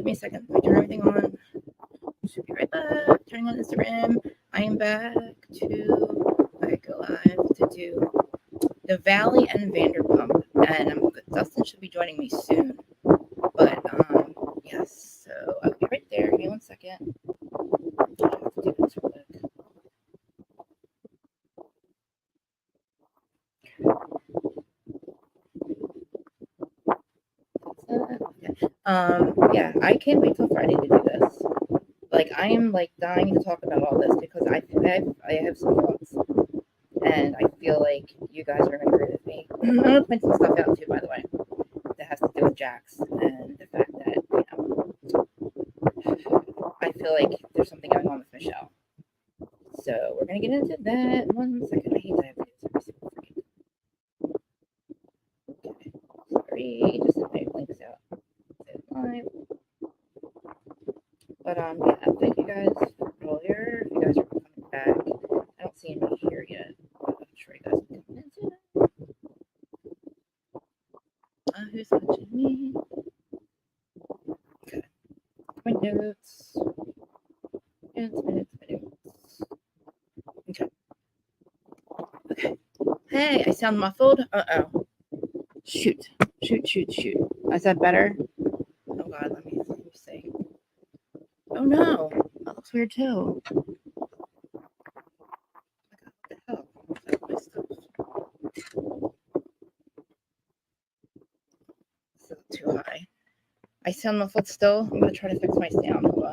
me a second. I turn everything on. Should be right back. Turning on Instagram. I am back to go live to do the Valley and Vanderpump, and Dustin should be joining me soon. But yes. So I'll be right there. Give me 1 second. I have to do this real quick. Yeah, I can't wait till Friday to do this. Like, I am like dying to talk about all this because I have some thoughts, and I feel like you guys are going to agree with me. I'm going to point some stuff out too, by the way, that has to do with Jax and the fact that I feel like there's something going on with Michelle. So we're going to get into that. 1 second. I hate that I have to do this every single freaking. Okay. Sorry, just to make links out. Live. But yeah, thank you guys for earlier. If you guys are coming back, I don't see anybody here yet. I'm sure you guys are coming into that. Who's watching me? Okay. My notes. Minutes. Okay. Okay. Hey, I sound muffled. Uh-oh. Shoot. Is that better? Oh God, let me see. Oh no, that looks weird too. What the hell? That's my stuff. This is too high. I sound muffled still. I'm gonna try to fix my sound. Hold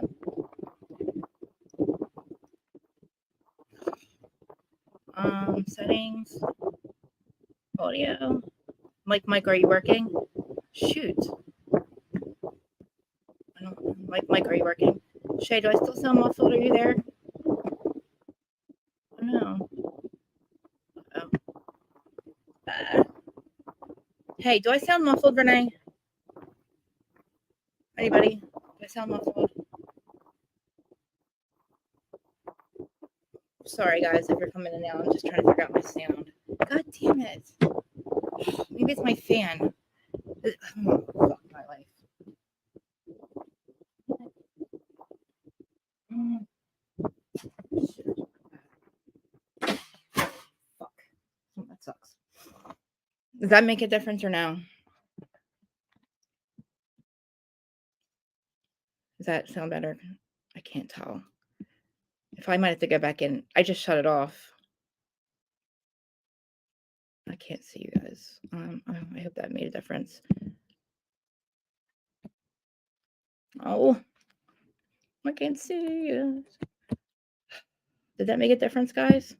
on. Settings. Audio. Mike, are you working? Shoot. I don't. Mike, are you working? Shay, do I still sound muffled? Are you there? Oh no. Oh. Hey, do I sound muffled, Renee? Anybody? Do I sound muffled? Sorry, guys, if you're coming in now. I'm just trying to figure out my sound. God damn it. Maybe it's my fan. Oh, fuck my life. Fuck. Oh, that sucks. Does that make a difference or no? Does that sound better? I can't tell. If I might have to go back in. I just shut it off. I can't see you guys. I hope that made a difference. Oh, I can't see you. Did that make a difference, guys?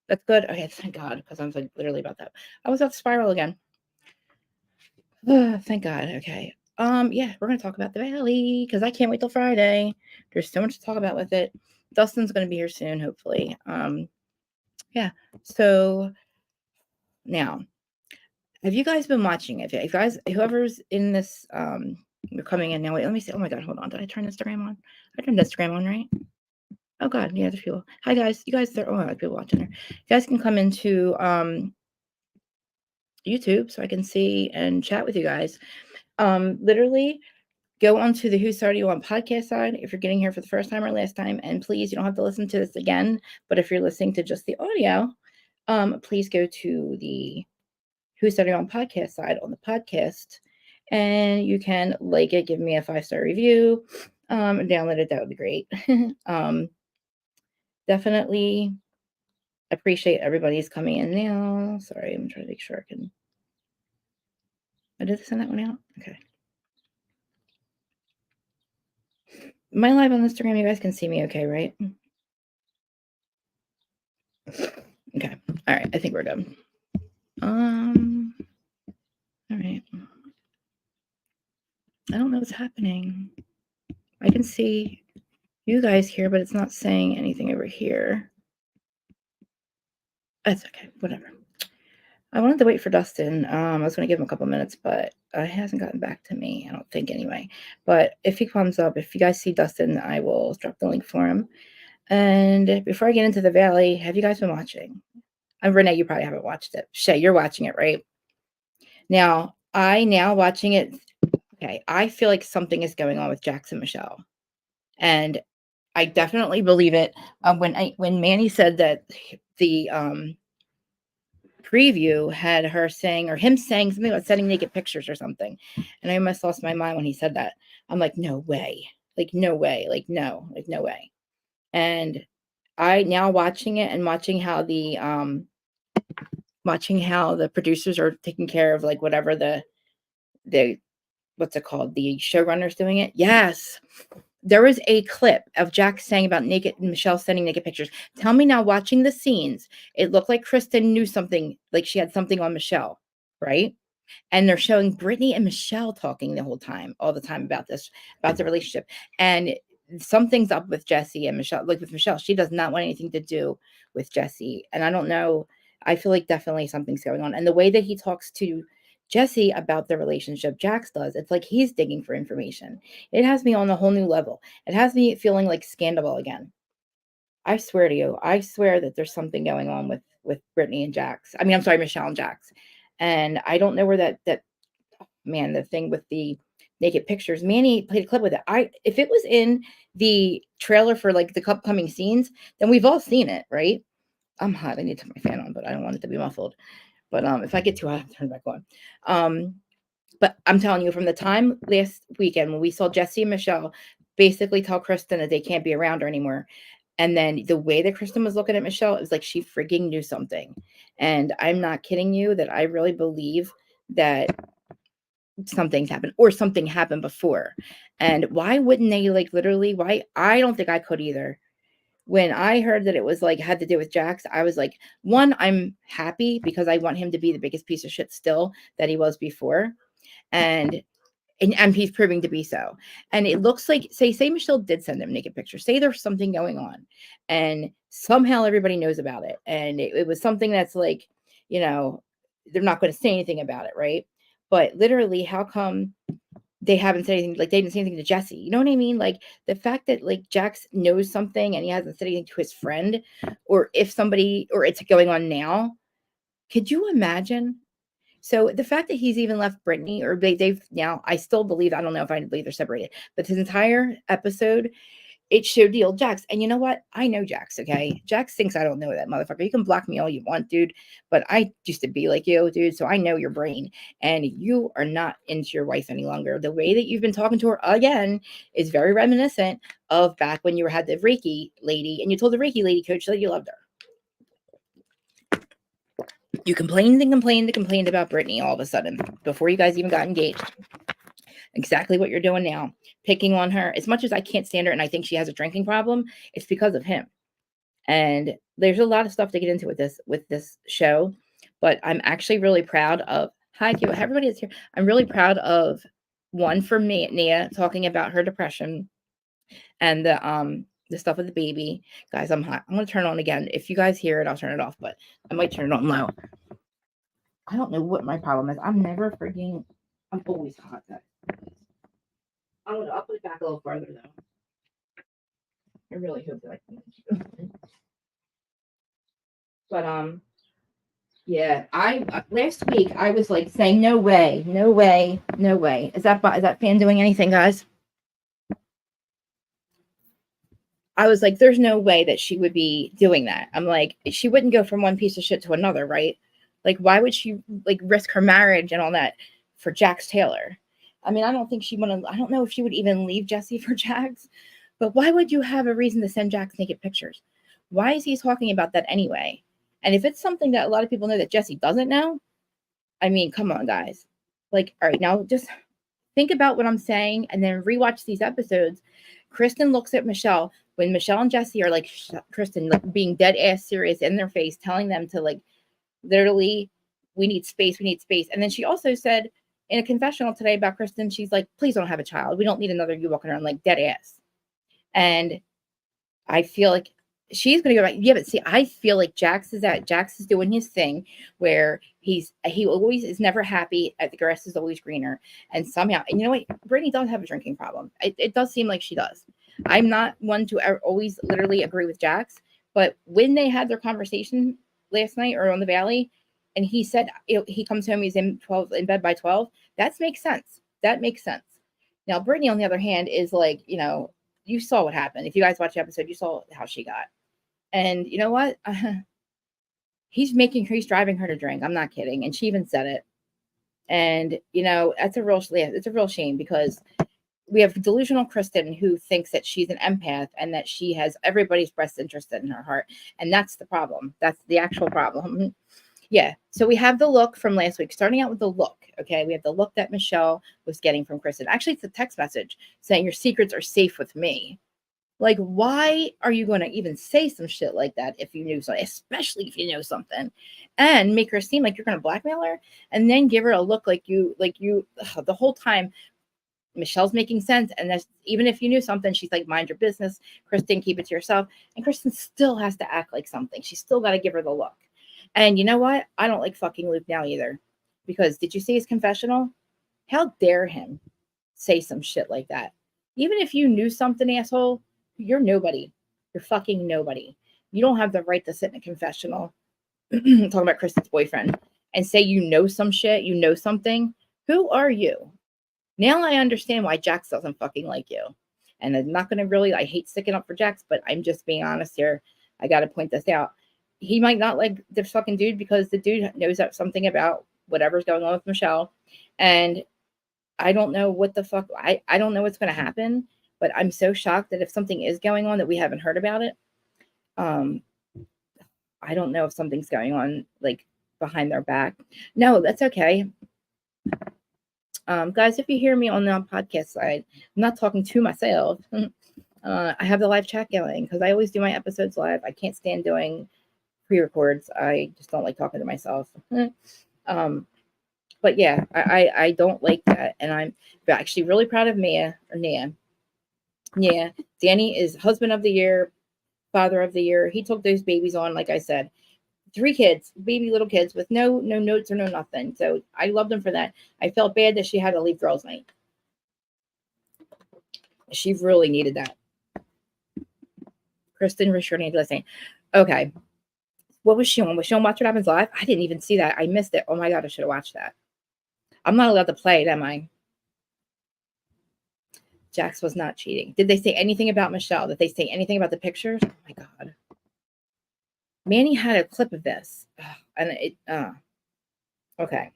That's good. Okay, thank God, because I was like literally about that. I was off the spiral again. Thank God. Okay. Yeah, we're gonna talk about the Valley because I can't wait till Friday. There's so much to talk about with it. Dustin's gonna be here soon, hopefully. Yeah. So now, have you guys been watching it? If you guys, whoever's in this, you're coming in now. Wait, let me see. Oh my God, hold on. Did I turn Instagram on? I turned Instagram on, right? Oh God, yeah, there's people. Hi guys, you guys there. Oh, I have people watching there. You guys can come into YouTube so I can see and chat with you guys. Literally go onto the Who Started You On podcast side if you're getting here for the first time or last time. And please, you don't have to listen to this again. But if you're listening to just the audio, please go to the Who Started You On podcast side on the podcast. And you can like it, give me a 5-star review, download it. That would be great. Definitely appreciate everybody's coming in now. Sorry, I'm trying to make sure I can. I did send that one out? Okay. Am I live on Instagram? You guys can see me okay, right? Okay. All right. I think we're good. All right. I don't know what's happening. I can see you guys here, but it's not saying anything over here. That's okay. Whatever. I wanted to wait for Dustin. I was going to give him a couple minutes, but he hasn't gotten back to me. I don't think anyway. But if he comes up, if you guys see Dustin, I will drop the link for him. And before I get into the Valley, have you guys been watching? Renee, you probably haven't watched it. Shay, you're watching it, right? Now, watching it. Okay, I feel like something is going on with Jax and Michelle, and I definitely believe it. When Manny said that the preview had her saying or him saying something about sending naked pictures or something, and I almost lost my mind when he said that. I'm like, no way, like no way, like no way. And I now watching it and watching how the producers are taking care of like whatever the what's it called? The showrunners doing it. Yes. There was a clip of Jack saying about naked Michelle sending naked pictures. Tell me now, watching the scenes, it looked like Kristen knew something, like she had something on Michelle, right? And they're showing Brittany and Michelle talking the whole time, all the time about this, about the relationship. And something's up with Jesse and Michelle. Like with Michelle, she does not want anything to do with Jesse. And I don't know. I feel like definitely something's going on. And the way that he talks to Jesse about the relationship, Jax does, it's like he's digging for information. It has me on a whole new level. It has me feeling like Scandal again. I swear to you, I swear that there's something going on with Brittany and Jax. I mean, I'm sorry, Michelle and Jax. And I don't know where that man, the thing with the naked pictures. Manny played a clip with it. If it was in the trailer for like the upcoming scenes, then we've all seen it, right? I'm hot. I need to put my fan on, but I don't want it to be muffled. But if I get too hot, I'll turn it back on. But I'm telling you, from the time last weekend when we saw Jesse and Michelle basically tell Kristen that they can't be around her anymore, and then the way that Kristen was looking at Michelle, it was like she freaking knew something. And I'm not kidding you that I really believe that something's happened or something happened before. And why wouldn't they like literally? Why? I don't think I could either. When I heard that it was like had to do with Jax, I was like, one, I'm happy because I want him to be the biggest piece of shit still that he was before. And and he's proving to be so. And it looks like say Michelle did send him naked pictures. Say there's something going on, and somehow everybody knows about it. And it was something that's like, you know, they're not going to say anything about it, right? But literally, how come they haven't said anything? Like they didn't say anything to Jesse. You know what I mean? Like the fact that like Jax knows something and he hasn't said anything to his friend, or if somebody or it's going on now. Could you imagine? So the fact that he's even left Brittany, or they've now, I still believe, I don't know if I believe they're separated, but this entire episode, it showed the old Jax. And you know what? I know Jax, okay? Jax thinks I don't know that motherfucker. You can block me all you want, dude, but I used to be like you, dude, so I know your brain. And you are not into your wife any longer. The way that you've been talking to her again is very reminiscent of back when you had the Reiki lady, and you told the Reiki lady coach that you loved her. You complained and complained and complained about Brittany all of a sudden before you guys even got engaged. Exactly what you're doing now, picking on her. As much as I can't stand her and I think she has a drinking problem, it's because of him. And there's a lot of stuff to get into with this show, but I'm actually really proud of everybody is here. I'm really proud of one for me, Nia, talking about her depression and the stuff with the baby. Guys, I'm hot. I'm gonna turn it on again. If you guys hear it, I'll turn it off, but I might turn it on low. I don't know what my problem is. I'm always hot, guys. I'll put it back a little farther though. I really hope that I can. But yeah, I last week I was like saying no way, no way, no way. Is that fan doing anything, guys? I was like, there's no way that she would be doing that. I'm like, she wouldn't go from one piece of shit to another, right? Like, why would she like risk her marriage and all that for Jax Taylor? I mean, I don't think she would. I don't know if she would even leave Jesse for Jax, but why would you have a reason to send Jax naked pictures? Why is he talking about that anyway? And if it's something that a lot of people know that Jesse doesn't know, I mean, come on, guys. Like, all right, now just think about what I'm saying and then rewatch these episodes. Kristen looks at Michelle when Michelle and Jesse are like, Kristen, like being dead ass serious in their face, telling them to like, literally, we need space, we need space. And then she also said in a confessional today about Kristen, she's like, please don't have a child. We don't need another you walking around like dead ass. And I feel like she's gonna go back. Yeah, but see, I feel like Jax is doing his thing where he always is never happy. At the grass is always greener, and somehow, and you know what, Brittany does have a drinking problem. It does seem like she does. I'm not one to always literally agree with Jax, but when they had their conversation last night or on the Valley, and he said he comes home, he's in bed by 12. That makes sense. That makes sense. Now, Brittany, on the other hand, is like, you saw what happened. If you guys watch the episode, you saw how she got. And you know what? He's driving her to drink. I'm not kidding. And she even said it. And, it's a real shame because we have delusional Kristen who thinks that she's an empath and that she has everybody's best interest in her heart. And that's the problem. That's the actual problem. Yeah. So we have the look from last week, starting out with the look. Okay. We have the look that Michelle was getting from Kristen. Actually, it's a text message saying your secrets are safe with me. Like, why are you going to even say some shit like that if you knew something, especially if you know something, and make her seem like you're going to blackmail her and then give her a look the whole time Michelle's making sense. And that's even if you knew something, she's like, mind your business, Kristen, keep it to yourself. And Kristen still has to act like something. She's still got to give her the look. And you know what? I don't like fucking Luke now either. Because did you see his confessional? How dare him say some shit like that? Even if you knew something, asshole, you're nobody. You're fucking nobody. You don't have the right to sit in a confessional talking about Kristen's boyfriend and say you know some shit, you know something. Who are you? Now I understand why Jax doesn't fucking like you. And I'm not going to really, I hate sticking up for Jax, but I'm just being honest here. I got to point this out. He might not like the fucking dude because the dude knows something about whatever's going on with Michelle. And I don't know what the fuck, I don't know what's going to happen, but I'm so shocked that if something is going on that we haven't heard about it, I don't know if something's going on like behind their back. No, that's okay. Guys, if you hear me on the podcast side, I'm not talking to myself. I have the live chat going because I always do my episodes live. I can't stand doing pre-records. I just don't like talking to myself. But yeah, I don't like that. And I'm actually really proud of Nia. Yeah, Danny is husband of the year, father of the year. He took those babies on, like I said. 3 kids, baby little kids with no notes or no nothing. So I loved him for that. I felt bad that she had to leave girls' night. She really needed that. Kristen Richard listening. Okay. What was she on? Was she on Watch What Happens Live? I didn't even see that. I missed it. Oh my God, I should have watched that. I'm not allowed to play it, am I? Jax was not cheating. Did they say anything about Michelle? Did they say anything about the pictures? Oh my God. Manny had a clip of this. And it, okay.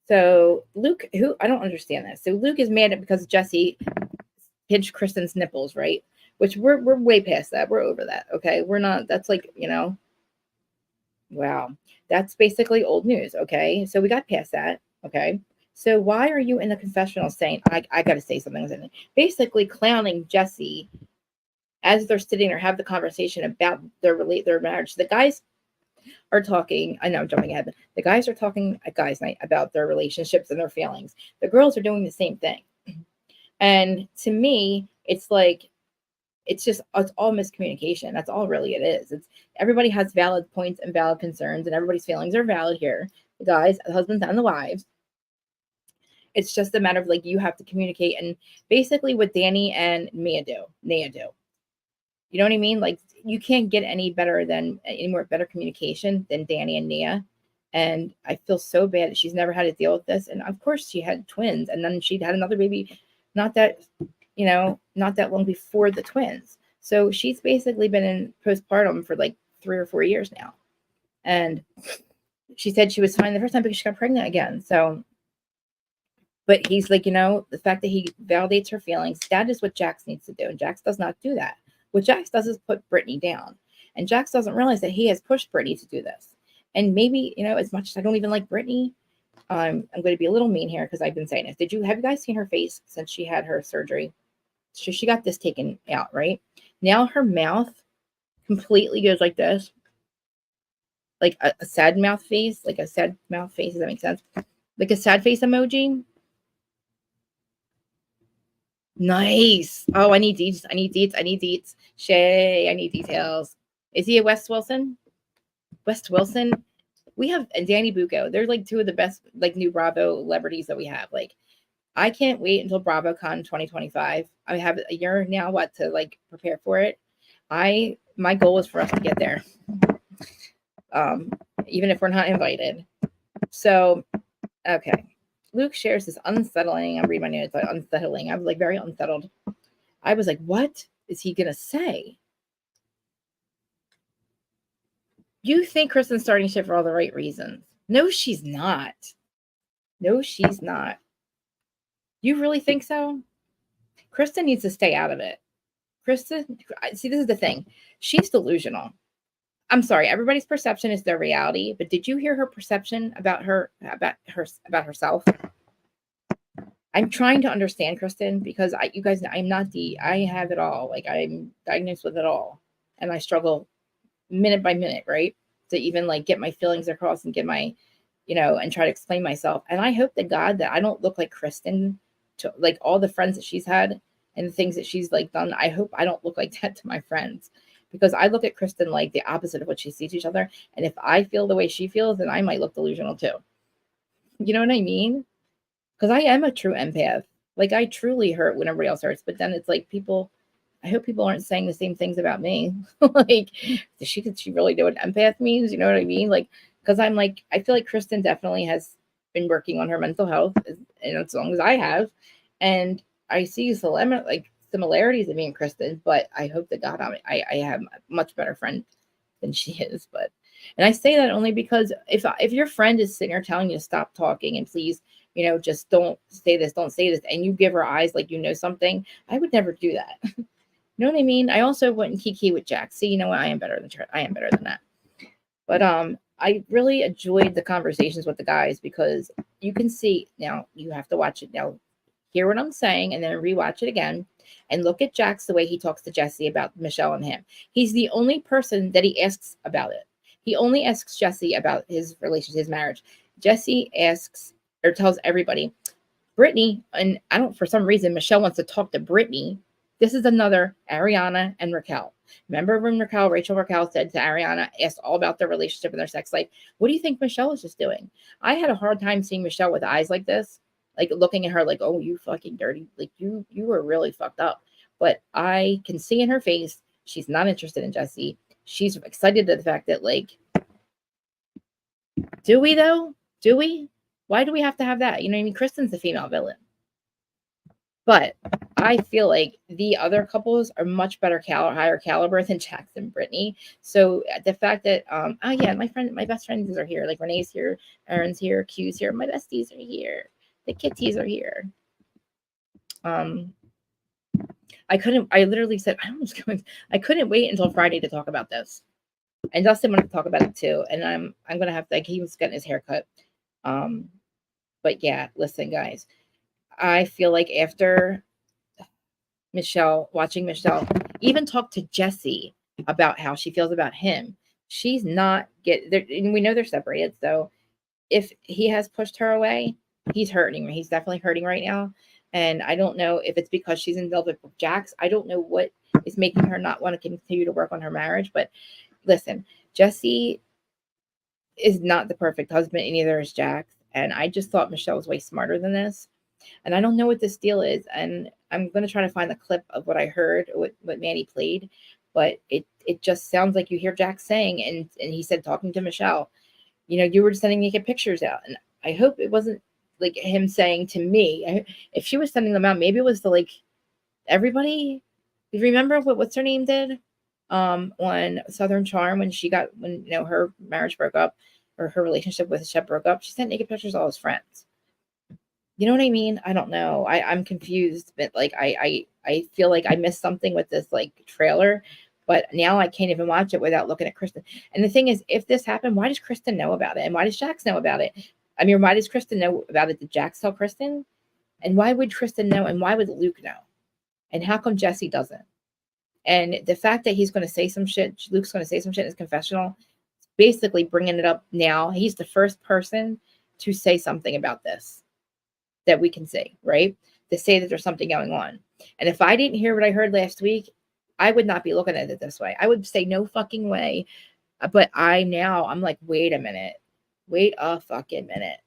So Luke, I don't understand this. So Luke is mad at because Jesse pinched Kristen's nipples, right? Which we're way past that. We're over that. Okay. We're not, that's like, wow. That's basically old news. Okay. So we got past that. Okay. So why are you in the confessional saying, I got to say something? Basically clowning Jesse as they're sitting there, have the conversation about their marriage. The guys are talking, I know I'm jumping ahead. The guys are talking at guys' night about their relationships and their feelings. The girls are doing the same thing. And to me, it's like, it's all miscommunication. That's all really it is. It's everybody has valid points and valid concerns, and everybody's feelings are valid here. The guys, the husbands, and the wives. It's just a matter of like you have to communicate, and basically what Danny and Nia do. You know what I mean? Like you can't get any more better communication than Danny and Nia. And I feel so bad that she's never had to deal with this. And of course she had twins, and then she'd had another baby, not that long before the twins. So she's basically been in postpartum for like 3 or 4 years now. And she said she was fine the first time because she got pregnant again. So, but he's like, the fact that he validates her feelings, that is what Jax needs to do. And Jax does not do that. What Jax does is put Brittany down. And Jax doesn't realize that he has pushed Brittany to do this. And maybe, as much as I don't even like Brittany, I'm going to be a little mean here because I've been saying this. Have you guys seen her face since she had her surgery? So she got this taken out, right? Now her mouth completely goes like this. Like a sad mouth face. Like a sad mouth face. Does that make sense? Like a sad face emoji. Nice. Oh, I need deets. Shay, I need details. Is he a West Wilson? West Wilson? We have Danny Bucco. They're like 2 of the best like new Bravo celebrities that we have. Like, I can't wait until BravoCon 2025. I have a year now to like prepare for it. My goal is for us to get there. Even if we're not invited. So, okay. Luke shares this unsettling. I'm reading my notes, like unsettling. I was like very unsettled. I was like, what is he gonna say? You think Kristen's starting shit for all the right reasons? No, she's not. No, she's not. You really think so? Kristen needs to stay out of it. Kristen, see, this is the thing. She's delusional. I'm sorry. Everybody's perception is their reality, but did you hear her perception about herself? I'm trying to understand Kristen because you guys, I have it all. Like I'm diagnosed with it all, and I struggle minute by minute, right? To even like get my feelings across and get my, and try to explain myself. And I hope to God that I don't look like Kristen to like all the friends that she's had and the things that she's like done. I hope I don't look like that to my friends because I look at Kristen like the opposite of what she sees each other. And if I feel the way she feels, then I might look delusional too. You know what I mean? Because I am a true empath. Like I truly hurt when everybody else hurts, but then it's like I hope people aren't saying the same things about me. Like, does she really know what empath means? You know what I mean? Like, because I'm like, I feel like Kristen definitely has been working on her mental health, and as long as I have, and I see similarities in me and Kristen. But I hope that God, I have a much better friend than she is. But, and I say that only because if your friend is sitting there telling you to stop talking and please, just don't say this, and you give her eyes like you know something, I would never do that. You know what I mean? I also wouldn't kiki with Jack. See, you know what? I am better than that. But I really enjoyed the conversations with the guys because you can see now. You have to watch it now. Hear what I'm saying, and then rewatch it again, and look at Jax the way he talks to Jesse about Michelle and him. He's the only person that he asks about it. He only asks Jesse about his relationship, his marriage. Jesse asks or tells everybody. Brittany, and I don't, for some reason, Michelle wants to talk to Brittany. This is another Ariana and Raquel. Remember when Rachel Raquel said to Ariana, asked all about their relationship and their sex life. What do you think Michelle was just doing? I had a hard time seeing Michelle with eyes like this, like looking at her like, oh, you fucking dirty. Like you were really fucked up. But I can see in her face, she's not interested in Jesse. She's excited at the fact that like, do we though? Do we? Why do we have to have that? You know what I mean? Kristen's the female villain. But I feel like the other couples are much better higher caliber than Jax and Brittany. So the fact that oh yeah, my best friends are here. Like Renee's here, Aaron's here, Q's here, my besties are here, the kitties are here. I literally said I couldn't wait until Friday to talk about this. And Dustin wanted to talk about it too. And I'm gonna have to, like, he was getting his haircut. But yeah, listen, guys. I feel like after watching Michelle even talk to Jesse about how she feels about him, she's not and we know they're separated. So if he has pushed her away, he's hurting. He's definitely hurting right now. And I don't know if it's because she's in love with Jax. I don't know what is making her not want to continue to work on her marriage. But listen, Jesse is not the perfect husband, and neither is Jax. And I just thought Michelle was way smarter than this. And I don't know what this deal is. And I'm going to try to find the clip of what I heard, what Manny played. But it just sounds like you hear Jack saying, and he said, talking to Michelle, you were just sending naked pictures out. And I hope it wasn't like him saying to me, if she was sending them out, maybe it was to like everybody. You remember what's her name did on Southern Charm when her marriage broke up or her relationship with Shep broke up? She sent naked pictures to all his friends. You know what I mean? I don't know. I'm confused, but like I feel like I missed something with this like trailer, but now I can't even watch it without looking at Kristen. And the thing is, if this happened, why does Kristen know about it? And why does Jax know about it? I mean, why does Kristen know about it? Did Jax tell Kristen? And why would Kristen know? And why would Luke know? And how come Jesse doesn't? And the fact that he's going to say some shit, Luke's going to say some shit in his confessional, basically bringing it up now. He's the first person to say something about this that we can see, right? To say that there's something going on. And if I didn't hear what I heard last week, I would not be looking at it this way. I would say no fucking way. But I'm like, wait a minute. Wait a fucking minute.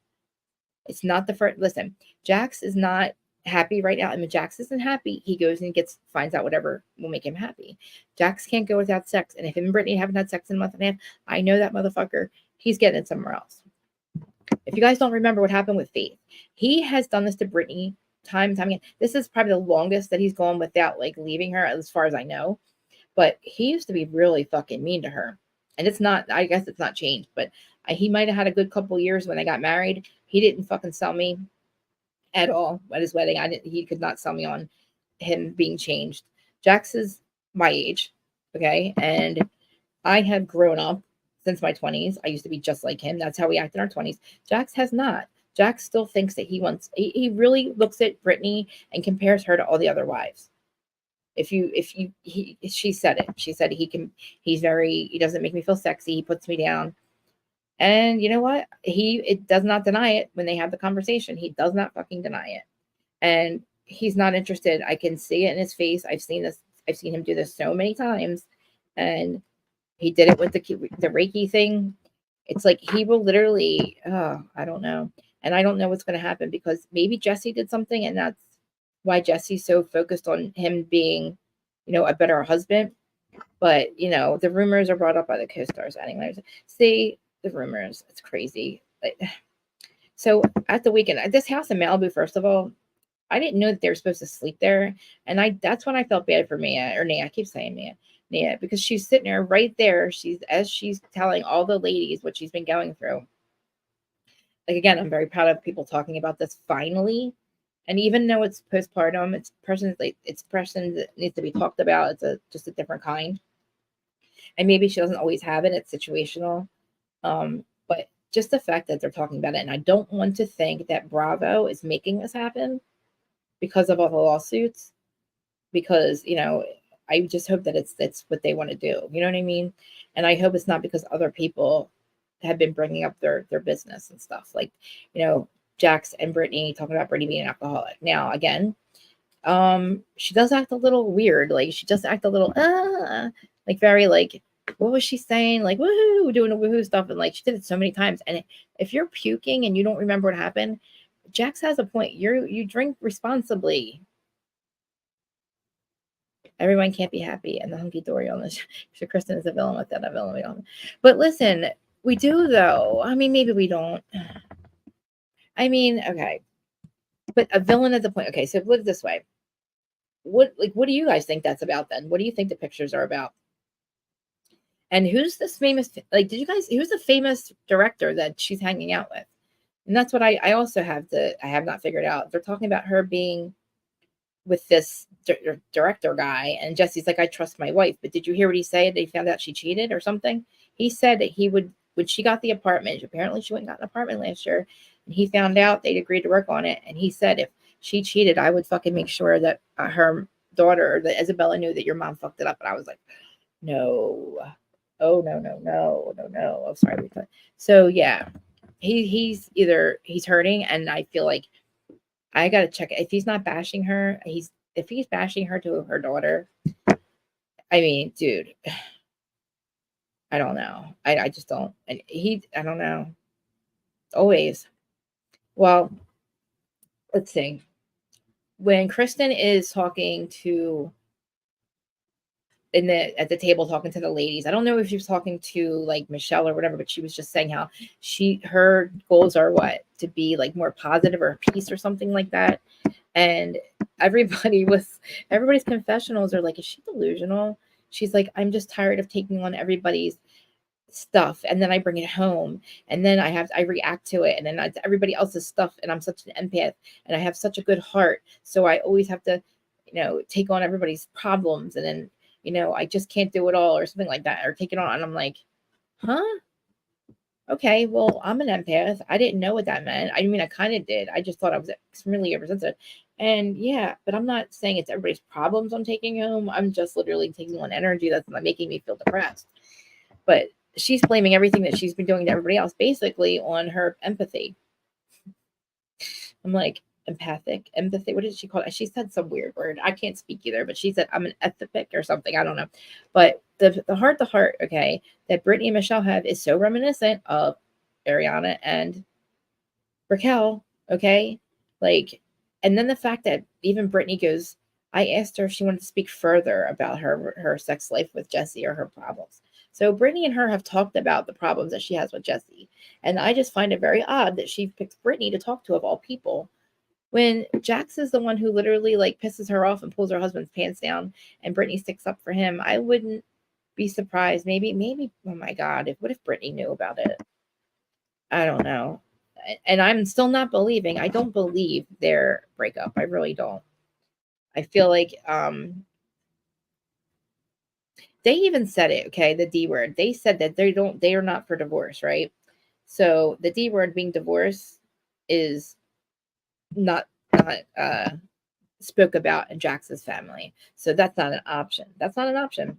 It's not the first. Listen, Jax is not happy right now. I mean, Jax isn't happy. He goes and finds out whatever will make him happy. Jax can't go without sex. And if him and Brittany haven't had sex in a month and a half, I know that motherfucker, he's getting it somewhere else. If you guys don't remember what happened with Faith, he has done this to Brittany time and time again. This is probably the longest that he's gone without like leaving her, as far as I know. But he used to be really fucking mean to her. And it's not, I guess it's not changed, but he might have had a good couple years when they got married. He didn't fucking sell me at all at his wedding. He could not sell me on him being changed. Jax is my age, okay? And I have grown up since my 20s. I used to be just like him. That's how we act in our 20s. Jax has not. Jax still thinks that he really looks at Brittany and compares her to all the other wives. She said it. She said he doesn't make me feel sexy. He puts me down. And you know what? It does not deny it when they have the conversation. He does not fucking deny it. And he's not interested. I can see it in his face. I've seen this. I've seen him do this so many times. And he did it with the Reiki thing. It's like he will literally, I don't know. And I don't know what's going to happen because maybe Jesse did something and that's why Jesse's so focused on him being, a better husband. But, the rumors are brought up by the co-stars anyways. See, the rumors, it's crazy. So at the weekend, at this house in Malibu, first of all, I didn't know that they were supposed to sleep there. And that's when I felt bad for Mia, or Nia. I keep saying Nia, because she's sitting there right there. She's telling all the ladies what she's been going through. Like, again, I'm very proud of people talking about this finally. And even though it's postpartum, it's person that needs to be talked about. It's just a different kind. And maybe she doesn't always have it. It's situational. But just the fact that they're talking about it, and I don't want to think that Bravo is making this happen because of all the lawsuits. Because I just hope that that's what they want to do. You know what I mean? And I hope it's not because other people have been bringing up their business and stuff. Like, Jax and Brittany talking about Brittany being an alcoholic. Now, again, she does act a little weird. Like, she does act a little, like very like, what was she saying? Like, woohoo, doing a woohoo stuff. And like, she did it so many times. And if you're puking and you don't remember what happened, Jax has a point. You drink responsibly. Everyone can't be happy and the hunky dory on this. So Kristen is a villain with that. A villain we don't. But listen, we do though. I mean, maybe we don't. I mean, okay. But a villain at the point. Okay, so put it this way. What do you guys think that's about then? What do you think the pictures are about? And who's this famous, like, who's the famous director that she's hanging out with? And that's what I also I have not figured out. They're talking about her being with this director guy, and Jesse's like, I trust my wife. But did you hear what he said? They found out she cheated or something. He said that he would, when she got the apartment, apparently she went and got an apartment last year, and he found out they'd agreed to work on it. And he said, if she cheated, I would fucking make sure that her daughter, that Isabella, knew that your mom fucked it up. And I was like, no, oh no. Oh, sorry. So yeah, he's hurting, and I feel like I gotta check if he's not bashing her. If he's bashing her to her daughter. I mean, dude, I don't know. I just don't. And I don't know. Always. Well, let's see. When Kristen is talking to at the table talking to the ladies, I don't know if she was talking to like Michelle or whatever, but she was just saying how her goals are to be like more positive or peace or something like that. And everybody's confessionals are like, is she delusional? She's like, I'm just tired of taking on everybody's stuff, and then I bring it home, and then I react to it, and then it's everybody else's stuff, and I'm such an empath, and I have such a good heart, so I always have to, take on everybody's problems, and then, I just can't do it all, or something like that, or take it on. And I'm like, huh? Okay, well, I'm an empath. I didn't know what that meant. I mean, I kind of did. I just thought I was extremely oversensitive. And yeah, but I'm not saying it's everybody's problems I'm taking home. I'm just literally taking on energy that's not making me feel depressed. But she's blaming everything that she's been doing to everybody else basically on her empathy. I'm like, empathy. What did she call it? She said some weird word. I can't speak either, but she said I'm an ethic or something. I don't know. But the heart to heart, okay, that Brittany and Michelle have is so reminiscent of Ariana and Raquel, okay? Like, and then the fact that even Brittany goes, I asked her if she wanted to speak further about her sex life with Jesse or her problems. So Brittany and her have talked about the problems that she has with Jesse. And I just find it very odd that she picks Brittany to talk to of all people. When Jax is the one who literally like pisses her off and pulls her husband's pants down and Brittany sticks up for him, I wouldn't be surprised. Maybe, oh my God, what if Brittany knew about it? I don't know. And I'm still not believing. I don't believe their breakup. I really don't. I feel like they even said it, okay, the D word. They said that they are not for divorce, right? So the D word being divorce is not spoke about in Jax's family. So that's not an option. That's not an option.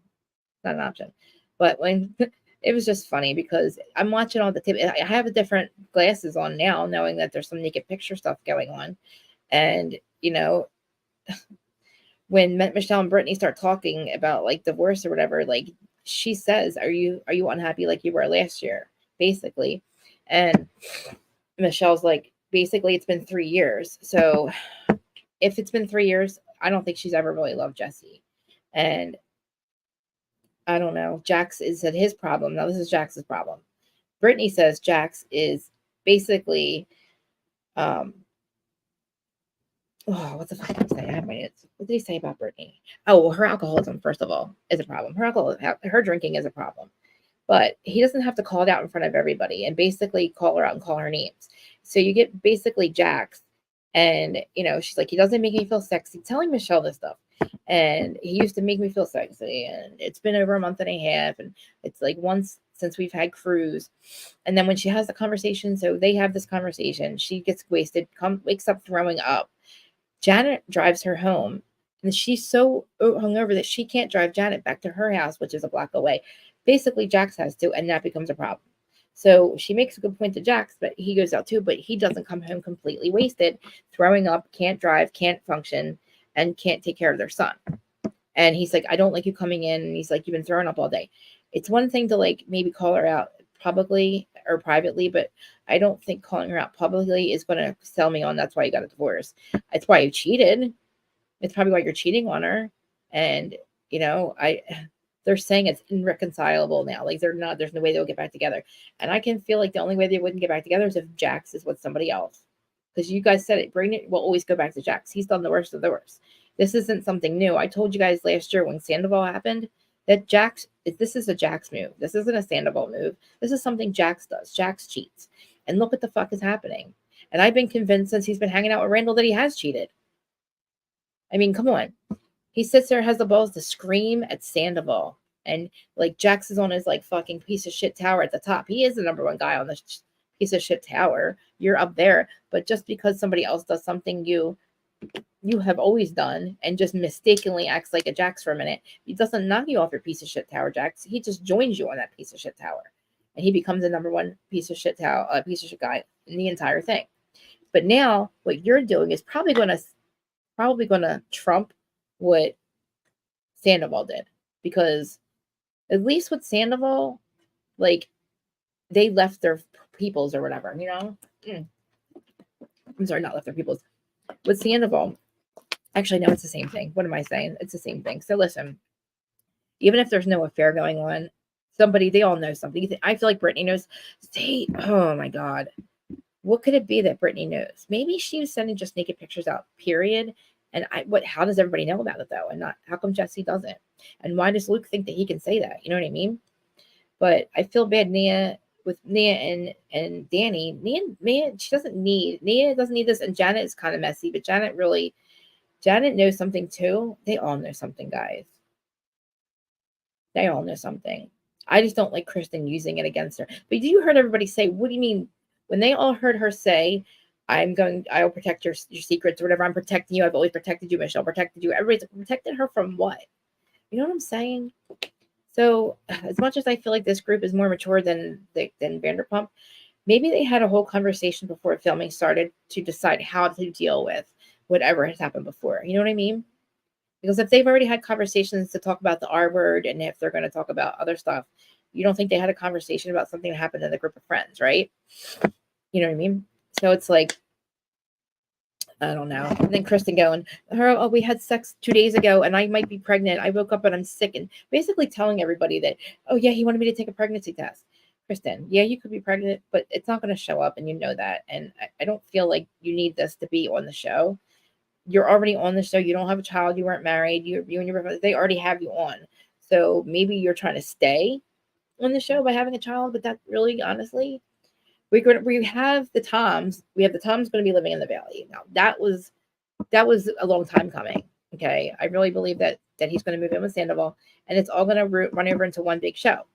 Not an option. But when it was just funny because I'm watching all the tape. I have a different glasses on now, knowing that there's some naked picture stuff going on. And, when Michelle and Brittany start talking about like divorce or whatever, like she says, are you unhappy like you were last year? Basically. And Michelle's like, basically it's been 3 years. So if it's been 3 years, I don't think she's ever really loved Jesse. And I don't know. Jax is at his problem. Now this is Jax's problem. Brittany says Jax is basically what the fuck did he say? I have my notes. What did he say about Brittany? Oh, well, her alcoholism, first of all, is a problem. Her drinking is a problem. But he doesn't have to call it out in front of everybody and basically call her out and call her names. So you get basically Jax, and she's like, he doesn't make me feel sexy. Telling Michelle this stuff. And he used to make me feel sexy, and it's been over a month and a half, and it's like once since we've had cruise. And then when she has the conversation, so they have this conversation, she gets wasted, wakes up throwing up. Janet drives her home, and she's so hungover that she can't drive Janet back to her house, which is a block away. Basically, Jax has to, and that becomes a problem. So she makes a good point to Jax, but he goes out too, but he doesn't come home completely wasted, throwing up, can't drive, can't function, and can't take care of their son. And he's like, I don't like you coming in. And he's like, you've been throwing up all day. It's one thing to like maybe call her out publicly or privately, but I don't think calling her out publicly is going to sell me on that's why you got a divorce. It's why you cheated. It's probably why you're cheating on her. And, they're saying it's irreconcilable now. Like there's no way they'll get back together. And I can feel like the only way they wouldn't get back together is if Jax is with somebody else. Because you guys said it, Brandon will always go back to Jax. He's done the worst of the worst. This isn't something new. I told you guys last year when Sandoval happened that this is a Jax move. This isn't a Sandoval move. This is something Jax does. Jax cheats. And look what the fuck is happening. And I've been convinced since he's been hanging out with Randall that he has cheated. I mean, come on. He sits there, has the balls to scream at Sandoval. And like Jax is on his like fucking piece of shit tower at the top. He is the number one guy on the piece of shit tower. You're up there. But just because somebody else does something you have always done and just mistakenly acts like a Jax for a minute, he doesn't knock you off your piece of shit tower, Jax. He just joins you on that piece of shit tower. And he becomes the number one piece of shit guy in the entire thing. But now what you're doing is probably gonna trump what Sandoval did. Because at least with Sandoval, like they left their peoples or whatever, I'm sorry, not left their peoples. With Sandoval, actually, no, it's the same thing. What am I saying? It's the same thing. So listen, even if there's no affair going on, they all know something. I feel like Brittany knows. Oh my God. What could it be that Brittany knows? Maybe she was sending just naked pictures out, period. And how does everybody know about it though? And how come Jesse doesn't? And why does Luke think that he can say that? You know what I mean? But I feel bad Nia and Danny. Nia doesn't need this, and Janet is kind of messy, but Janet knows something too. They all know something, guys. They all know something. I just don't like Kristen using it against her. But you heard everybody say, what do you mean? When they all heard her say, I'll protect your secrets or whatever. I'm protecting you. I've always protected you. Michelle protected you. Everybody's protected her from what? You know what I'm saying? So as much as I feel like this group is more mature than Vanderpump, maybe they had a whole conversation before filming started to decide how to deal with whatever has happened before. You know what I mean? Because if they've already had conversations to talk about the R word, and if they're going to talk about other stuff, you don't think they had a conversation about something that happened in the group of friends, right? You know what I mean? So it's like, I don't know. And then Kristen going, oh, we had sex 2 days ago and I might be pregnant. I woke up and I'm sick. And basically telling everybody that, oh, yeah, he wanted me to take a pregnancy test. Kristen, yeah, you could be pregnant, but it's not going to show up. And you know that. And I don't feel like you need this to be on the show. You're already on the show. You don't have a child. You weren't married. You and your brother, they already have you on. So maybe you're trying to stay on the show by having a child. But that really, honestly, we have the Toms. We have the Toms going to be living in the Valley. Now that was a long time coming. Okay, I really believe that he's going to move in with Sandoval, and it's all going to run over into one big show.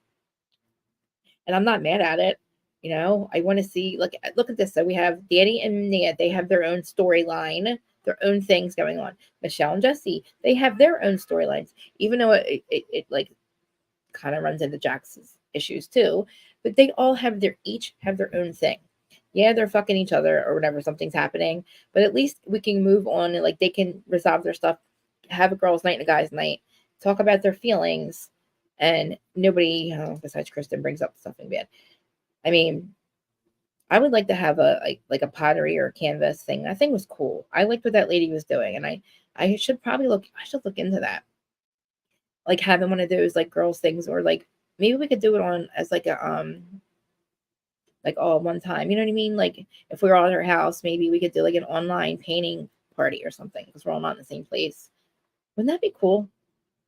And I'm not mad at it. I want to see. Look at this. So we have Danny and Nia. They have their own storyline, their own things going on. Michelle and Jesse, they have their own storylines. Even though it like kind of runs into Jack's issues too, but they all have each have their own thing. Yeah, they're fucking each other or whatever, something's happening, but at least we can move on and like they can resolve their stuff, have a girls' night and a guys' night, talk about their feelings, and nobody besides Kristen brings up something bad. I mean, I would like to have like a pottery or a canvas thing. That thing was cool. I liked what that lady was doing, and I should probably look into that, like having one of those like girls things, or like maybe we could do it on as like a like all one time. You know what I mean? Like if we were all at her house, maybe we could do like an online painting party or something because we're all not in the same place. Wouldn't that be cool?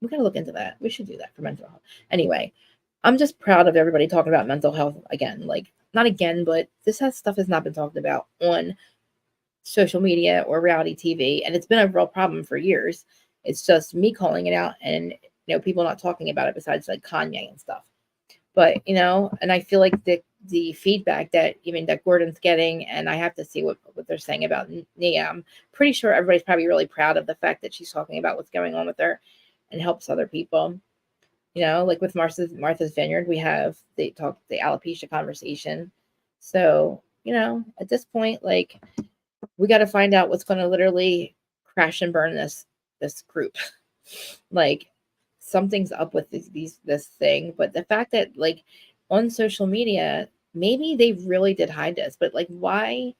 We gotta look into that. We should do that for mental health. Anyway, I'm just proud of everybody talking about mental health again. Like not again, but stuff has not been talked about on social media or reality TV, and it's been a real problem for years. It's just me calling it out, and people not talking about it besides like Kanye and stuff. But and I feel like the feedback that even that Gordon's getting, and I have to see what they're saying about Nia. I'm pretty sure everybody's probably really proud of the fact that she's talking about what's going on with her and helps other people. Like with Martha's Vineyard, we have the alopecia conversation. So at this point, like we got to find out what's going to literally crash and burn this group. Like something's up with this thing, but the fact that like on social media, maybe they really did hide this, but like why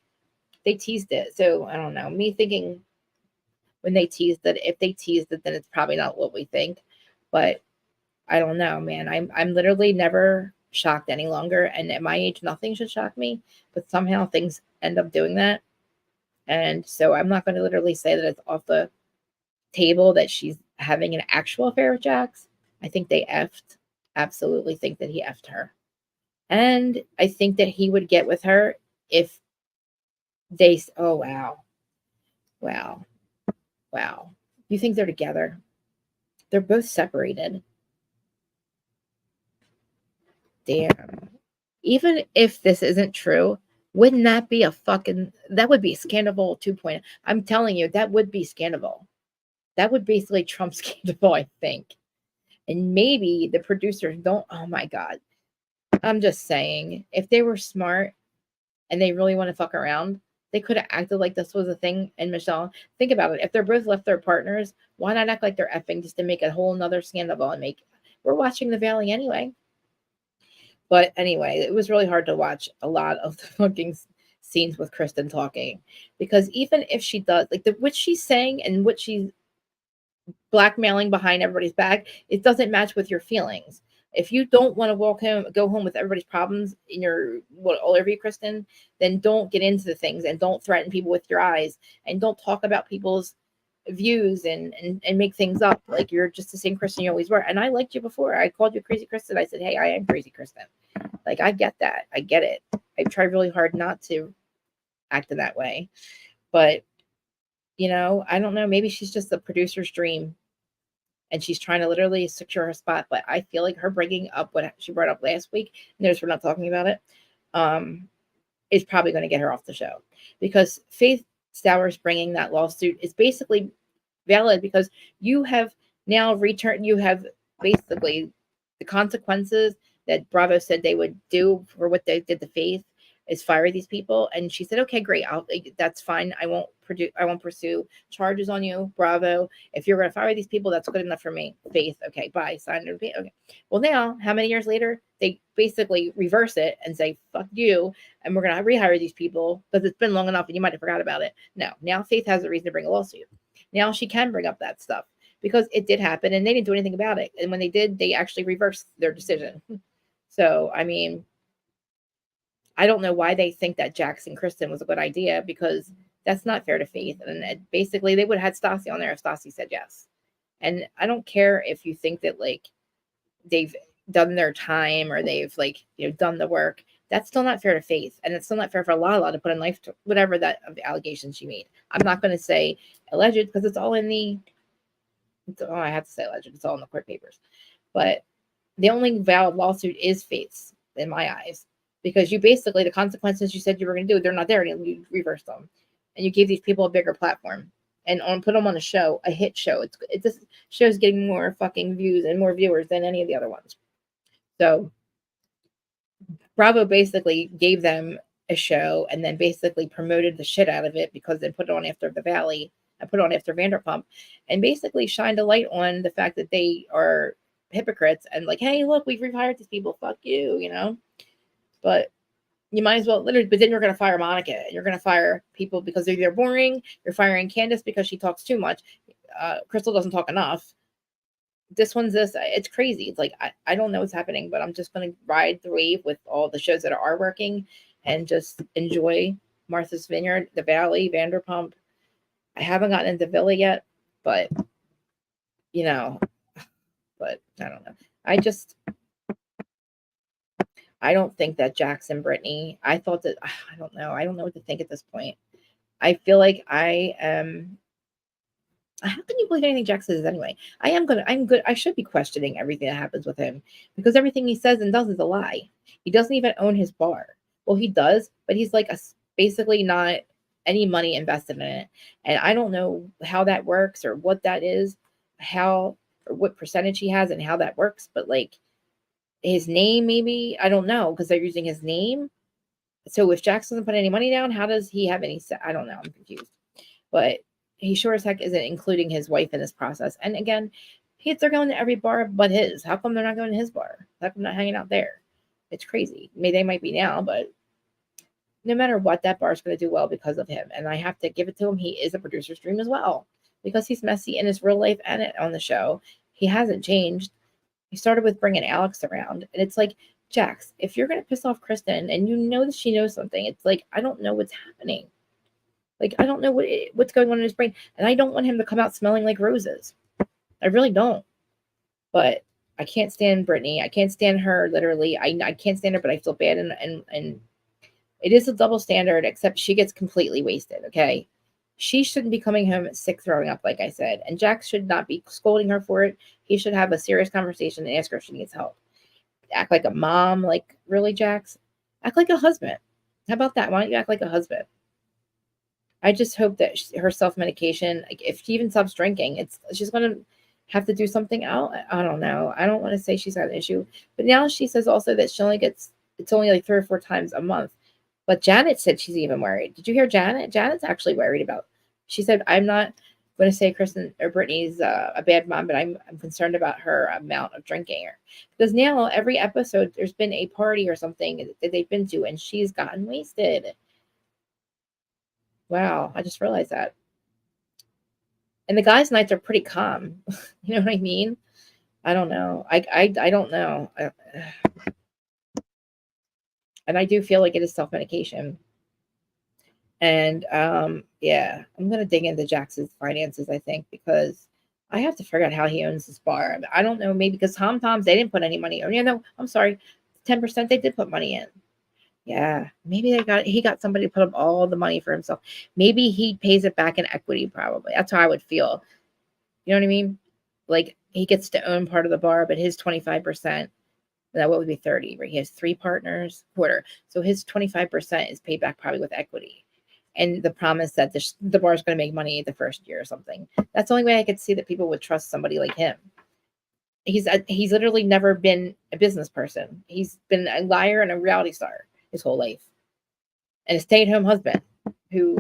they teased it. So I don't know. Me thinking when they teased it, if they teased it, then it's probably not what we think. But I don't know, man. I'm literally never shocked any longer, and at my age, nothing should shock me. But somehow things end up doing that, and so I'm not going to literally say that it's off the table that she's having an actual affair with Jax. I think they absolutely think that he effed her. And I think that he would get with her if oh, wow. Wow. Wow. You think they're together? They're both separated. Damn. Even if this isn't true, wouldn't that be that would be Scandal 2.0. I'm telling you, that would be Scandal. That would basically trump Scandal, I think. And maybe the producers don't, oh my God. I'm just saying, if they were smart and they really want to fuck around, they could have acted like this was a thing. And Michelle, think about it. If they're both left their partners, why not act like they're effing just to make a whole nother scandal and we're watching the Valley anyway. But anyway, it was really hard to watch a lot of the fucking scenes with Kristen talking, because even if she does like what she's saying and what she's blackmailing behind everybody's back, it doesn't match with your feelings. If you don't want to go home with everybody's problems in all over you, Kristen, then don't get into the things and don't threaten people with your eyes and don't talk about people's views and make things up. Like you're just the same Kristen you always were. And I liked you before. I called you Crazy Kristen. I said, hey, I am Crazy Kristen. Like I get that. I get it. I try really hard not to act in that way. But I don't know. Maybe she's just a producer's dream and she's trying to literally secure her spot. But I feel like her bringing up what she brought up last week, notice we're not talking about it, is probably going to get her off the show, because Faith Stowers bringing that lawsuit is basically valid because you have now returned, you have basically the consequences that Bravo said they would do for what they did to Faith is fire these people. And she said, okay, great. That's fine. I won't pursue charges on you. Bravo. If you're going to fire these people, that's good enough for me. Faith. Okay. Bye. Sign it. Okay. Well, now, how many years later, they basically reverse it and say, fuck you. And we're going to rehire these people because it's been long enough and you might have forgot about it. No, now Faith has a reason to bring a lawsuit. Now she can bring up that stuff because it did happen and they didn't do anything about it. And when they did, they actually reversed their decision. So, I mean, I don't know why they think that Jackson Kristen was a good idea because that's not fair to Faith. And basically, they would have had Stassi on there if Stassi said yes. And I don't care if you think that like they've done their time or they've like done the work. That's still not fair to Faith, and it's still not fair for Lala to put in life to whatever that of the allegations she made. I'm not going to say alleged because it's all in the. I have to say alleged. It's all in the court papers, but the only valid lawsuit is Faith's in my eyes because you basically the consequences you said you were going to do they're not there and you reverse them, and you gave these people a bigger platform and put them on a show, a hit show. This show's getting more fucking views and more viewers than any of the other ones. So Bravo basically gave them a show and then basically promoted the shit out of it because they put it on after the Valley and put it on after Vanderpump and basically shined a light on the fact that they are hypocrites and like, hey, look, we've rehired these people. Fuck you. But you might as well literally, but then you're going to fire Monica. You're going to fire people because they're boring. You're firing Candace because she talks too much. Crystal doesn't talk enough. This one's this. It's crazy. It's like, I don't know what's happening, but I'm just going to ride the wave with all the shows that are working and just enjoy Martha's Vineyard, The Valley, Vanderpump. I haven't gotten into Villa yet, but, but I don't know. I don't think that Jackson, Brittany, I thought that, I don't know. I don't know what to think at this point. I feel like I am, how can you believe anything Jack says anyway? I'm good. I should be questioning everything that happens with him because everything he says and does is a lie. He doesn't even own his bar. Well, he does, but he's like basically not any money invested in it. And I don't know how that works or what that is, or what percentage he has and how that works. But like, his name, maybe I don't know because they're using his name. So if Jax doesn't put any money down, how does he have any? I don't know. I'm confused. But he sure as heck isn't including his wife in this process. And again, they're going to every bar but his. How come they're not going to his bar? How come they're not hanging out there? It's crazy. Maybe they might be now, but no matter what, that bar is going to do well because of him. And I have to give it to him. He is a producer's dream as well because he's messy in his real life and on the show. He hasn't changed. He started with bringing Alex around. And it's like, Jax, if you're going to piss off Kristen and you know that she knows something, it's like, I don't know what's happening. Like, I don't know what's going on in his brain. And I don't want him to come out smelling like roses. I really don't. But I can't stand Brittany. I can't stand her, literally. I can't stand her, but I feel bad. And it is a double standard, except she gets completely wasted, okay? She shouldn't be coming home sick, throwing up, like I said. And Jax should not be scolding her for it. He should have a serious conversation and ask her if she needs help. Act like a mom, like, really, Jax? Act like a husband. How about that? Why don't you act like a husband? I just hope that her self-medication, like if she even stops drinking, she's going to have to do something else. I don't know. I don't want to say she's got an issue. But now she says also that it's only like 3 or 4 times a month. But Janet said she's even worried. Did you hear Janet? Janet's actually worried about, she said, I'm not going to say Kristen or Brittany's a bad mom, but I'm concerned about her amount of drinking. Because now every episode, there's been a party or something that they've been to, and she's gotten wasted. Wow, I just realized that. And the guys' nights are pretty calm. You know what I mean? I don't know. I don't know. And I do feel like it is self-medication. And yeah, I'm gonna dig into Jax's finances, I think, because I have to figure out how he owns this bar. I don't know, maybe because Tom Tom's they didn't put any money. Or no, I'm sorry, 10% they did put money in. Yeah, maybe he got somebody to put up all the money for himself. Maybe he pays it back in equity, probably. That's how I would feel. You know what I mean? Like he gets to own part of the bar, but his 25%, that what would be 30, right? He has 3 partners, quarter. So his 25% is paid back probably with equity. And the promise that the bar is going to make money the first year or something. That's the only way I could see that people would trust somebody like him. He's literally never been a business person. He's been a liar and a reality star his whole life. and a stay-at-home husband who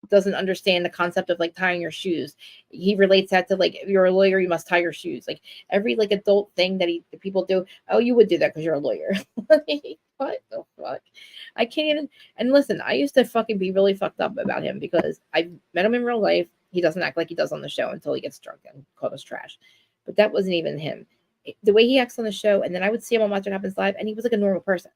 doesn't understand the concept of like tying your shoes. He relates that to like, if you're a lawyer, you must tie your shoes. Like every like adult thing that people do. Oh, you would do that because you're a lawyer. What the fuck? I can't even. And listen, I used to fucking be really fucked up about him because I met him in real life. He doesn't act like he does on the show until he gets drunk and called us trash. But that wasn't even him. The way he acts on the show, and then I would see him on Watch What Happens Live, and he was like a normal person.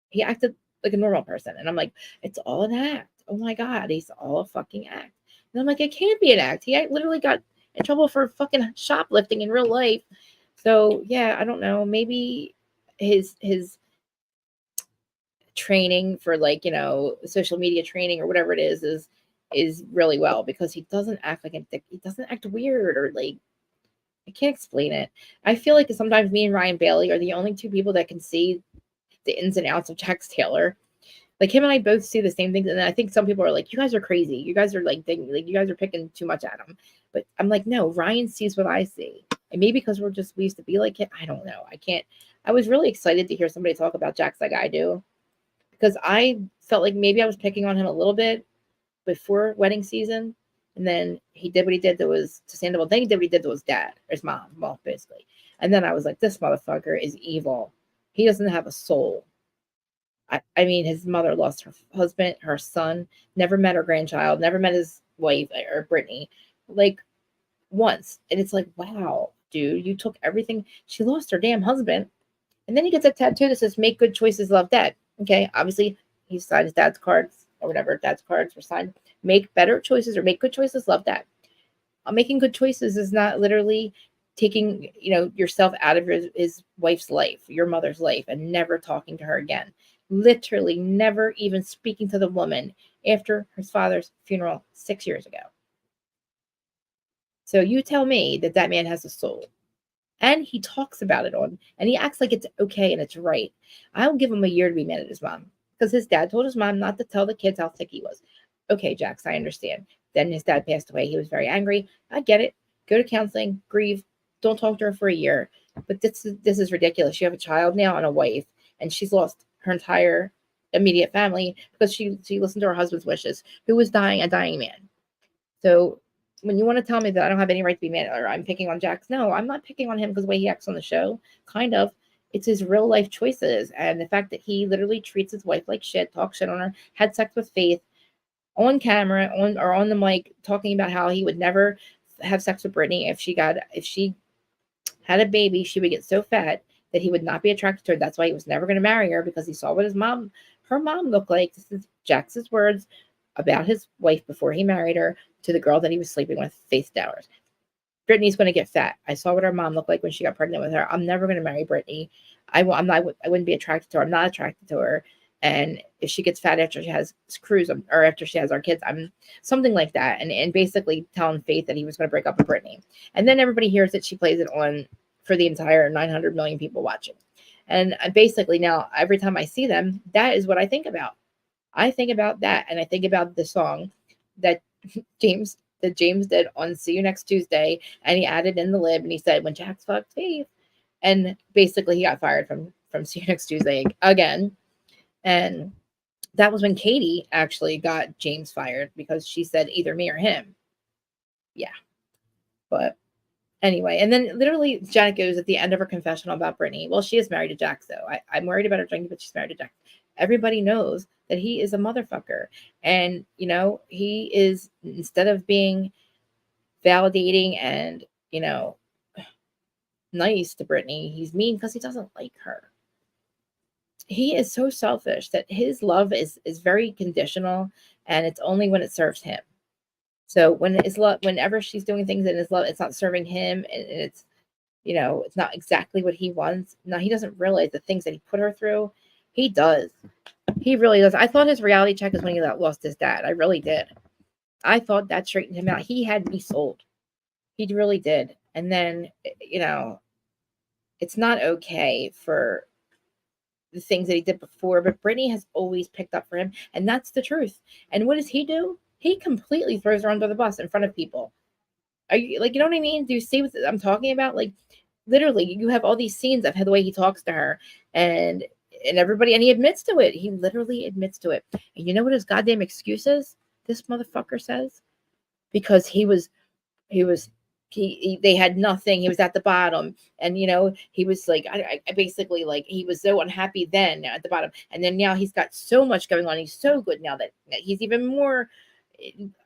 He acted like a normal person. And I'm like, it's all an act. Oh my God, he's all a fucking act. And I'm like, it can't be an act. He literally got in trouble for fucking shoplifting in real life. So yeah, I don't know. Maybe his training for like, social media training or whatever it is really well because he doesn't act like a dick. He doesn't act weird or like I can't explain it. I feel like sometimes me and Ryan Bailey are the only two people that can see the ins and outs of Jax Taylor. Like him and I both see the same things, and I think some people are like, "You guys are crazy. You guys are like you guys are picking too much at him." But I'm like, no, Ryan sees what I see, and maybe because we used to be like it. I don't know. I can't. I was really excited to hear somebody talk about Jax like I do, because I felt like maybe I was picking on him a little bit before wedding season, and then he did what he did that was to Sandoval. Then he did what he did to his dad or his mom, well, basically. And then I was like, this motherfucker is evil. He doesn't have a soul. I mean, his mother lost her husband, her son, never met her grandchild, never met his wife or Brittany, like once. And it's like, wow, dude, you took everything. She lost her damn husband. And then he gets a tattoo that says, make good choices, love dad. Okay, obviously, he signed his dad's cards or whatever. Dad's cards were signed. Make better choices or make good choices, love dad. Making good choices is not literally taking yourself out of his wife's life, your mother's life, and never talking to her again. Literally never even speaking to the woman after his father's funeral 6 years ago. So you tell me that man has a soul, and he talks about it and he acts like it's okay and it's right. I'll give him a year to be mad at his mom because his dad told his mom not to tell the kids how sick he was. Okay, Jax, I understand. Then his dad passed away. He was very angry. I get it. Go to counseling, grieve, don't talk to her for a year. But this is ridiculous. You have a child now and a wife, and she's lost her entire immediate family because she listened to her husband's wishes, who was dying, a dying man. So when you want to tell me that I don't have any right to be mad or I'm picking on Jax, no, I'm not picking on him because the way he acts on the show. Kind of. It's his real life choices and the fact that he literally treats his wife like shit, talks shit on her, had sex with Faith on camera, on the mic, talking about how he would never have sex with Brittany if she had a baby, she would get so fat that he would not be attracted to her. That's why he was never going to marry her because he saw what her mom looked like. This is Jax's words about his wife before he married her to the girl that he was sleeping with, Faith Dowers. Brittany's going to get fat. I saw what her mom looked like when she got pregnant with her. I'm never going to marry Brittany. I wouldn't be attracted to her. I'm not attracted to her. And if she gets fat after she has Cruz or after she has our kids, I'm something like that. And basically telling Faith that he was going to break up with Brittany. And then everybody hears that she plays it on for the entire 900 million people watching. And basically now, every time I see them, that is what I think about. I think about that. And I think about the song that James did on See You Next Tuesday. And he added in the lib and he said, when Jax fucked Faith. And basically he got fired from See You Next Tuesday again. And that was when Katie actually got James fired because she said either me or him. Yeah. But anyway, and then literally Janet goes at the end of her confessional about Brittany. Well, she is married to Jax, though. I'm worried about her drinking, but she's married to Jax. Everybody knows that he is a motherfucker. And, he is, instead of being validating and, nice to Brittany, he's mean because he doesn't like her. He is so selfish that his love is very conditional and it's only when it serves him. So whenever she's doing things in his love, it's not serving him and it's, it's not exactly what he wants. Now he doesn't realize the things that he put her through. He does. He really does. I thought his reality check is when he lost his dad. I really did. I thought that straightened him out. He had me sold. He really did. And then, it's not okay for the things that he did before, but Brittany has always picked up for him, and that's the truth. And what does he do? He completely throws her under the bus in front of people. Are you like, you know what I mean? Do you see what I'm talking about? Like, literally, you have all these scenes of the way he talks to her, and And everybody, and he admits to it. He literally admits to it. And you know what his goddamn excuse is? This motherfucker says, because he was they had nothing. He was at the bottom, and he was like, I basically, like, he was so unhappy then at the bottom, and then now he's got so much going on. He's so good now that he's even more,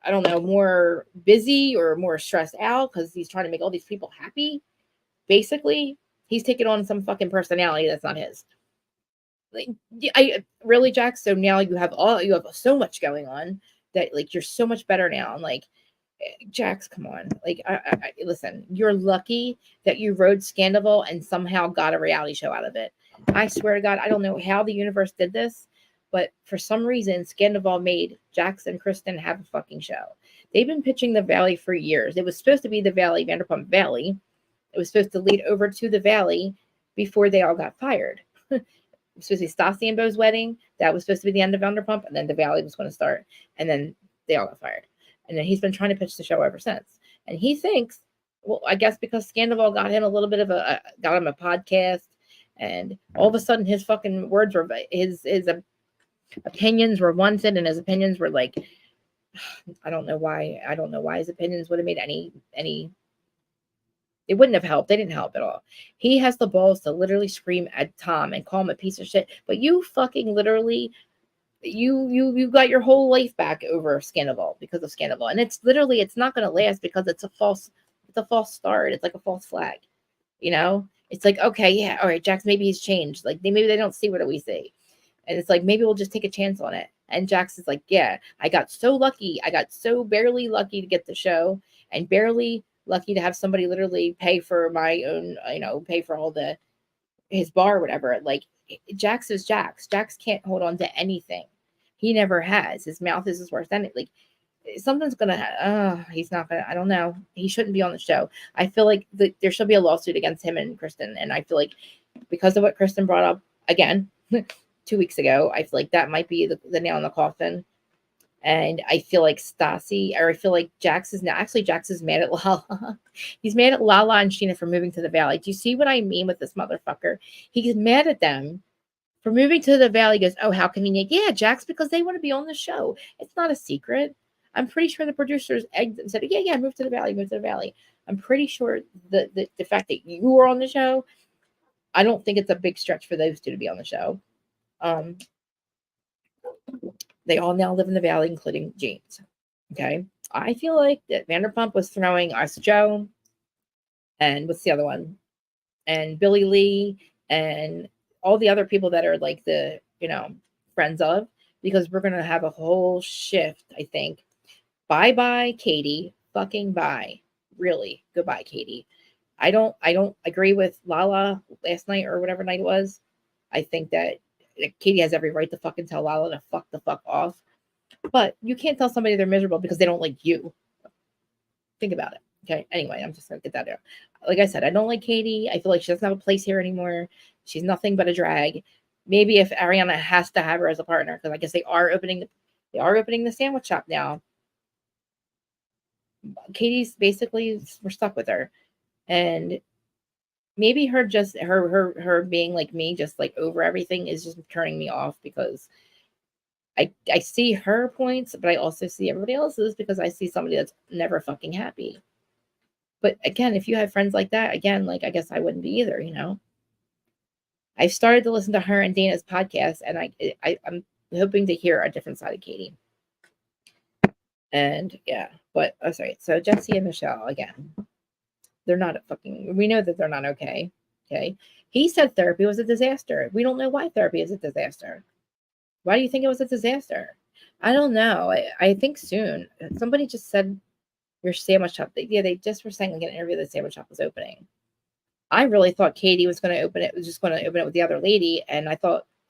I don't know, more busy or more stressed out because he's trying to make all these people happy. Basically, he's taking on some fucking personality that's not his. Like, I really, Jack. So now you have so much going on that, like, you're so much better now. I'm like, Jax, come on. Like, listen, you're lucky that you rode Scandal and somehow got a reality show out of it. I swear to God, I don't know how the universe did this, but for some reason, Scandal made Jax and Kristen have a fucking show. They've been pitching the Valley for years. It was supposed to be the Valley, Vanderpump Valley. It was supposed to lead over to the Valley before they all got fired. It was supposed to be Stassi and Beau's wedding. That was supposed to be the end of Vanderpump, and then the Valley was going to start, and then they all got fired. And then he's been trying to pitch the show ever since. And he thinks, well, I guess because Scandal got him a little bit of got him a podcast, and all of a sudden his fucking words were, his opinions were wanted, and his opinions were like, I don't know why his opinions would have made any, it wouldn't have helped. They didn't help at all. He has the balls to literally scream at Tom and call him a piece of shit, but you fucking literally, you got your whole life back over Scandal because of Scandal, and it's not going to last because it's a false start. It's like a false flag. It's like, okay, yeah, all right, Jax, maybe he's changed. Like, maybe they don't see what we see, and it's like, maybe we'll just take a chance on it. And Jax is like, yeah, I got so lucky. I got so barely lucky to get the show, and barely lucky to have somebody literally pay for my own, pay for all his bar or whatever. Like, Jax is Jax. Jax can't hold on to anything. He never has. His mouth is his worst enemy. Like, something's gonna. He's not gonna. I don't know. He shouldn't be on the show. I feel like there should be a lawsuit against him and Kristen. And I feel like because of what Kristen brought up again 2 weeks ago, I feel like that might be the nail in the coffin. And I feel like Stassi, or I feel like Jax is mad at Lala. He's mad at Lala and Sheena for moving to the Valley. Do you see what I mean with this motherfucker? He's mad at them for moving to the Valley. He goes, oh, how convenient. Yeah, Jax, because they want to be on the show. It's not a secret. I'm pretty sure the producers egged and said, yeah, move to the Valley. I'm pretty sure the fact that you were on the show, I don't think it's a big stretch for those two to be on the show. They all now live in the Valley, including James. Okay. I feel like that Vanderpump was throwing us Joe, and what's the other one? And Billy Lee, and all the other people that are like the, friends of, because we're going to have a whole shift, I think. Bye, Katie. Fucking bye. Really. Goodbye, Katie. I don't agree with Lala last night or whatever night it was. I think that Katie has every right to fucking tell Lala to fuck the fuck off. But you can't tell somebody they're miserable because they don't like you. Think about it. Okay. Anyway, I'm just going to get that out. Like I said, I don't like Katie. I feel like she doesn't have a place here anymore. She's nothing but a drag. Maybe if Ariana has to have her as a partner, because I guess they are opening the sandwich shop now. Katie's basically, we're stuck with her. And maybe her being like me, just like over everything, is just turning me off, because I see her points, but I also see everybody else's, because I see somebody that's never fucking happy. But again, if you have friends like that, again, like, I guess I wouldn't be either, I've started to listen to her and Dana's podcast, and I'm hoping to hear a different side of Katie. And yeah, but sorry. So Jesse and Michelle, again, they're not we know that they're not okay. Okay. He said therapy was a disaster. We don't know why therapy is a disaster. Why do you think it was a disaster? I don't know. I think soon. Somebody just said your sandwich shop. Yeah, they just were saying in an interview that sandwich shop was opening. I really thought Katie was going to open it. Was just going to open it with the other lady. And I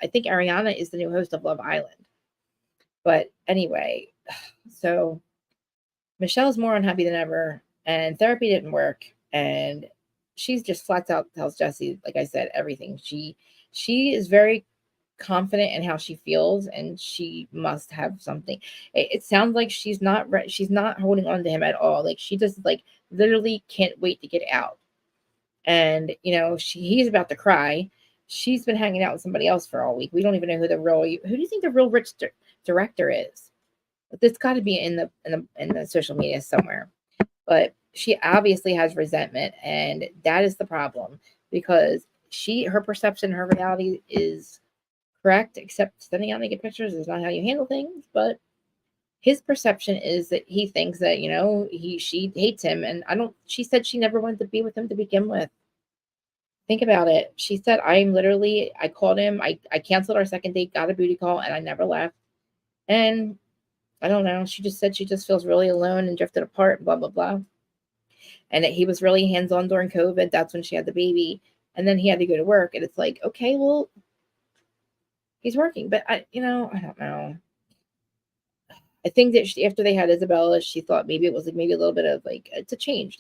think Ariana is the new host of Love Island. But anyway, so Michelle's more unhappy than ever, and therapy didn't work. And she's just flat out tells Jesse, like I said, everything. She is very confident in how she feels, and she must have something. It sounds like she's not holding on to him at all. Like, she just like literally can't wait to get out. And he's about to cry, she's been hanging out with somebody else for all week. We don't even know who do you think the real rich director is? This got to be in the social media somewhere. But she obviously has resentment, and that is the problem, because her perception, her reality is correct, except sending out naked pictures is not how you handle things. But his perception is that he thinks that, she hates him, and she said she never wanted to be with him to begin with. Think about it. She said, I called him, I canceled our second date, got a booty call, and I never left. And I don't know. She just said she just feels really alone and drifted apart, blah, blah, blah. And that he was really hands on during COVID. That's when she had the baby. And then he had to go to work. And it's like, okay, well, he's working. But I don't know. I think that after they had Isabella, she thought maybe it was like maybe a little bit of like, it's a change,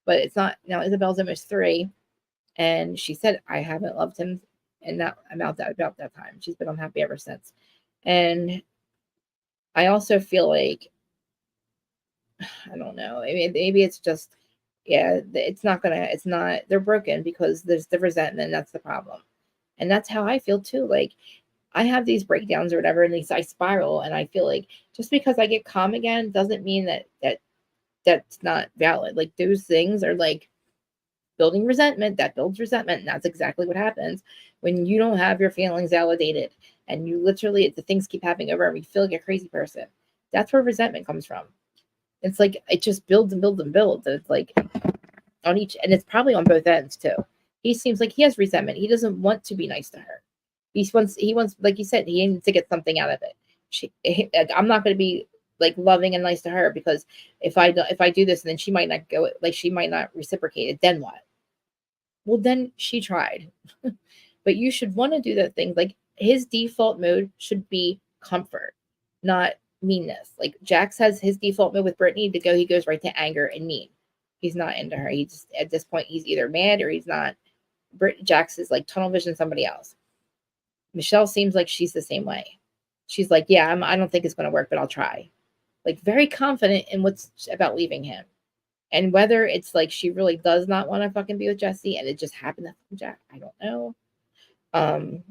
but it's not. Now Isabella's almost 3. And she said, I haven't loved him. And that about that time. She's been unhappy ever since. And I also feel like, I don't know. Maybe it's just, yeah, they're broken because there's the resentment. That's the problem. And that's how I feel too. Like, I have these breakdowns or whatever, and I spiral, and I feel like just because I get calm again doesn't mean that's not valid. Like, those things are like building resentment. That builds resentment, and that's exactly what happens when you don't have your feelings validated, and you literally, the things keep happening over, and you feel like a crazy person. That's where resentment comes from. It's like it just builds and builds and builds. It's like on each, and it's probably on both ends too. He seems like he has resentment. He doesn't want to be nice to her. He wants, like you said, he needs to get something out of it. I'm not going to be like loving and nice to her, because if I do this, and then she might not go, like she might not reciprocate it. Then what? Well, then she tried. But you should want to do that thing. Like, his default mode should be comfort, not meanness. Like, Jax has his default mode with Brittany to go. He goes right to anger and mean. He's not into her. He just, at this point, he's either mad or he's not. Jax is like tunnel vision somebody else. Michelle seems like she's the same way. She's like, yeah, I don't think it's going to work, but I'll try. Like, very confident in what's about leaving him. And whether it's like she really does not want to fucking be with Jesse and it just happened to Jack, I don't know. I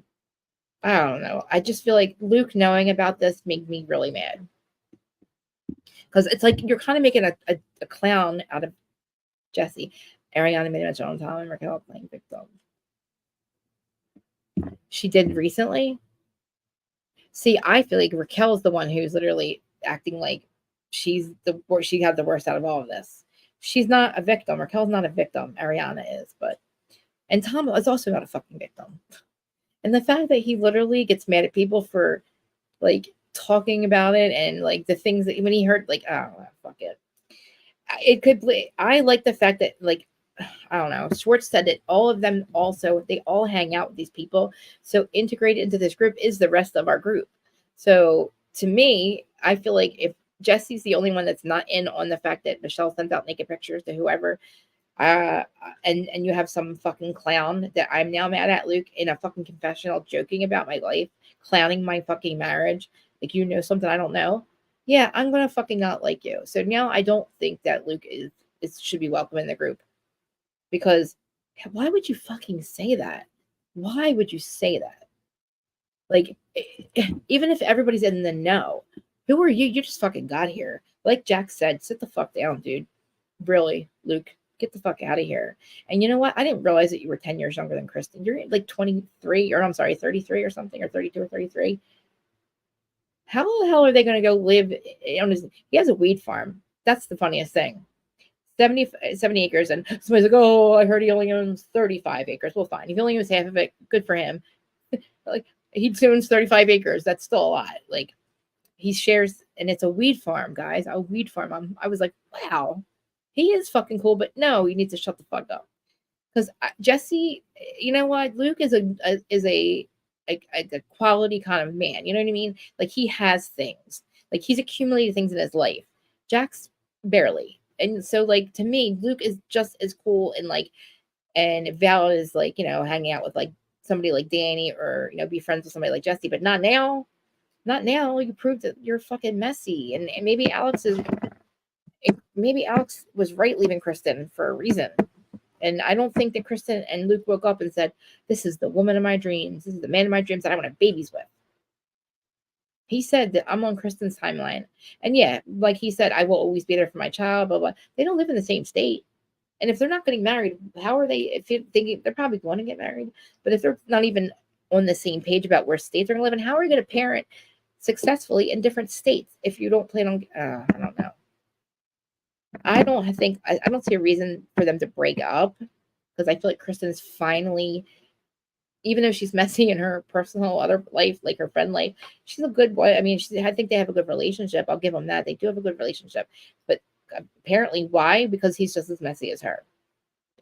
don't know. I just feel like Luke knowing about this made me really mad. Because it's like you're kind of making a clown out of Jesse. Ariana made a mention on Tom and Raquel playing victim. She did recently. See, I feel like Raquel's the one who's literally acting like she had the worst out of all of this. She's not a victim. Raquel's not a victim. Ariana is, and Tom is also not a fucking victim. And the fact that he literally gets mad at people for like talking about it, and like the things that when he heard, like, oh, fuck it. It could be. I like the fact that, like, I don't know. Schwartz said that all of them also, they all hang out with these people. So integrated into this group is the rest of our group. So to me, I feel like if Jesse's the only one that's not in on the fact that Michelle sent out naked pictures to whoever, and you have some fucking clown that I'm now mad at, Luke, in a fucking confessional joking about my life, clowning my fucking marriage, like, you know something I don't know. Yeah, I'm gonna fucking not like you. So now I don't think that Luke is should be welcome in the group. Because why would you fucking say that? Why would you say that? Like, even if everybody's in the know, who are you? You just fucking got here. Like Jack said, sit the fuck down, dude. Really, Luke, get the fuck out of here. And you know what? I didn't realize that you were 10 years younger than Kristen. You're like 23, or I'm sorry, 33 or something, or 32 or 33. How the hell are they going to go live on his? He has a weed farm. That's the funniest thing. 70 acres, and somebody's like, oh, I heard he only owns 35 acres. Well, fine. If he only owns half of it, good for him. Like, he owns 35 acres. That's still a lot. Like, he shares, and it's a weed farm, guys. A weed farm. I was like, wow, he is fucking cool, but no, he needs to shut the fuck up. Because Jesse, you know what? Luke is a quality kind of man. You know what I mean? Like, he has things. Like, he's accumulated things in his life. Jack's barely. And so, like, to me, Luke is just as cool and like, and valid as, like, hanging out with like somebody like Danny, or be friends with somebody like Jesse. But not now. Not now. You proved that you're fucking messy. And maybe Alex was right leaving Kristen for a reason. And I don't think that Kristen and Luke woke up and said, "This is the woman of my dreams. This is the man of my dreams that I want to have babies with." He said that I'm on Kristen's timeline. And yeah, like he said, I will always be there for my child, blah, blah. They don't live in the same state. And if they're not getting married, how are they? If you're thinking they're probably going to get married, but if they're not even on the same page about where states they're going to live in, how are you going to parent successfully in different states if you don't plan on? I don't know. I don't see a reason for them to break up because I feel like Kristen's finally, even though she's messy in her personal other life, like her friend life, she's a good boy. I mean, I think they have a good relationship. I'll give them that. They do have a good relationship. But apparently, why? Because he's just as messy as her.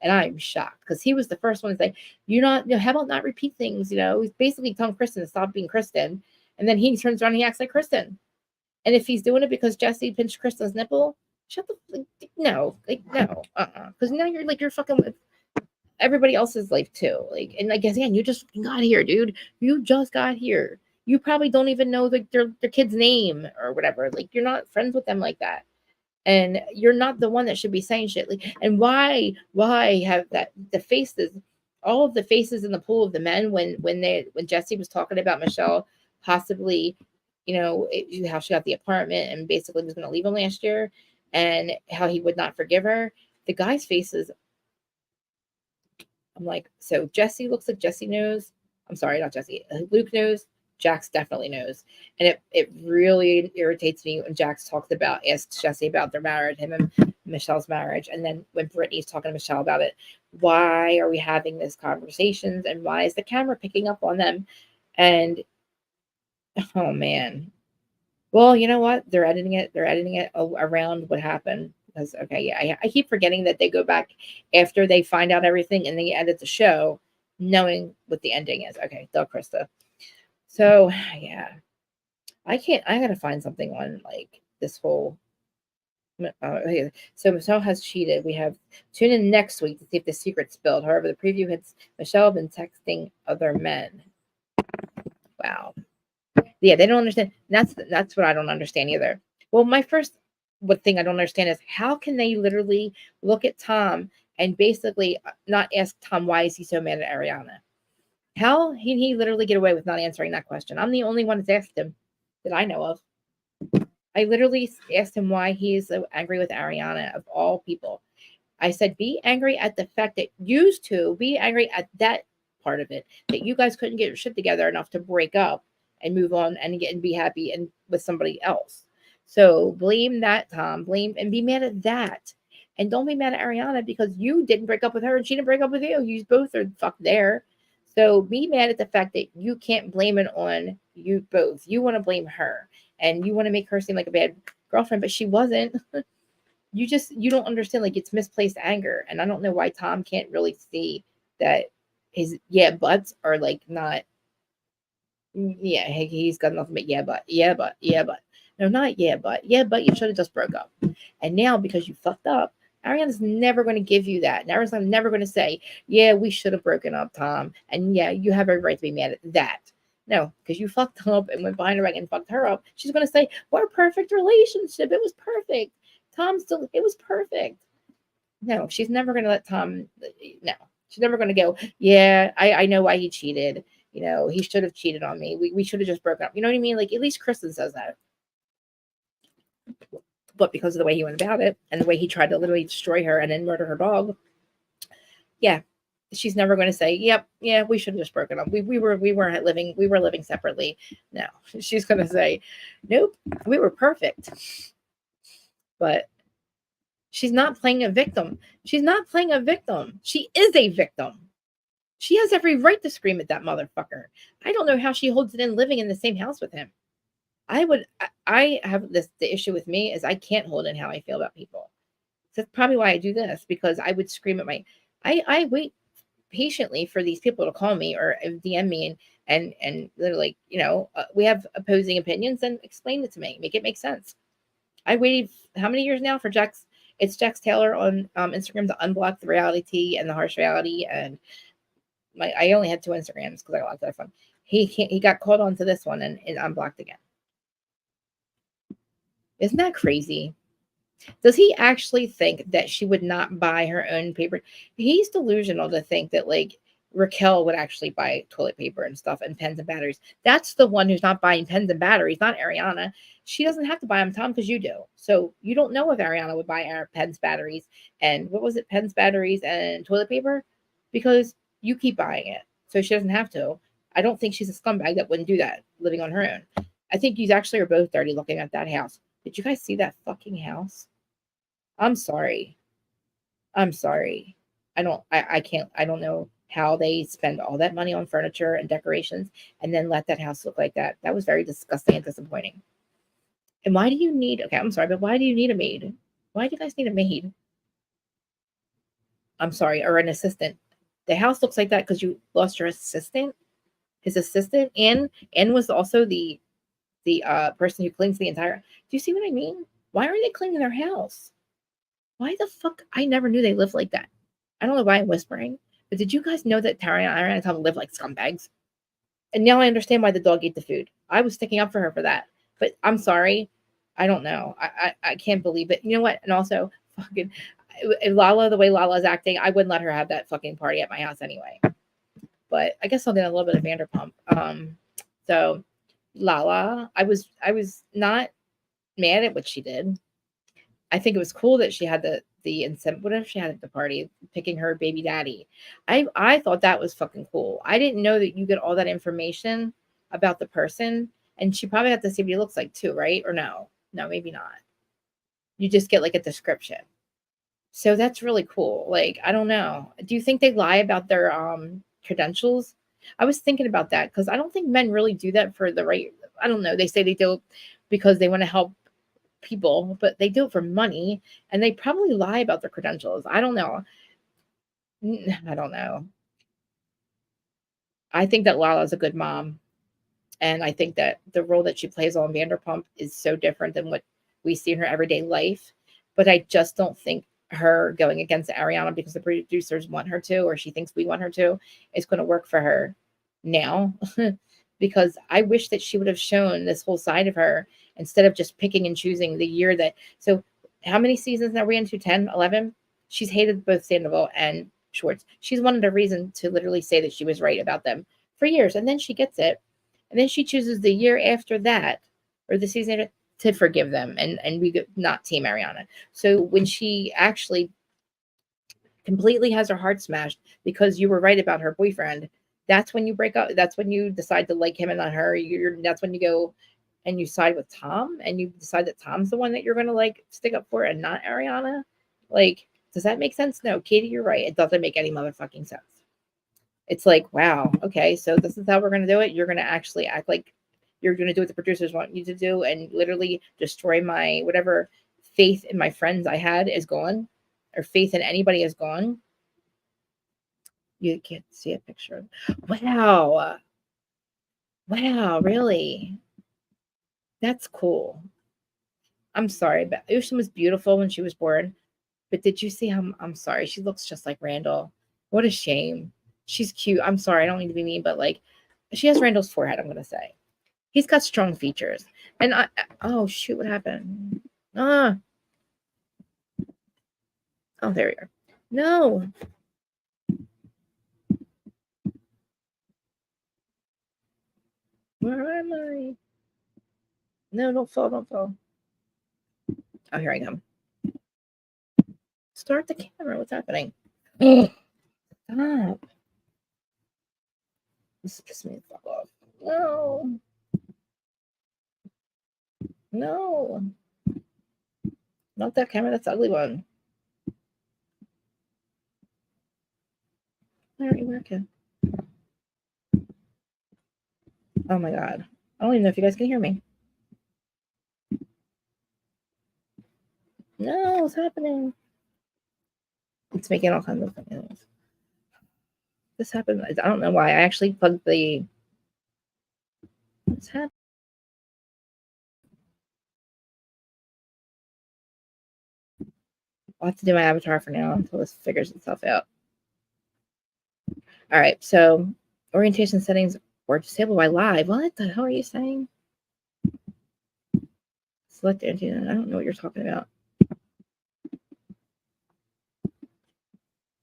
And I'm shocked because he was the first one to say, how about not repeat things? He's basically telling Kristen to stop being Kristen. And then he turns around and he acts like Kristen. And if he's doing it because Jesse pinched Kristen's nipple, shut the, no, no, because now you're fucking with everybody else's life too. Like, and like again, you just got here, dude. You just got here. You probably don't even know their kid's name or whatever. Like, you're not friends with them like that, and you're not the one that should be saying shit. Like, and why have the faces, all of the faces in the pool of the men when Jesse was talking about Michelle possibly, how she got the apartment and basically was going to leave him last year, and how he would not forgive her. The guys' faces, I'm like, so Jesse looks like Jesse knows. I'm sorry, not Jesse. Luke knows. Jax definitely knows. And it really irritates me when Jax asks Jesse about their marriage, him and Michelle's marriage. And then when Brittany's talking to Michelle about it, why are we having these conversations? And why is the camera picking up on them? And, oh, man. Well, you know what? They're editing it. They're editing it around what happened. Because, okay, yeah, I keep forgetting that they go back after they find out everything and they edit the show knowing what the ending is. Okay, Del Krista. So, yeah, I got to find something on, like, this whole. So Michelle has cheated. We have tune in next week to see if the secret's spilled. However, the preview hits Michelle been texting other men. Wow. Yeah, they don't understand. That's what I don't understand either. Well, my first thing I don't understand is how can they literally look at Tom and basically not ask Tom why is he so mad at Ariana? How can he literally get away with not answering that question? I'm the only one that's asked him that I know of. I literally asked him why he is so angry with Ariana of all people. I said, be angry at the fact that be angry at that part of it, that you guys couldn't get your shit together enough to break up and move on and be happy and with somebody else. So blame that, Tom. Blame and be mad at that. And don't be mad at Ariana because you didn't break up with her and she didn't break up with you. You both are fucked there. So be mad at the fact that you can't blame it on you both. You want to blame her and you want to make her seem like a bad girlfriend, but she wasn't. You don't understand, like, it's misplaced anger. And I don't know why Tom can't really see that his buts are like not he's got nothing but but no, not but you should have just broke up. And now because you fucked up, Ariana's never going to give you that. And Ariana's never going to say, yeah, we should have broken up, Tom, and yeah, you have every right to be mad at that. No, because you fucked up and went behind her back and fucked her up. She's going to say, what a perfect relationship, it was perfect. It was perfect. No, she's never going to let Tom, no, she's never going to go, yeah, I know why he cheated. He should have cheated on me. We should have just broken up. You know what I mean? Like, at least Kristen says that. But because of the way he went about it and the way he tried to literally destroy her and then murder her dog, yeah, she's never going to say, yep, yeah, we should have just broken up. We were living separately. No, she's going to say, nope, we were perfect. But she's not playing a victim. She's not playing a victim. She is a victim. She has every right to scream at that motherfucker. I don't know how she holds it in living in the same house with him. I have the issue with me is I can't hold in how I feel about people. That's probably why I do this, because I would scream at I wait patiently for these people to call me or DM me and they're like, we have opposing opinions and explain it to me. Make it make sense. I waited how many years now for Jax? It's Jax Taylor on Instagram to unblock the reality and the harsh reality. And I only had 2 Instagrams because I locked that phone. He got called onto this one and unblocked again. Isn't that crazy? Does he actually think that she would not buy her own paper? He's delusional to think that like Raquel would actually buy toilet paper and stuff and pens and batteries. That's the one who's not buying pens and batteries, not Ariana. She doesn't have to buy them, Tom, because you do. So you don't know if Ariana would buy our pens, batteries, and what was it? Pens, batteries, and toilet paper, because you keep buying it. So she doesn't have to. I don't think she's a scumbag that wouldn't do that living on her own. I think you actually are both dirty looking at that house. Did you guys see that fucking house? I'm sorry. I'm sorry. I can't I don't know how they spend all that money on furniture and decorations and then let that house look like that. That was very disgusting and disappointing. And why do you need okay, I'm sorry, but why do you need a maid? Why do you guys need a maid? I'm sorry, or an assistant. The house looks like that because you lost your assistant, his assistant, and was also the person who cleans the entire. Do you see what I mean? Why are they cleaning their house? Why the fuck? I never knew they lived like that. I don't know why I'm whispering, but did you guys know that Tara and Tom live like scumbags? And now I understand why the dog ate the food. I was sticking up for her for that. But I'm sorry. I don't know. I can't believe it. You know what? And also, fucking Lala, the way Lala's acting, I wouldn't let her have that fucking party at my house anyway. But I guess I'll get a little bit of Vanderpump. So Lala, I was not mad at what she did. I think it was cool that she had the incentive. What if she had at the party picking her baby daddy? I thought that was fucking cool. I didn't know that you get all that information about the person, and she probably had to see what he looks like too, right? Or no, no, maybe not. You just get like a description. So that's really cool. Like I don't know. Do you think they lie about their credentials? I was thinking about that because I don't think men really do that for the right. I don't know. They say they do because they want to help people, but they do it for money and they probably lie about their credentials. I don't know. I don't know. I think that Lala's a good mom. And I think that the role that she plays on Vanderpump is so different than what we see in her everyday life. But I just don't think her going against Ariana because the producers want her to, or she thinks we want her to, is going to work for her now. Because I wish that she would have shown this whole side of her instead of just picking and choosing the year that. So, how many seasons are we into? 10, 11? She's hated both Sandoval and Schwartz. She's wanted a reason to literally say that she was right about them for years. And then she gets it and then she chooses the year after that, or the season to forgive them, and we not Team Ariana. So when she actually completely has her heart smashed because you were right about her boyfriend, that's when you break up. That's when you decide to like him and not her. That's when you go and you side with Tom, and you decide that Tom's the one that you're gonna like stick up for, and not Ariana. Like, does that make sense? No, Katie, you're right. It doesn't make any motherfucking sense. It's like, wow, okay, so this is how we're going to do it. You're going to actually act like you're going to do what the producers want you to do and literally destroy my whatever faith in my friends I had is gone, or faith in anybody is gone. You can't see a picture. Wow. Wow, really? That's cool. I'm sorry, but Ocean was beautiful when she was born. But did you see how I'm sorry? She looks just like Randall. What a shame. She's cute. I'm sorry. I don't mean to be mean, but like she has Randall's forehead, I'm going to say. He's got strong features. And oh shoot, what happened? Ah, oh, there we are. No. Where am I? No, don't fall, don't fall. Oh, here I come. Start the camera. What's happening? Oh, stop. This pisses me the fuck off. No. No. Not that camera, that's the ugly one. Why aren't you working? Oh my god. I don't even know if you guys can hear me. No, what's happening? It's making all kinds of things. This happened. I don't know why. I actually plugged the. What's happening? I'll have to do my avatar for now until this figures itself out. All right. So orientation settings or disabled by live. What the hell are you saying? Select antenna. I don't know what you're talking about.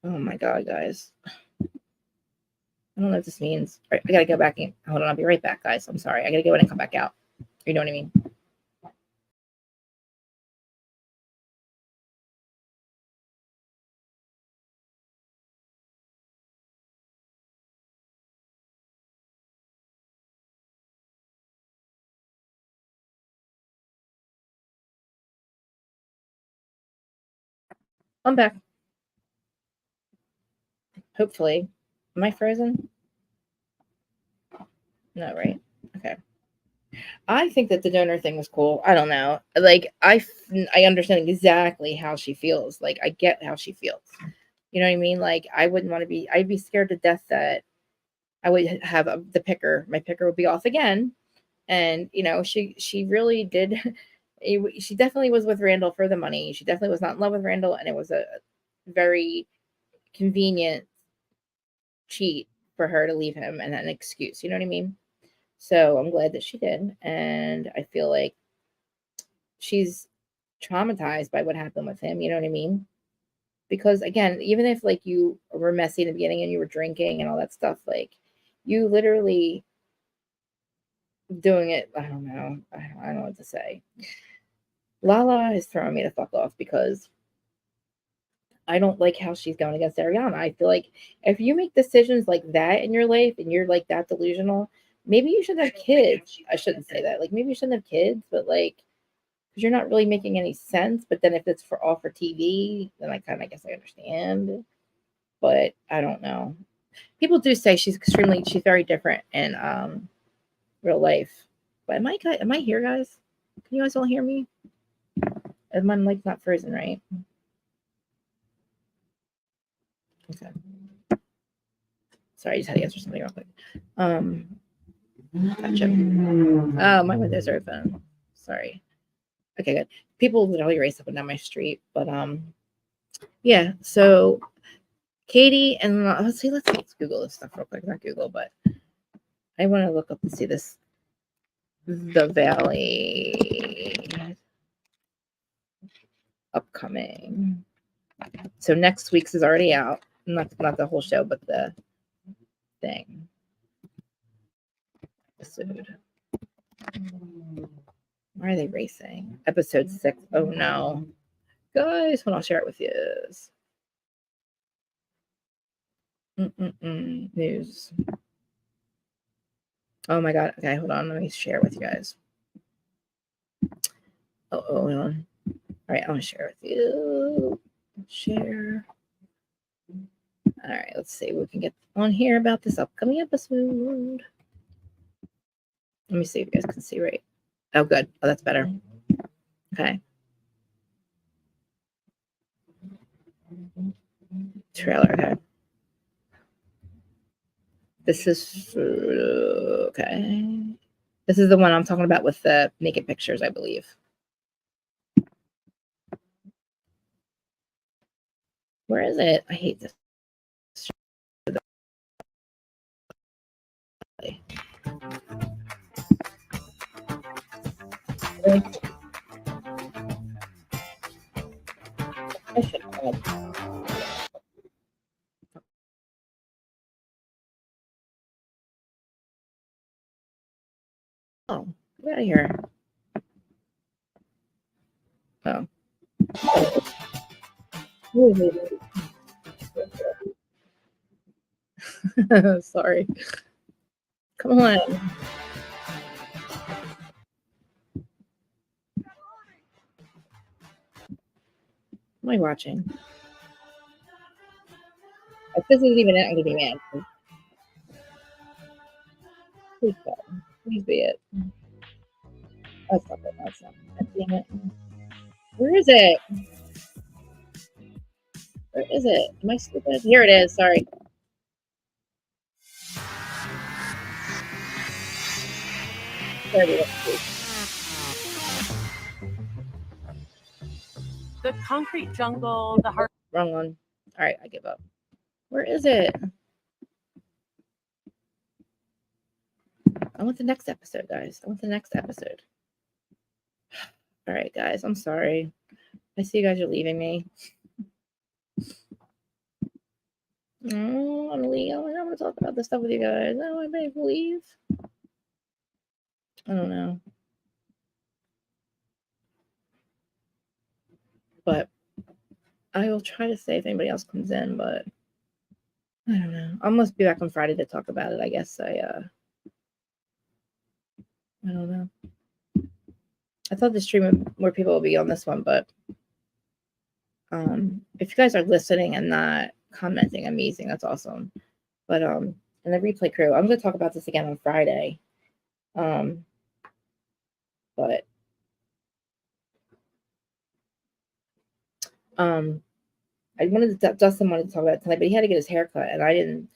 Oh my god, guys. I don't know what this means. All right, I gotta go back in. Hold on, I'll be right back, guys. I'm sorry. I gotta go in and come back out. You know what I mean? I'm back. Hopefully. Am I frozen? No, right? Okay. I think that the donor thing was cool. I don't know. Like I understand exactly how she feels. Like I get how she feels. You know what I mean? Like I wouldn't want to be. I'd be scared to death that I would have the picker. My picker would be off again. And she really did. She definitely was with Randall for the money. She definitely was not in love with Randall, and it was a very convenient cheat for her to leave him and an excuse. You know what I mean? So I'm glad that she did, and I feel like she's traumatized by what happened with him. You know what I mean? Because again, even if like you were messy in the beginning and you were drinking and all that stuff, like you literally doing it. I don't know. I don't know what to say. Lala is throwing me the fuck off because I don't like how she's going against Ariana. I feel like if you make decisions like that in your life and you're like that delusional, maybe you should have kids. I shouldn't say that. Like maybe you shouldn't have kids, but like because you're not really making any sense. But then if it's for all for TV, then I kind of guess I understand. But I don't know. People do say she's very different in real life. But am I here, guys? Can you guys all hear me? And my mic's not frozen, right? Okay. Sorry, I just had to answer something real quick. Um, gotcha. Oh, my windows are open. Sorry. Okay, good. People literally race up and down my street, but yeah. So Katie and let's Google this stuff real quick. Not Google, but I want to look up and see this. The Valley upcoming. So next week's is already out. Not the whole show, but the thing. Episode. Why are they racing? Episode 6. Oh no. Guys, hold on, I'll share it with you. News. Oh my god. Okay, hold on. Let me share it with you guys. Oh, hold on. All right, I'm gonna share it with you. Share. All right, let's see what we can get on here about this upcoming episode. Let me see if you guys can see right. Oh, good. Oh, that's better. Okay. Trailer. Okay. This is okay. This is the one I'm talking about with the naked pictures, I believe. Where is it? I hate this. I should have. Oh, get out of here. Oh. Sorry. Come on. What am I watching? If this isn't even it, I'm gonna be mad. Please God. Please be it. That's not it. That's not it. Damn it. Where is it? Where is it? Am I stupid? Here it is. Sorry. Sorry. The concrete jungle, the heart. Wrong one. All right, I give up. Where is it? I want the next episode, guys. I want the next episode. All right, guys. I'm sorry. I see you guys are leaving me. Oh, I'm Leo, and I want to talk about this stuff with you guys. Oh, I may leave. I don't know. But I will try to say if anybody else comes in, but I don't know. I must be back on Friday to talk about it. I guess I don't know. I thought the stream of more people would be on this one, but if you guys are listening and not commenting, amazing. That's awesome. But and the replay crew, I'm gonna talk about this again on Friday. But I wanted to Dustin wanted to talk about it tonight, but he had to get his hair cut, and I didn't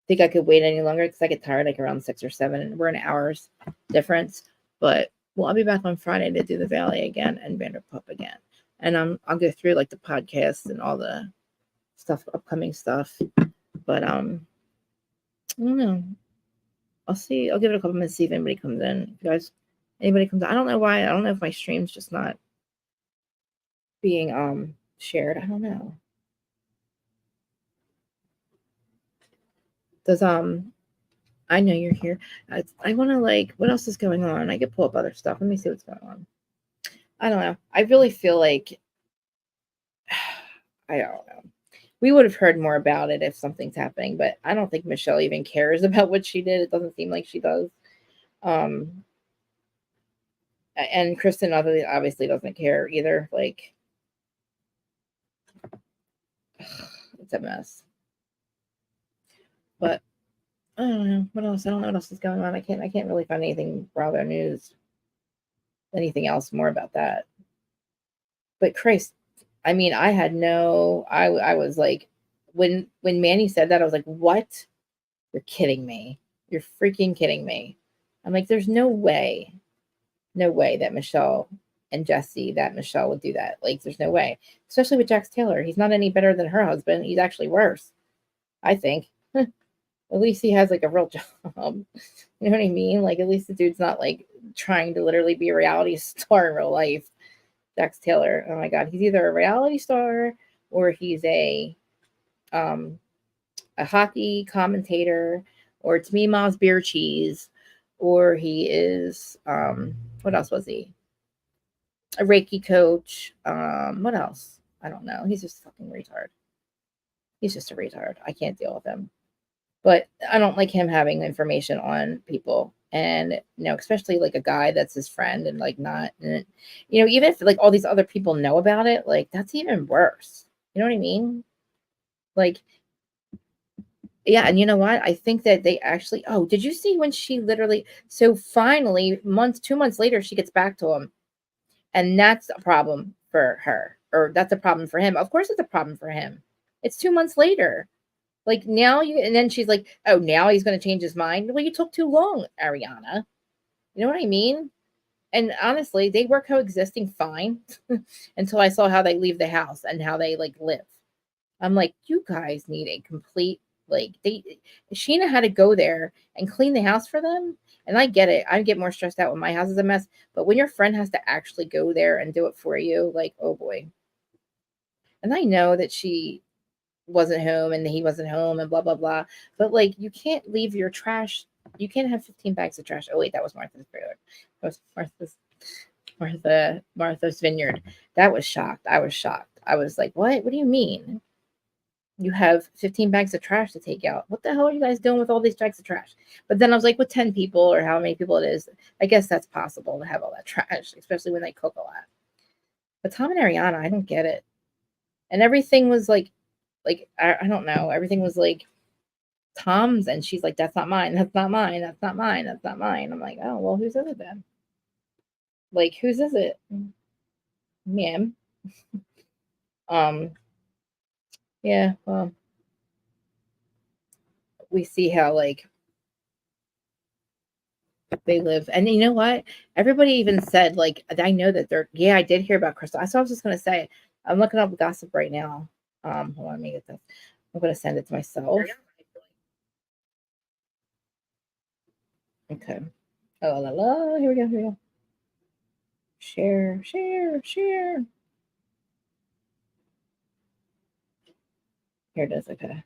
think I could wait any longer because I get tired like around 6 or 7, and we're an hour's difference. But well, I'll be back on Friday to do the Valley again and Vanderpump again, and I'll go through like the podcast and all the stuff, upcoming stuff. But I don't know. I'll see. I'll give it a couple minutes, see if anybody comes in. If you guys, anybody comes in. I don't know why. I don't know if my stream's just not being shared. I don't know. Does I know you're here. I want to like. What else is going on? I could pull up other stuff. Let me see what's going on. I don't know. I really feel like I don't know. We would have heard more about it if something's happening, but I don't think Michelle even cares about what she did. It doesn't seem like she does. And Kristen obviously doesn't care either. Like, it's a mess. But I don't know what else. I don't know what else is going on. I can't really find anything rather news, anything else more about that. But Christ, I mean, I had no. I was like, when Manny said that, I was like, what? You're kidding me. You're freaking kidding me. I'm like, there's no way that Michelle and Jesse, that Michelle would do that. Like, there's no way. Especially with Jax Taylor. He's not any better than her husband. He's actually worse, I think. At least he has like a real job. You know what I mean? Like, at least the dude's not like trying to literally be a reality star in real life. Jax Taylor. Oh my God. He's either a reality star or he's a hockey commentator, or to me, Mom's beer cheese, or he is what else was he? A Reiki coach. What else? I don't know. He's just fucking retard. He's just a retard. I can't deal with him. But I don't like him having information on people. And especially like a guy that's his friend and like not, even if like all these other people know about it, like that's even worse. You know what I mean? Like, yeah, and you know what? I think that they actually. Oh, did you see when she literally? So finally, 2 months later, she gets back to him, and that's a problem for her, or that's a problem for him. Of course, it's a problem for him. It's 2 months later. Like now you, and then she's like, "Oh, now he's going to change his mind." Well, you took too long, Ariana. You know what I mean? And honestly, they were coexisting fine until I saw how they leave the house and how they like live. I'm like, you guys need a complete like Sheena had to go there and clean the house for them. And I get it. I get more stressed out when my house is a mess. But when your friend has to actually go there and do it for you, like, oh boy. And I know that she wasn't home and he wasn't home and blah blah blah. But like you can't leave your trash. You can't have 15 bags of trash. Oh wait, that was Martha's trailer. That was Martha's Vineyard. That was shocked. I was shocked. I was like, what? What do you mean? You have 15 bags of trash to take out. What the hell are you guys doing with all these bags of trash? But then I was like, with 10 people or how many people it is, I guess that's possible to have all that trash, especially when they cook a lot. But Tom and Ariana, I don't get it. And everything was like I don't know. Everything was like Tom's, and she's like, that's not mine. That's not mine. That's not mine. That's not mine. I'm like, oh, well, whose is it then? Like, whose is it? Ma'am. Um, yeah, well, we see how like they live. And you know what? Everybody even said, like, I know that I did hear about Crystal. I was just going to say, I'm looking up gossip right now. Hold on, let me get this. I'm going to send it to myself. Okay. Oh, la, la. Here we go. Here we go. Share. Here it is. Okay.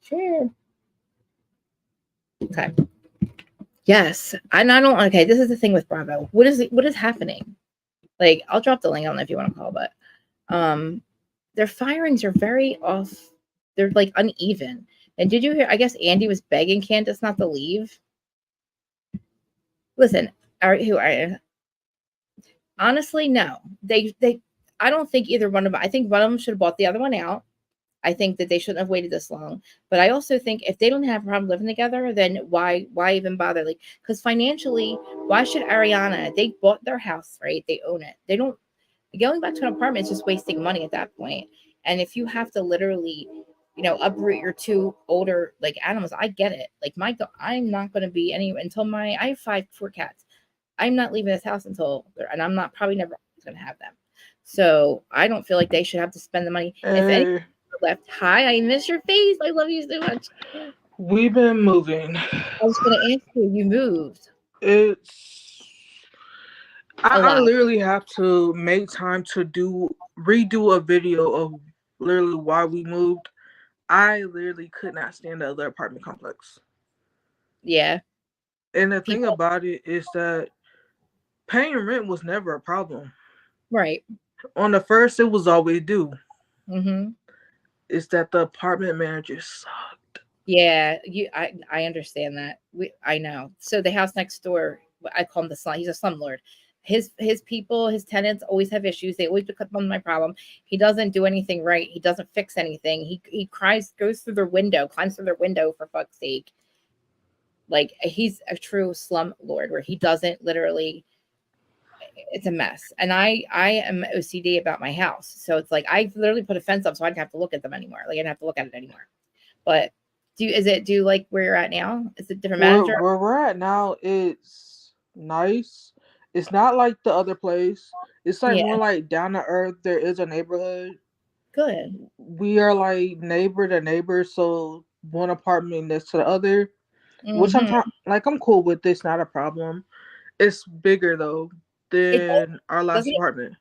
Share. Okay. Yes. And I don't okay, this is the thing with Bravo. What is happening? Like, I'll drop the link. I don't know if you want to call, but um their firings are very off. They're like uneven. And did you hear? I guess Andy was begging Candace not to leave. Listen, who are honestly no. They I don't think either one of them. I think one of them should have bought the other one out. I think that they shouldn't have waited this long. But I also think if they don't have a problem living together, then why even bother? Like, because financially, why should Ariana? They bought their house, right? They own it. They don't going back to an apartment is just wasting money at that point. And if you have to literally, uproot your two older like animals, I get it. Like I'm not going to be any until I have four cats. I'm not leaving this house until and I'm not probably never going to have them. So I don't feel like they should have to spend the money. If any Hey, left, hi, I miss your face. I love you so much. we've been moving. I was going to ask you. You moved It's a I lot. literally have to make time to redo a video of literally why we moved. I literally could not stand the other apartment complex. Yeah, And the thing people. about it is that paying rent was never a problem. Right. On the first, it was always due. Mm-hmm. It's that the apartment manager sucked. Yeah, I understand that. I know. So the house next door, I call him the slum. He's a slumlord. His people, his tenants always have issues. They always become my problem. He doesn't do anything right. He doesn't fix anything. He cries, goes through their window, climbs through their window for fuck's sake. Like he's a true slum lord where he doesn't literally. It's a mess. And I am OCD about my house, so it's like I literally put a fence up so I didn't have to look at them anymore. Like I didn't have to look at it anymore. But do you like where you're at now? Is it different Where manager? where we're at now, it's nice. It's not like the other place. It's like Yeah, more like down to earth. There is a neighborhood. good. We are like neighbor to neighbor, so one apartment next to the other. Which Hmm. I'm cool with this, not a problem. It's bigger though It than our last doesn't it apartment.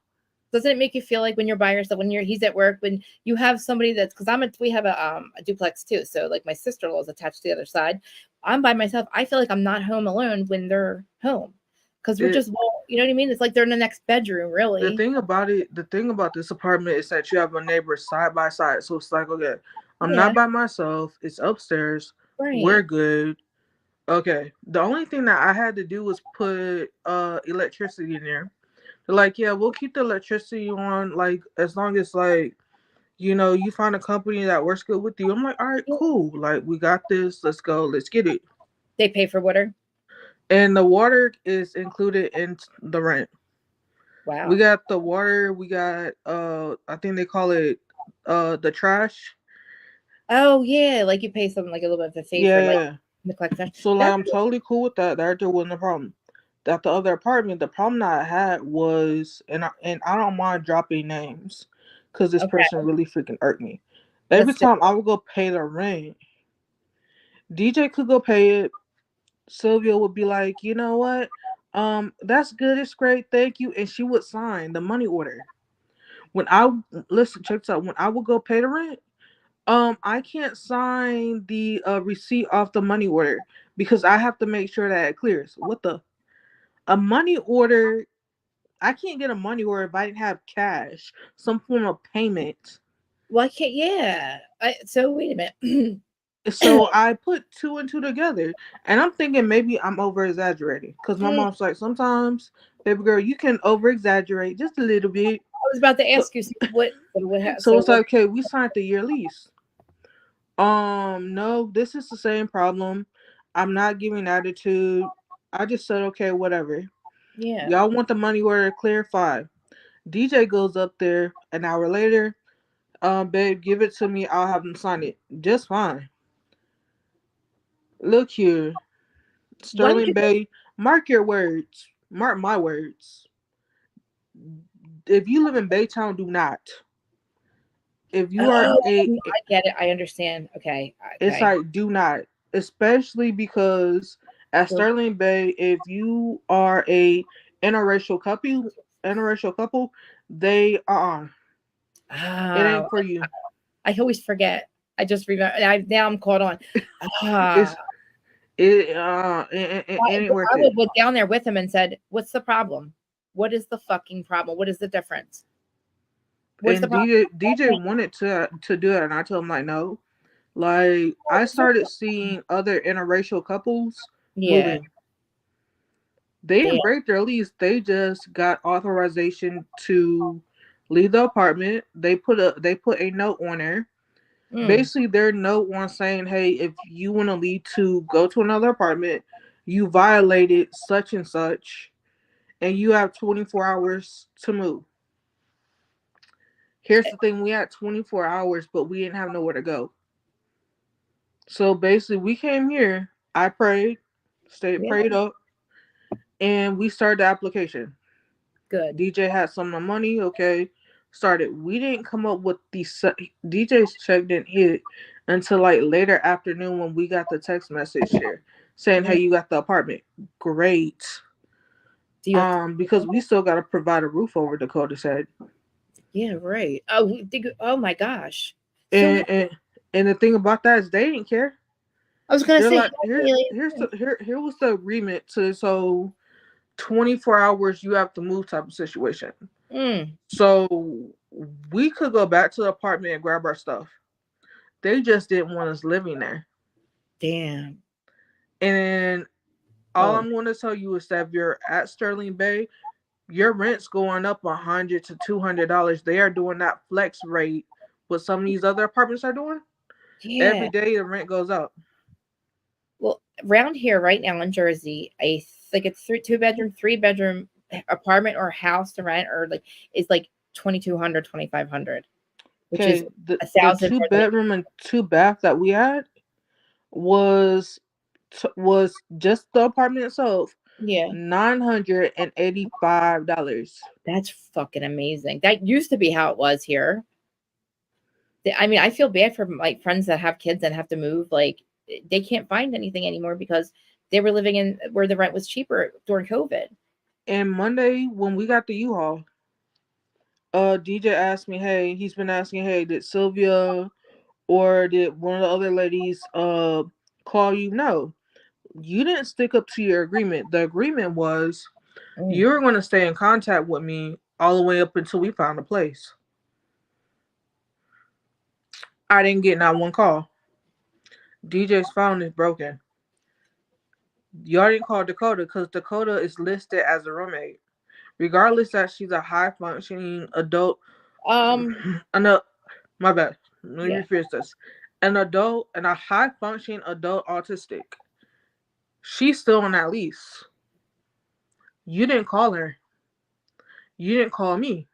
doesn't it make you feel like when you're by yourself, when he's at work, when you have somebody that's because we have a duplex too. So like my sister-in-law is attached to the other side. I'm by myself. I feel like I'm not home alone when they're home. Because we're It just you know what I mean? It's like they're in the next bedroom, really. the thing about this apartment is that you have a neighbor side by side. So it's like, okay, I'm Yeah, not by myself. It's upstairs. We're right. good. Okay. The only thing that I had to do was put electricity in there. They're like, yeah, we'll keep the electricity on like as long as like you find a company that works good with you. I'm like, all right, Yeah. cool. Like we got this. Let's go. Let's get it. They pay for water. And the water is included in the rent. We Wow. got the water. We got I think they call it the trash. Oh yeah, like you pay something like a little bit of a fee for like Yeah. the collection. So like That's I'm totally cool with that. That there wasn't a problem. That the other apartment, the problem that I had was, and I don't mind dropping names, because this person okay. really freaking irked me. Every Let's do time I would go pay the rent, DJ could go pay it. Sylvia would be like, you know what? That's good. It's great. Thank you. And she would sign the money order. When I listen, check this out. When I would go pay the rent, I can't sign the receipt off the money order because I have to make sure that it clears. What the a money order? I can't get a money order if I didn't have cash, some form of payment. Why can't yeah. So wait a minute. So I put two and two together, and I'm thinking maybe I'm over exaggerating because my I mom's like, sometimes, baby girl, you can over exaggerate just a little bit. was about to So, ask you so so it's what like, okay, we signed the year lease. No, this is the same problem. I'm not giving attitude. I just said, okay, whatever. yeah. Y'all want the money order clear? Fine. DJ goes up there an hour later. Babe, give it to me. I'll have them sign it. Just fine. Look here, When Sterling did Bay. Mark your words. Mark my words. If you live in Baytown, do not. If you are oh a, I get it. I understand. Okay. it's Okay. like do not, especially because at Well, Sterling Bay, if you are a interracial couple, interracial couple, they it oh, ain't for you. I always forget. I just remember. Now I'm caught on. Ah, It's it ain't worth I it. would look down there with him and said, "What's the problem? What is the fucking problem? What is the difference? What's the And problem?" DJ wanted to do it, and I told him like no. Like I started seeing other interracial couples Yeah. moving. They Damn. didn't break their lease. They just got authorization to leave the apartment. They put a note on there. Mm. Basically, their note was saying, "Hey, if you want to leave to go to another apartment, you violated such and such, and you have 24 hours to move." Here's the thing: we had 24 hours, but we didn't have nowhere to go. So basically, we came here. I prayed, stayed Yeah. prayed up, and we started the application. Good. DJ had some of the money. Okay, started. We didn't come up with DJ's check didn't hit until like later afternoon when we got the text message here saying, Mm. "Hey, you got the apartment." Great. Do you have to? Because we still got to provide a roof over, Dakota said. Yeah. Right. Oh. Oh my gosh. So And the thing about that is they didn't care. I was gonna They're say. like, here was the agreement to so 24 hours you have to move type of situation. Mm, So we could go back to the apartment and grab our stuff. They just didn't want us living there. damn. And all Oh. I'm going to tell you is that if you're at Sterling Bay, your rent's going up $100 to $200. They are doing that flex rate. What some of these other apartments are doing. Yeah. Every day the rent goes up. Well, around here right now in Jersey, like a 2 bedroom, 3 bedroom apartment or house to rent or like is like 2,200, 2,500, which is Okay, the a the thousand two more than bedroom and two bath that we had was just the apartment itself yeah. $985. That's fucking amazing. That used to be how it was here. I mean, I feel bad for like friends that have kids and have to move. Like they can't find anything anymore because they were living in where the rent was cheaper during COVID. And Monday when we got the U-Haul, DJ asked me, hey, he's been asking, hey, did Sylvia or did one of the other ladies call you? No. You didn't stick up to your agreement. The agreement was Mm. you were going to stay in contact with me all the way up until we found a place. I didn't get not one call. DJ's phone is broken. Y'all didn't call Dakota because Dakota is listed as a roommate. Regardless that she's a high functioning adult. Um. No, my bad. Let me Yeah. rephrase this. An adult and a high functioning adult autistic. She's still on that lease. You didn't call her. You didn't call me.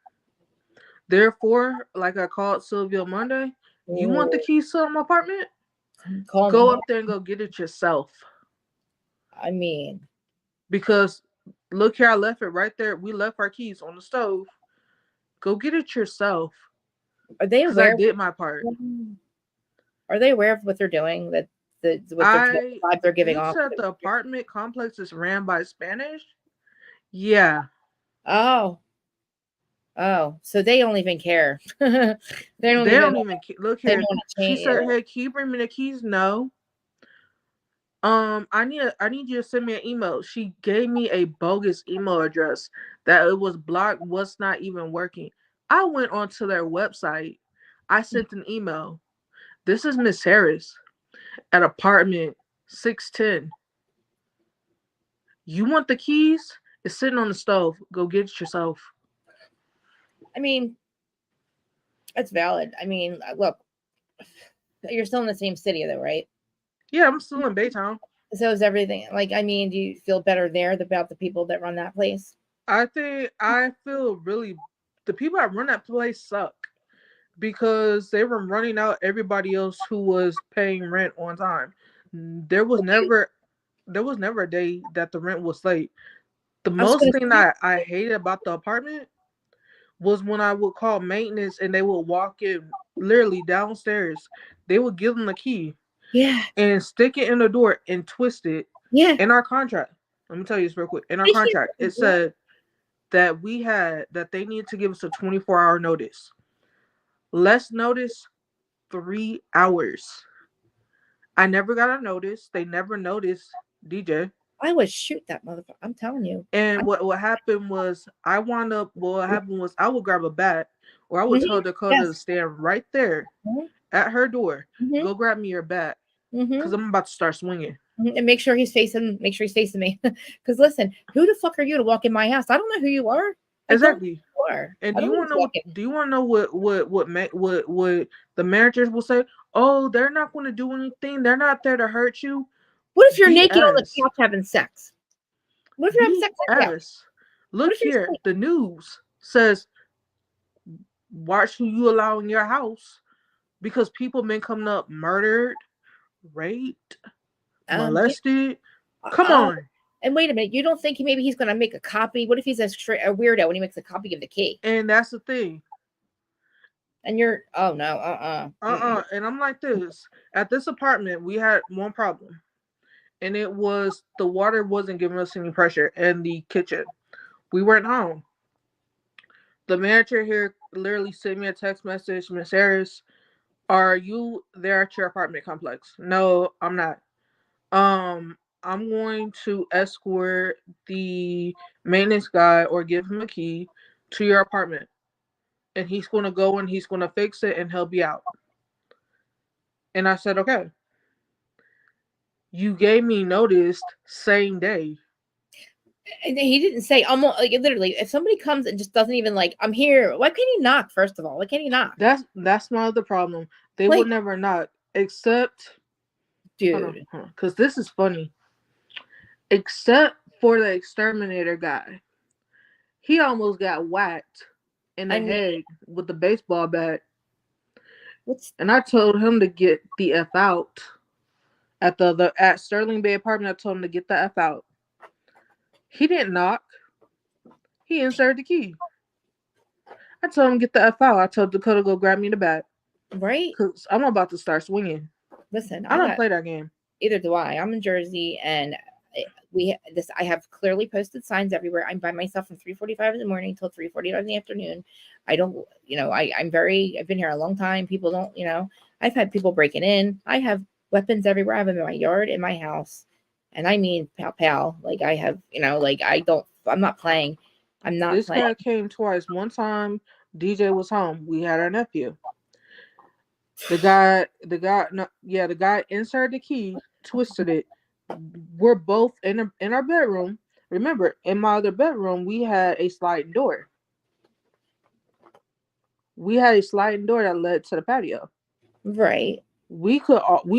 Therefore, like I called Sylvia Monday, you want the Oh, keys to my apartment? call Go me. up there and go get it yourself. I mean, Because look here, I left it right there. We left our keys on the stove. Go get it yourself. are they Because I aware? did my part. Are they aware of what they're doing? That the what they're I vibe they're giving You off? said the apartment complex is ran by Spanish? Yeah. Oh, oh, so they don't even care. They don't They even. don't even look They don't here. want to She change. said, "Hey, can you bring me the keys?" No. I need you to send me an email. She gave me a bogus email address that it was blocked, was not even working. I went onto their website. I sent an email. This is Miss Harris at apartment 610. You want the keys? It's sitting on the stove. Go get it yourself. I mean, that's valid. I mean, look, you're still in the same city though, right? Yeah, I'm still in Baytown. So is everything. Like, I mean, do you feel better there about the people that run that place? I feel really the people that run that place suck because they were running out everybody else who was paying rent on time. There was never a day that the rent was late. The I was most gonna thing say, that I hated about the apartment was when I would call maintenance and they would walk in literally downstairs. They would give them the key yeah, and stick it in the door and twist it. yeah. In our contract, let me tell you this real quick. In our They can't contract, do it that. said that they needed to give us a 24-hour notice. Less notice, 3 hours. I never got a notice. They never noticed DJ. I would shoot that motherfucker. I'm telling you. And what happened was I wound up. What happened was I would grab a bat, or I would tell Dakota to Yes. stand right there Mhm. at her door. Mhm. Go grab me your bat, Mhm. because I'm about to start swinging. And make sure he's facing me. Because listen, who the fuck are you to walk in my house? I don't know who you are. Exactly. And Do you want to know? Do you want to know what the managers will say? Oh, they're not going to do anything. They're not there to hurt you. What if you're naked on the BS. couch having sex? What if you're having sex on the couch? BS. Look here. The news says watch who you allow in your house, because people been coming up murdered, raped, molested. Come on. And wait a minute, you don't think maybe he's going to make a copy? What if he's a weirdo when he makes a copy of the key? And that's the thing. And you're, oh no, And I'm like this. At this apartment, we had one problem. And it was the water wasn't giving us any pressure in the kitchen. We weren't home. The manager here literally sent me a text message. Miss Harris, are you there at your apartment complex? No, I'm not. I'm going to escort the maintenance guy or give him a key to your apartment. And he's going to go and he's going to fix it and help you out. And I said, okay. You gave me notice same day. And he didn't say almost like literally. If somebody comes and just doesn't even like, I'm here. Why can't he knock? First of all, why can't he knock? That's my other problem. They will never knock, except, dude, because this is funny. Except for the exterminator guy, he almost got whacked in the head with the baseball bat. And I told him to get the F out. At Sterling Bay apartment, I told him to get the F out. He didn't knock. He inserted the key. I told him to get the F out. I told Dakota to go grab me the bat. Right? Because I'm about to start swinging. Listen, I don't play that game. Either do I. I'm in Jersey, and I have clearly posted signs everywhere. I'm by myself from 3:45 in the morning till 3:45 in the afternoon. I don't, I've been here a long time. People don't, I've had people breaking in. I have weapons everywhere. I have them in my yard, in my house. And I mean, pal. Like I have, I'm not playing. I'm not This playing. guy came twice. One time DJ was home. We had our nephew. The guy inserted the key, twisted it. We're both in our bedroom. Remember, in my other bedroom, we had a sliding door. We had a sliding door that led to the patio. Right. We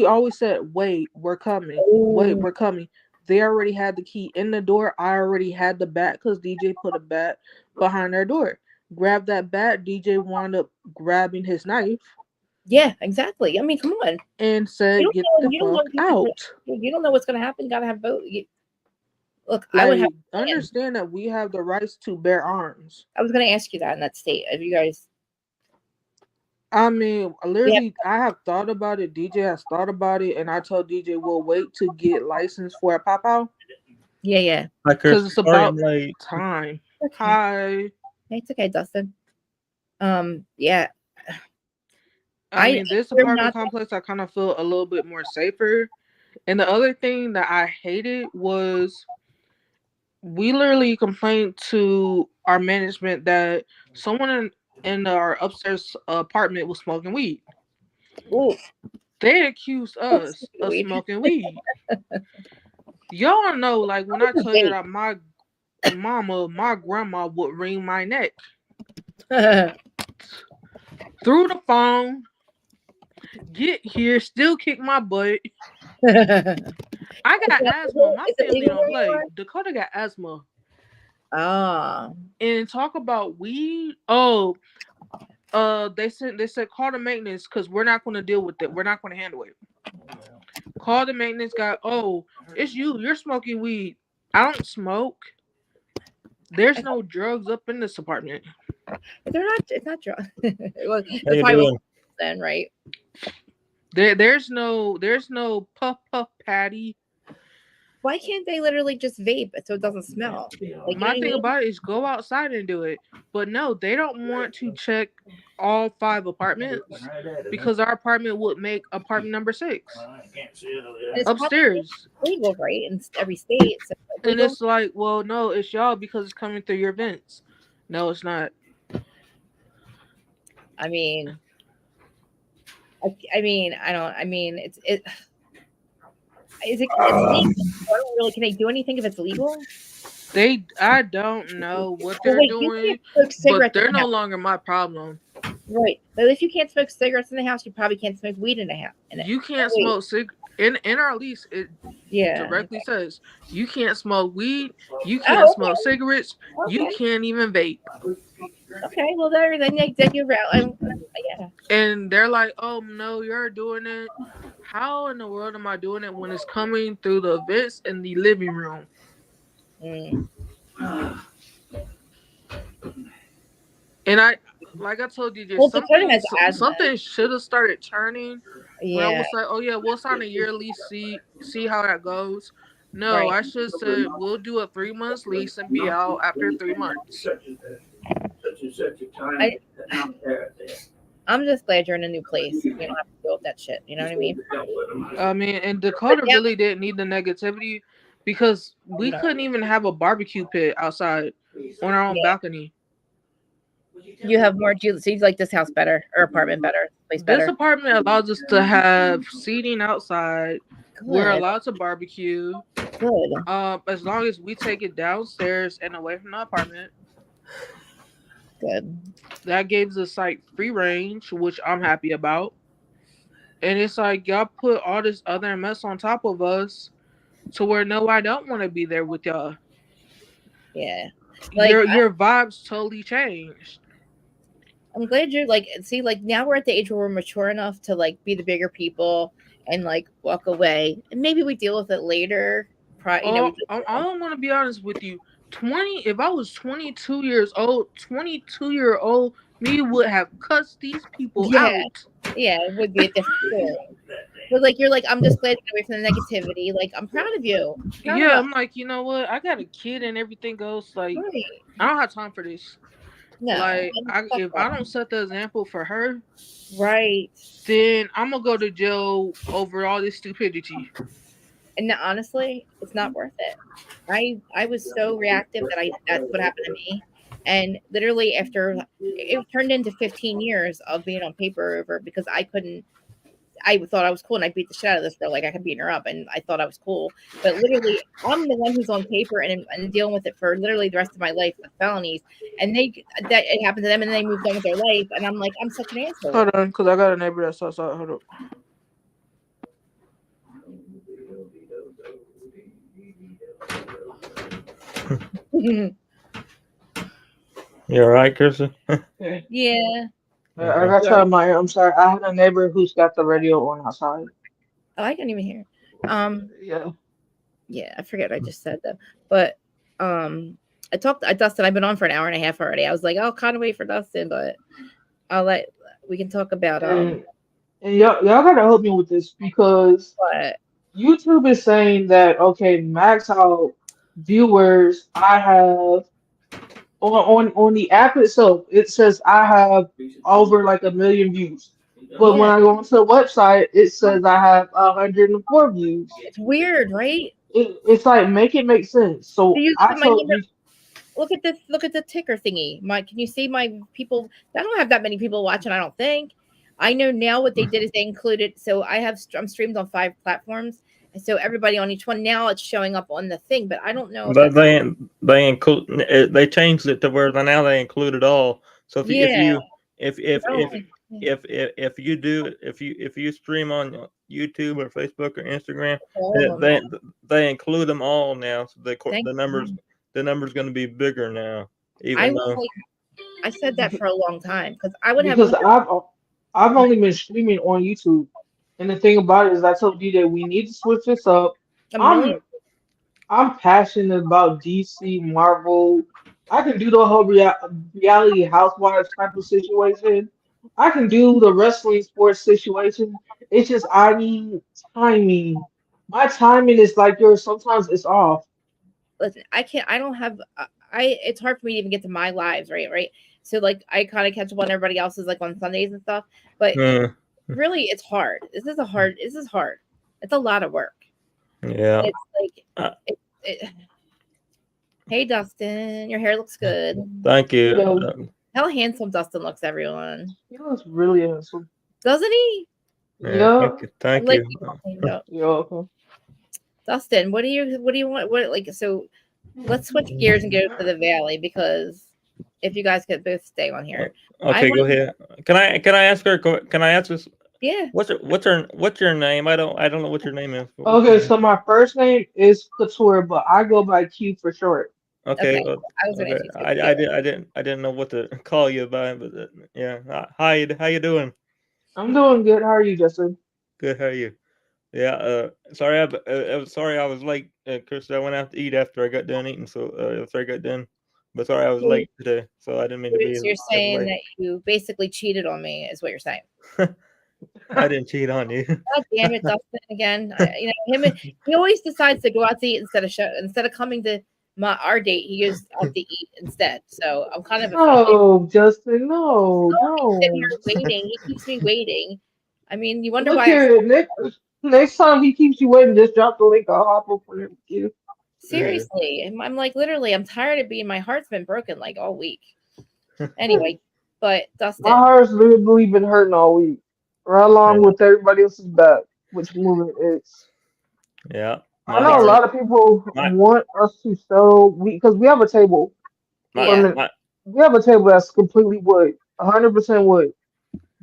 always said, wait, we're coming. Wait, we're coming. They already had the key in the door. I already had the bat because DJ put a bat behind their door. Grabbed that bat. DJ wound up grabbing his knife. Yeah, exactly. I mean, come on. And said, get the fuck out. You don't know what's going to happen. You got to have both. Look, I would understand that we have the rights to bear arms. I was going to ask you that in that state. If you guys. I mean, literally, I have thought about it. DJ has thought about it. And I told DJ we'll wait to get licensed for a pop-out. Yeah. Because it's about time. Okay. Hi. Hey, it's okay, Dustin. Yeah. I mean, this apartment complex, I kind of feel a little bit more safer. And the other thing that I hated was we literally complained to our management that someone in our upstairs apartment was smoking weed. Ooh. They accused us of smoking weed. Y'all know, like, when I tell you that my grandma would wring my neck through the phone, get here, still kick my butt. I got asthma. My family don't play. Dakota got asthma. And talk about weed. They said call the maintenance because we're not going to deal with it. We're not going to handle it. Call the maintenance guy. Oh, it's you. You're smoking weed. I don't smoke. There's no drugs up in this apartment. It's not drugs. Then, right? There's no puff patty. Why can't they literally just vape so it doesn't smell? Like, you know My what I thing mean? about it is go outside and do it. But no, they don't want to check all 5 apartments because our apartment would make apartment number 6 And it's probably upstairs. legal, right, in every state. So it's And legal. it's like, well, no, it's y'all because it's coming through your vents. No, it's not. I mean, I mean, I don't. I mean, it. Is it? It's legal. I don't really. Can they do anything if it's legal? I don't know what Well, they're wait, you can't doing, smoke but cigarettes in they're the no house, longer my problem. right? But if you can't smoke cigarettes in the house, you probably can't smoke weed in the house. In it. You Oh, can't wait, smoke in our lease. It yeah. directly says you can't smoke weed, you can't Oh, smoke cigarettes, you okay, can't even vape. okay. Well, there, then you're out. Yeah. And they're like, "Oh no, you're doing it. How in the world am I doing it when it's coming through the vents in the living room?" Mm. And like I told you, Well, Dakota has asthma. something should have started turning when I Yeah. was like, "Oh yeah, we'll sign a year lease, see how that goes." No, Right. I should have said we'll do a 3 months lease and be out after 3 months. I, I'm just glad you're in a new place. You don't have to deal with that shit. You know what I mean? I mean, and But Dakota now, really didn't need the negativity because we no. couldn't even have a barbecue pit outside on our own Yeah. balcony. You have more. So you like this house better or apartment better? Place This better? apartment allows us to have seating outside. We're Good. allowed to barbecue. Good. As long as we take it downstairs and away from the apartment. Good. That gives us like free range, which I'm happy about. And it's like y'all put all this other mess on top of us to where no, I don't want to be there with y'all. Yeah. Like Your vibes totally changed. I'm glad you're like. See, like now we're at the age where we're mature enough to like be the bigger people and like walk away, and maybe we deal with it later. You know, we Oh, just, I want to be honest with you. 20. If I was 22 years old, 22-year-old me would have cussed these people yeah, out. yeah, it would be a different story. But like you're like, I'm just glad to get away from the negativity. Like I'm proud of you. I'm proud of Yeah, us. I'm like, you know what? I got a kid and everything else. Like, Right. I don't have time for this. No. Like, Fuck if I that. don't set the example for her, Right. then I'm gonna go to jail over all this stupidity. And honestly, it's not worth it. I was so reactive that's what happened to me. And literally after it turned into 15 years of being on paper over because I thought I was cool and I beat the shit out of this girl. Like I could beat her up and I thought I was cool. But literally I'm the one who's on paper and dealing with it for literally the rest of my life with felonies. And that it happened to them and then they moved on with their life. And I'm like, I'm such an asshole. Hold on, because I got a neighbor that's outside. Hold up. You all right, Kristen? Yeah. I got Yeah. I'm sorry. I had a neighbor who's got the radio on outside. Oh, I didn't even hear. Yeah. Yeah, I forget what I just said though. But I talked I Dustin, I've been on for an hour and a half already. I was like, I'll kind of wait for Dustin, but we can talk about And y'all gotta help me with this because what YouTube is saying that okay, max out viewers I have on the app itself. It says I have over like 1 million views, but when yeah, I go onto the website, it says I have 104 views. it's weird, right? It's like make it make sense. Do So you I see my told number? you. Look at the ticker thingy. Can you see my people? I don't have that many people watching, I don't think. I know now what they did is they included so I'm streamed on 5 platforms. And so everybody on each one now it's showing up on the thing, but I don't know if But that's they include they changed it to where now they include it all. So if yeah. you if if No, if if you do if you stream on YouTube or Facebook or Instagram, all of them. they include them all now. So Thank the numbers going to be bigger now. I Even was though like I said that for a long time because I would have Because I've only been streaming on YouTube, and the thing about it is I told you that we need to switch this up. a million. I'm I'm passionate about DC, Marvel. I can do the whole reality housewives type of situation. I can do the wrestling sports situation. It's just I need timing My timing is like yours. Sometimes it's off. Listen, I can't. I don't have. I. It's hard for me to even get to my lives, right? Right. So like, I kind of catch up on everybody else's like on Sundays and stuff. But Hmm. really, it's hard. This is a hard. This is hard. It's a lot of work. Yeah. It's like, Uh, hey Dustin, your hair looks good. thank you. Yo, How handsome Dustin looks, everyone. he looks really handsome. Doesn't he? Yeah. Yeah, Thank you. I Thank like you. you talking about you're welcome. Dustin. What do you want? What like so? Let's switch gears and go to the valley because if you guys could both stay on here, I Okay, go want. ahead. Can I ask her? Can I ask this? Yeah. What's your name? I don't know what your name is. What's your Okay, name? so my first name is Couture, but I go by Q for short. Okay. Okay. I was gonna Okay. ask you to. I didn't know what to call you by, but yeah. Hi. How you doing? I'm doing good. How are you, Justin? Good. How are you? Yeah. Sorry. Sorry. I was late. Chris, I went out to eat after I got done eating. So after I got done, but sorry I was late today. So I didn't mean to be So you're as saying late. that you basically cheated on me, is what you're saying. I didn't cheat on you. God damn it, Dustin! Again, you know him. He always decides to go out to eat instead of coming to our date. He goes out to eat instead. So I'm kind of offended. No, Justin, no, He's sitting no. here waiting. He keeps me waiting. I mean, you wonder Look why I'm here, next time he keeps you waiting, just drop the link. I'll hop up on it with you. Yeah. seriously. I'm like literally. I'm tired of being. My heart's been broken like all week. Anyway, but My Dustin, heart's literally been hurting all week, right along Yeah. with everybody else's back, which moving is. Yeah. I My know a heart. lot of people My want us to sell because we have a table my yeah. from my. we have a table that's completely wood, 100% wood.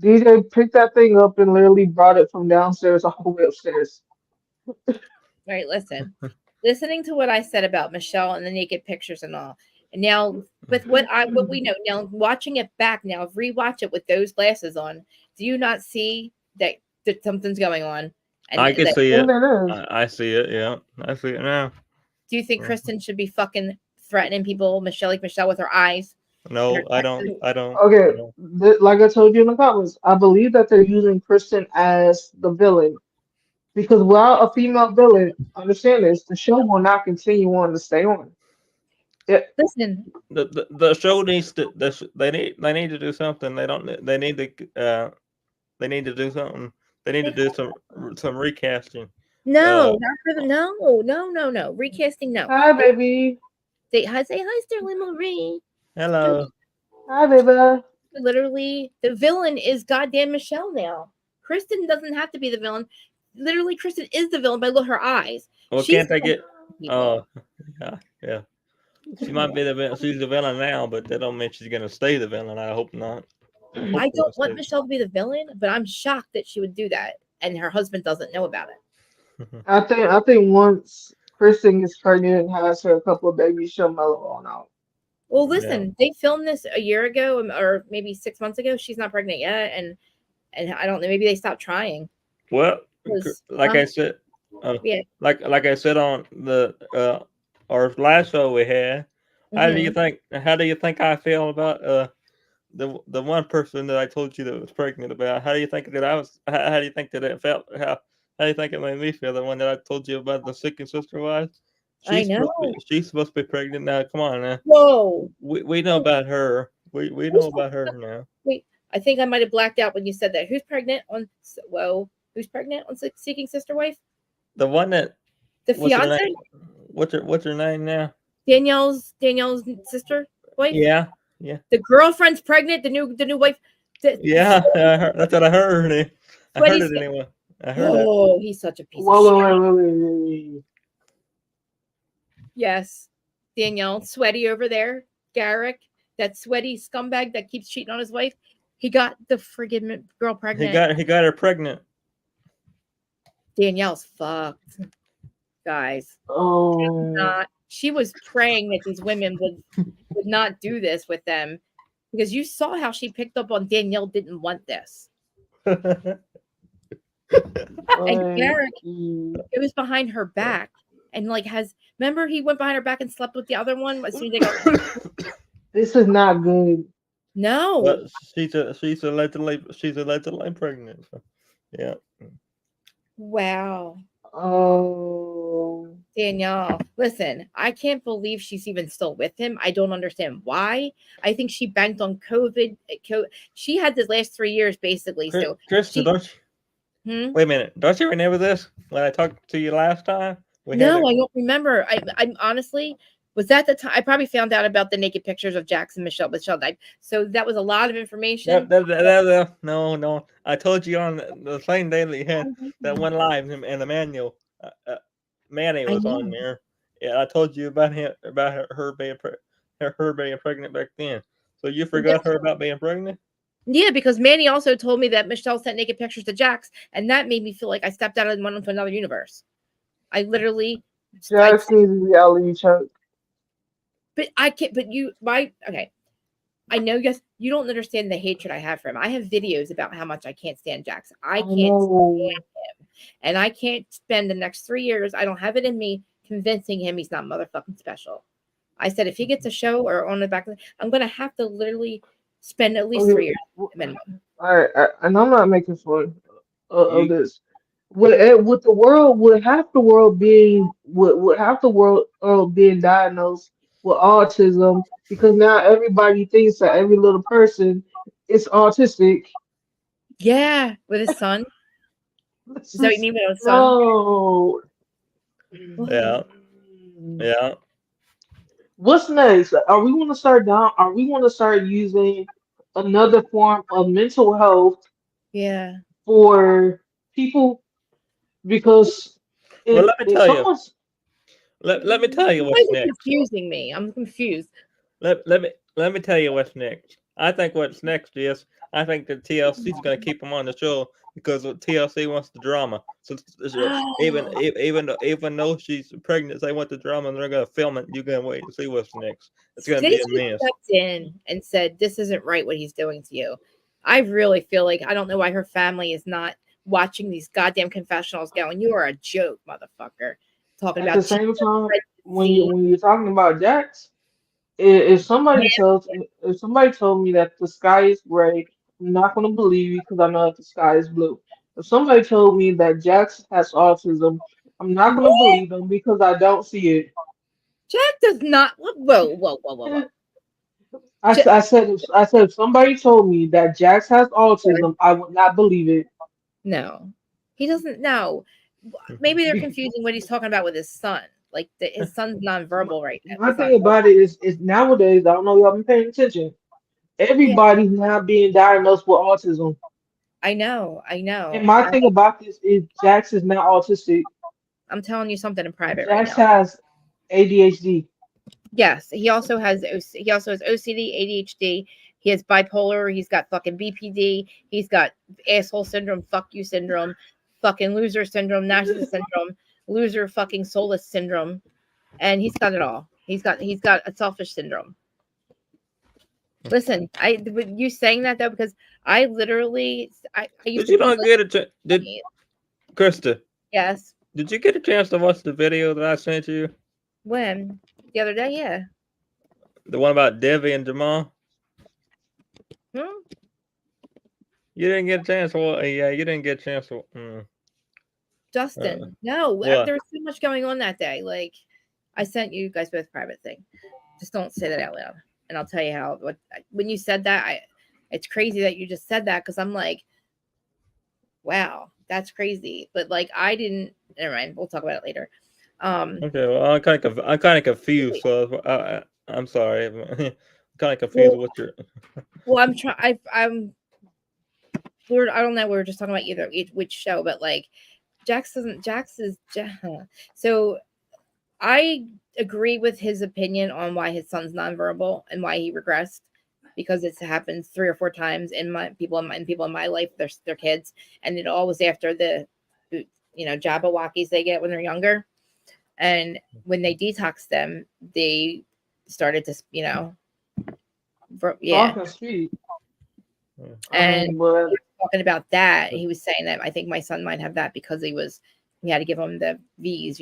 DJ picked that thing up and literally brought it from downstairs all the way upstairs. Right, listen. Listening to what I said about Michelle and the naked pictures and all. And now with what we know now, watching it back now, rewatch it with those glasses on, do you not see that something's going on? And I can that see And it. it is. I see it. Yeah. I see it now. do you think Mhm. Kristen should be fucking threatening people, Michelle with her eyes and her No, I don't. glasses? Okay, I don't. like I told you in the comments, I believe that they're using Kristen as the villain because while a female villain, understand this, the show will not continue on to stay on. Yeah, Listen, The show needs to. They need to do something. They don't. They need to. They need to do something. They need to they, do some recasting. no, Uh. not for the no. Recasting, no. hi baby, Say hi, Sterling Marie. Hello. hi baby. Literally, the villain is goddamn Michelle now. Kristen doesn't have to be the villain. Literally, Kristen is the villain by look her eyes. Well, She's can't they get? people. Oh, yeah, yeah. She might be the villain. She's the villain now, but that don't mean she's gonna stay the villain. I hope not. I hope I she's gonna don't want stay. Michelle to be the villain, but I'm shocked that she would do that, and her husband doesn't know about it. I think once Kristen gets pregnant and has her a couple of babies, she'll mellow on out. Well, Yeah. listen, they filmed this a year ago, or maybe 6 months ago. She's not pregnant yet, and I don't know. Maybe they stopped trying. Well, Because, like I said, uh, yeah. like I said on the our last show we had. Hmm. How do you think I feel about the one person that I told you that was pregnant about? How do you think that I was? How do you think that it felt? How do you think it made me feel? The one that I told you about the second sister wife. I know. She's supposed to be pregnant now. Come on now. Whoa. We know about her. We know about her now. Wait, I think I might have blacked out when you said that. Who's pregnant on? Whoa, who's pregnant on Seeking Sister Wife? The one that The what's her fiance, name? What's her name now? Danielle's sister wife. Yeah, yeah, The girlfriend's pregnant. The new wife. The yeah. That's what I heard. I heard sweaty. it anyway. I heard it. Oh, he's such a piece of Whoa, shit. whoa, whoa, whoa, whoa, whoa. Yes, Danielle, sweaty over there. Garrick, that sweaty scumbag that keeps cheating on his wife. He got the friggin' girl pregnant. He got her pregnant. Danielle's fucked, guys. Oh, She was praying that these women would not do this with them because you saw how she picked up on Danielle didn't want this. And Garrick, it was behind her back and like remember he went behind her back and slept with the other one as soon as they got this is not good. no. But she's allegedly pregnant. So, yeah. Wow. Oh Danielle, listen, I can't believe she's even still with him. I don't understand why. I think she banked on COVID. She had the last 3 years basically. So Krista, she, don't you? hmm? Wait a minute. Don't you remember this when I talked to you last time? We had No, it. I don't remember. I'm honestly, was that the time I probably found out about the naked pictures of Jackson Michelle died. So that was a lot of information. No. I told you on the same day that you had that one live, and Emmanuel, Manny I was on know. there. Yeah, I told you about him, about her being her being pregnant back then. So you forgot her about being pregnant? Yeah, because Manny also told me that Michelle sent naked pictures to Jax, and that made me feel like I stepped out and went into another universe. I literally, I, Jax needs a reality check. but I can't. But you, okay. I know, yes, you don't understand the hatred I have for him. I have videos about how much I can't stand Jax. I I can't stand know. him, and I can't spend the next 3 years. I don't have it in me convincing him he's not motherfucking special. I said if he gets a show or on the back, I'm gonna have to literally spend at least 3 years Okay, minimum. and I'm not making fun of You this. With the world, with half the world being diagnosed with autism, because now everybody thinks that every little person is autistic. Yeah, with his son. This Is that what you is mean with his son? no. What? yeah yeah. What's next? Are we gonna start using another form of mental health Yeah. for people? Because Well, let me if tell you. someone's Let me tell you Why is what's it next. confusing me? I'm confused. Let me tell you what's next. I think what's next is I think that TLC is going to keep him on the show because TLC wants the drama. So even though she's pregnant, they want the drama and they're going to film it. You're going to wait to see what's next. It's going to They be a should have mess. stepped in and said, "This isn't right what he's doing to you." I really feel like I don't know why her family is not watching these goddamn confessionals going, "You are a joke, motherfucker." Talking at the about same time, pregnancy. when you're talking about Jax, if somebody told me that the sky is gray, I'm not gonna believe you because I know that the sky is blue. If somebody told me that Jax has autism, I'm not gonna What? believe them because I don't see it. Jack does not. Whoa. Jack, I said if somebody told me that Jax has autism, I would not believe it. no, he doesn't know. Maybe they're confusing what he's talking about with his son. Like his son's My, nonverbal right now. my He's not. thing about it is nowadays, I don't know if y'all been paying attention. Yeah, Everybody's now being diagnosed with autism. I know. And my thing about this is Jax is not autistic. I'm telling you something in private right Jax now. has ADHD. Yes, he also has OCD, ADHD. He has bipolar. He's got fucking BPD. He's got asshole syndrome, fuck you syndrome, fucking loser syndrome, narcissist syndrome, loser fucking soulless syndrome, and he's got it all. He's got a selfish syndrome. Listen, with you saying that though, because I literally I used Did to you be not get it? Did funny. Krista? Yes. Did you get a chance to watch the video that I sent you? When? The other day, yeah. The one about Debbie and Jamal? Hmm? You didn't get a chance. Well, yeah, you didn't get a chance. Dustin. No, What? there was so much going on that day. Like I sent you guys both private thing. Just don't say that out loud. And I'll tell you how when you said that, it's crazy that you just said that because I'm like, wow, that's crazy. But like I didn't never mind, we'll talk about it later. Okay, well, I'm kind of confused. Wait, So I'm sorry. I'm kind of confused well, with what you're. I'm trying I don't know, we were just talking about which show, but like Jax is so I agree with his opinion on why his son's nonverbal and why he regressed because it's happened 3 or 4 times in my people in my life, their kids, and it all was after the Jabberwockies they get when they're younger, and when they detox them, they started to yeah, Talking street. I and mean, but talking about that, he was saying that I think my son might have that because we had to give him the V's.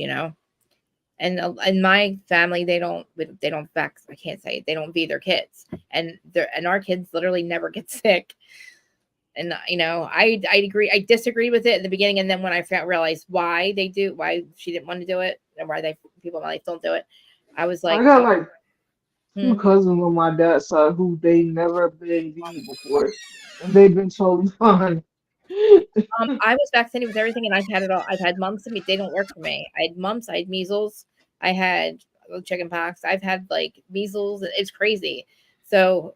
And my family they don't vax. I can't say it, they don't V their kids, and our kids literally never get sick. And I agree. I disagree with it in the beginning, and then when I realized why she didn't want to do it, why people in my life don't do it. I was I like, got like two hmm. cousins on my dad's side who they never been beat before, and they've been totally fine. I was vaccinated with everything, and I've had it all. I've had mumps, and they don't work for me. I had mumps, I had measles, I had chicken pox, I've had like measles. It's crazy. So,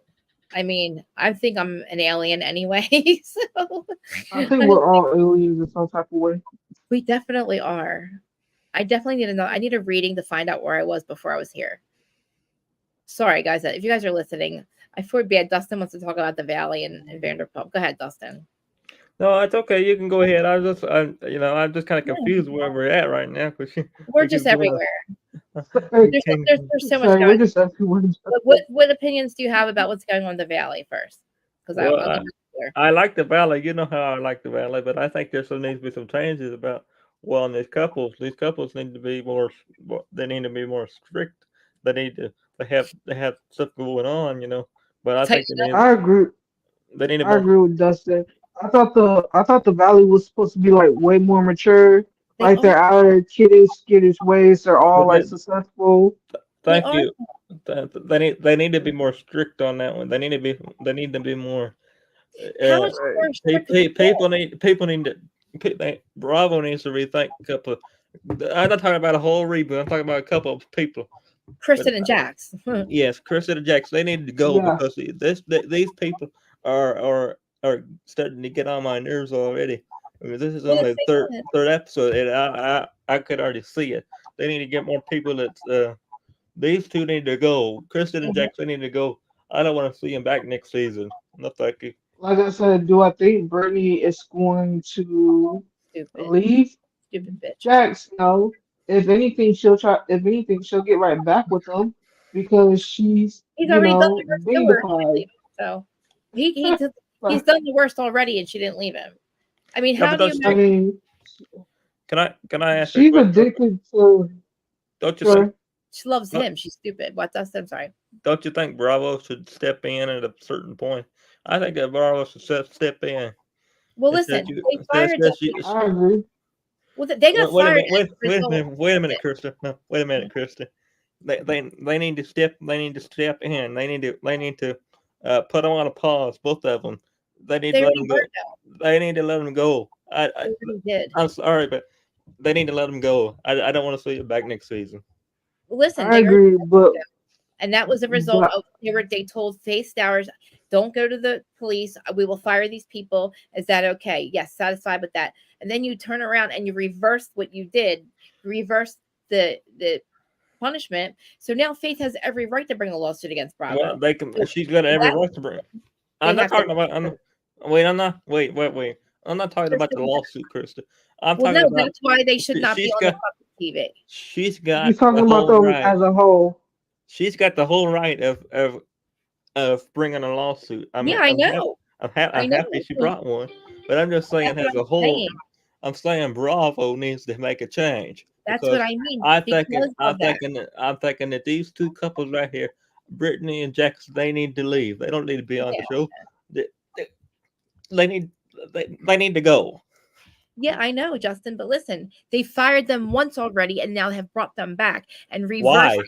I mean, I think I'm an alien anyway. So, I think I we're don't think all aliens in some type of way. we definitely are. I definitely need to know. I need a reading to find out where I was before I was here. Sorry, guys. If you guys are listening, I feel bad. Dustin wants to talk about the Valley and Vanderpump. Go ahead, Dustin. No, it's okay. You can go ahead. I'm just kind of Yeah, confused where we're at right now because we're we just keep going. everywhere. Hey, We can't. There's so much sorry, going we're on. just everywhere. What opinions do you have about what's going on in the Valley first? Because Well, I'll give you clear. I like the Valley. You know how I like the Valley, but I think there still needs to be some changes about well, in these couples. These couples need to be they need to be more strict. They have stuff going on, But I think Tighten up. I agree. they need to I more. agree with Dustin. I thought the Valley was supposed to be like way more mature. They Like are. they're out of their kiddish ways. They're all But like successful. They thank are. you. They need to be more strict on that one. They need to be more. How Uh, much Right. more strict could you people need to. Bravo needs to rethink a couple. I'm not talking about a whole reboot. I'm talking about a couple of people. But Kristen and Jax. yes, Chris and Jackson, they need to go Yeah. because these people are starting to get on my nerves already. I mean, this is Well, the only the third thing is, third episode, and I could already see it. They need to get more people. These two need to go. Kristen and mhm, Jackson need to go. I don't want to see them back next season. No, thank you. Like I said, do I think Brittany is going to stupid, leave? stupid bitch. Jax, no. If anything, she'll try. If anything, she'll get right back with them because she's, He's already done the worst to her. She didn't dignified. leave him. So he's Like, done the worst already, and she didn't leave him. I mean, No, how but do you don't you I think? imagine? mean, Can I ask you a she's question real quick? addicted to. Don't you think? Sure. She loves Don't, him. She's stupid. What? Dustin? I'm sorry. don't you think Bravo should step in at a certain point? I think that Bravo should step in. Well, Instead listen, of you, they fired them. I agree. Well, they got wait a fired minute, as a wait a result. minute, wait a minute, Listen, Krista. No, wait a minute, Krista. They need to step in. They need to put them on a pause. Both of them. They need they to let already them were go. They need to let them go. though. They already did. I'm sorry, but they need to let them go. I don't want to see it back next season. Listen, I they already agree, did. And that was a result but of they told Faith Stowers, don't go to the police. We will fire these people. Is that okay? Yes, satisfied with that. And then you turn around and you reverse what you did, reverse the punishment. So now Faith has every right to bring a lawsuit against Well, Bravo. they can. So She's got every that right to bring. they I'm not have to. talking about. Wait, I'm not. Wait. I'm not talking about the lawsuit, Krista. I'm Well, talking no, about. that's why they should not be She's on the got. public TV. She's got he's the talking about whole them right. as a whole. She's got the whole right of bringing a lawsuit. I Yeah, mean, I know. I I'm know. happy she brought one, but I'm just That's saying what as a I'm whole, saying. I'm saying Bravo needs to make a change That's what because I mean. I thinking Because I'm of that. thinking that I'm thinking that these two couples right here, Brittany and Jackson, they need to leave. They don't need to be on the Yeah. show. They, they, they need they need to go. Yeah, I know, Justin, but listen, they fired them once already and now have brought them back and reversed Why?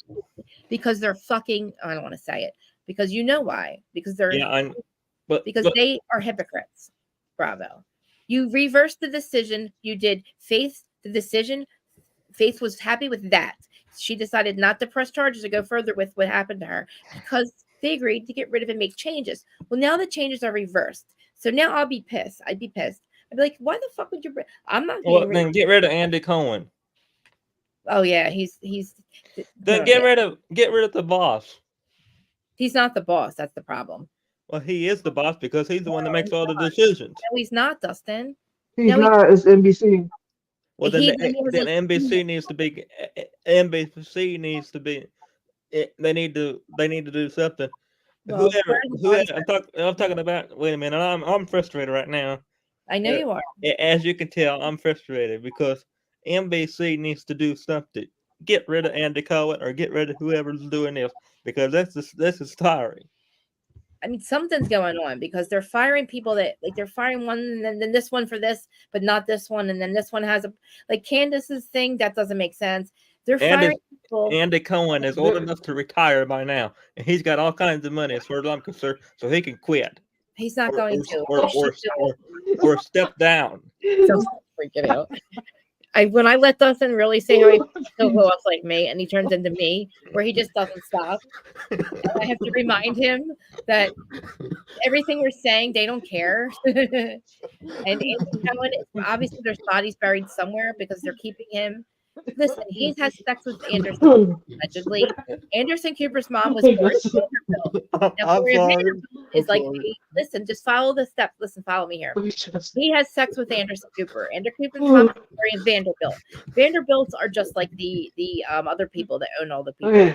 because they're fucking I don't want to say it because you know why. Yeah, Because but they are hypocrites. Bravo. You reversed the decision. You did Faith the decision. Faith was happy with that. She decided not to press charges or go further with what happened to her because they agreed to get rid of and make changes. Well, now the changes are reversed. So now I'll be pissed. I'd be pissed. I'd be like, why the fuck would you I'm not being well then get rid of Andy Cohen. Oh yeah, Then yeah. get rid of the boss. He's not the boss. That's the problem. Well, he is the boss because he's the one that No, makes he's all the not. decisions. No, he's not, Dustin. He's No, not. It's NBC. Well, he has then a NBC needs to be NBC needs to be. They need to do something. well, Whoever I'm talking about. Wait a minute, I'm frustrated right now. I know Uh, you are. as you can tell, I'm frustrated because NBC needs to do something. Get rid of Andy Cohen or get rid of whoever's doing this because this is tiring. I mean, something's going on because they're firing people that like they're firing one and then this one for this, but not this one, and then this one has a like Candace's thing that doesn't make sense. They're firing people. Andy Cohen is old enough to retire by now, and he's got all kinds of money as far as I'm concerned, so he can quit He's not going to. or step down. So freaking out. When I let Dustin really say how he'll go off like me, and he turns into me, where he just doesn't stop. And I have to remind him that everything we're saying, they don't care. And Andy Cohen, obviously there's bodies buried somewhere because they're keeping him. Listen, he's had sex with Anderson, allegedly. Anderson Cooper's mom was Gloria Vanderbilt. Now, Gloria Vanderbilt is like, hey, listen, just follow the steps. Listen, follow me here. He has sex with Anderson Cooper. Anderson Cooper's mom is Gloria Vanderbilt. Vanderbilts are just like the other people that own all the people.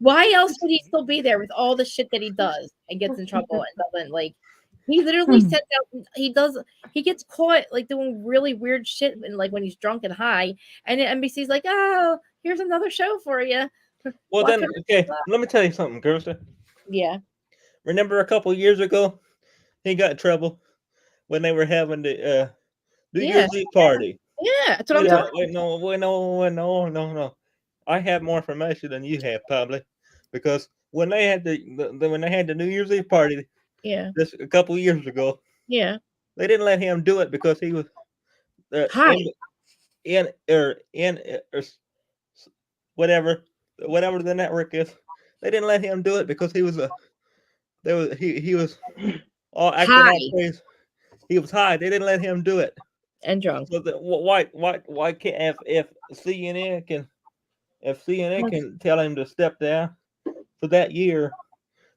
Why else would he still be there with all the shit that he does and gets in trouble and doesn't like? He literally sends out. He gets caught like doing really weird shit and like when he's drunk and high. And NBC's like, oh, here's another show for you. Well, then, okay, let me tell you something, Kirsten. Yeah. Remember a couple years ago, he got in trouble when they were having the New Year's Eve party. Yeah, that's what I'm talking about. No. I have more information than you have, probably, because when they had the New Year's Eve party, just a couple years ago, they didn't let him do it because he was in whatever the network is. They didn't let him do it because he was all acting all crazy. He was high. They didn't let him do it. And drunk. So why can't if CNN can tell him to step down for that year,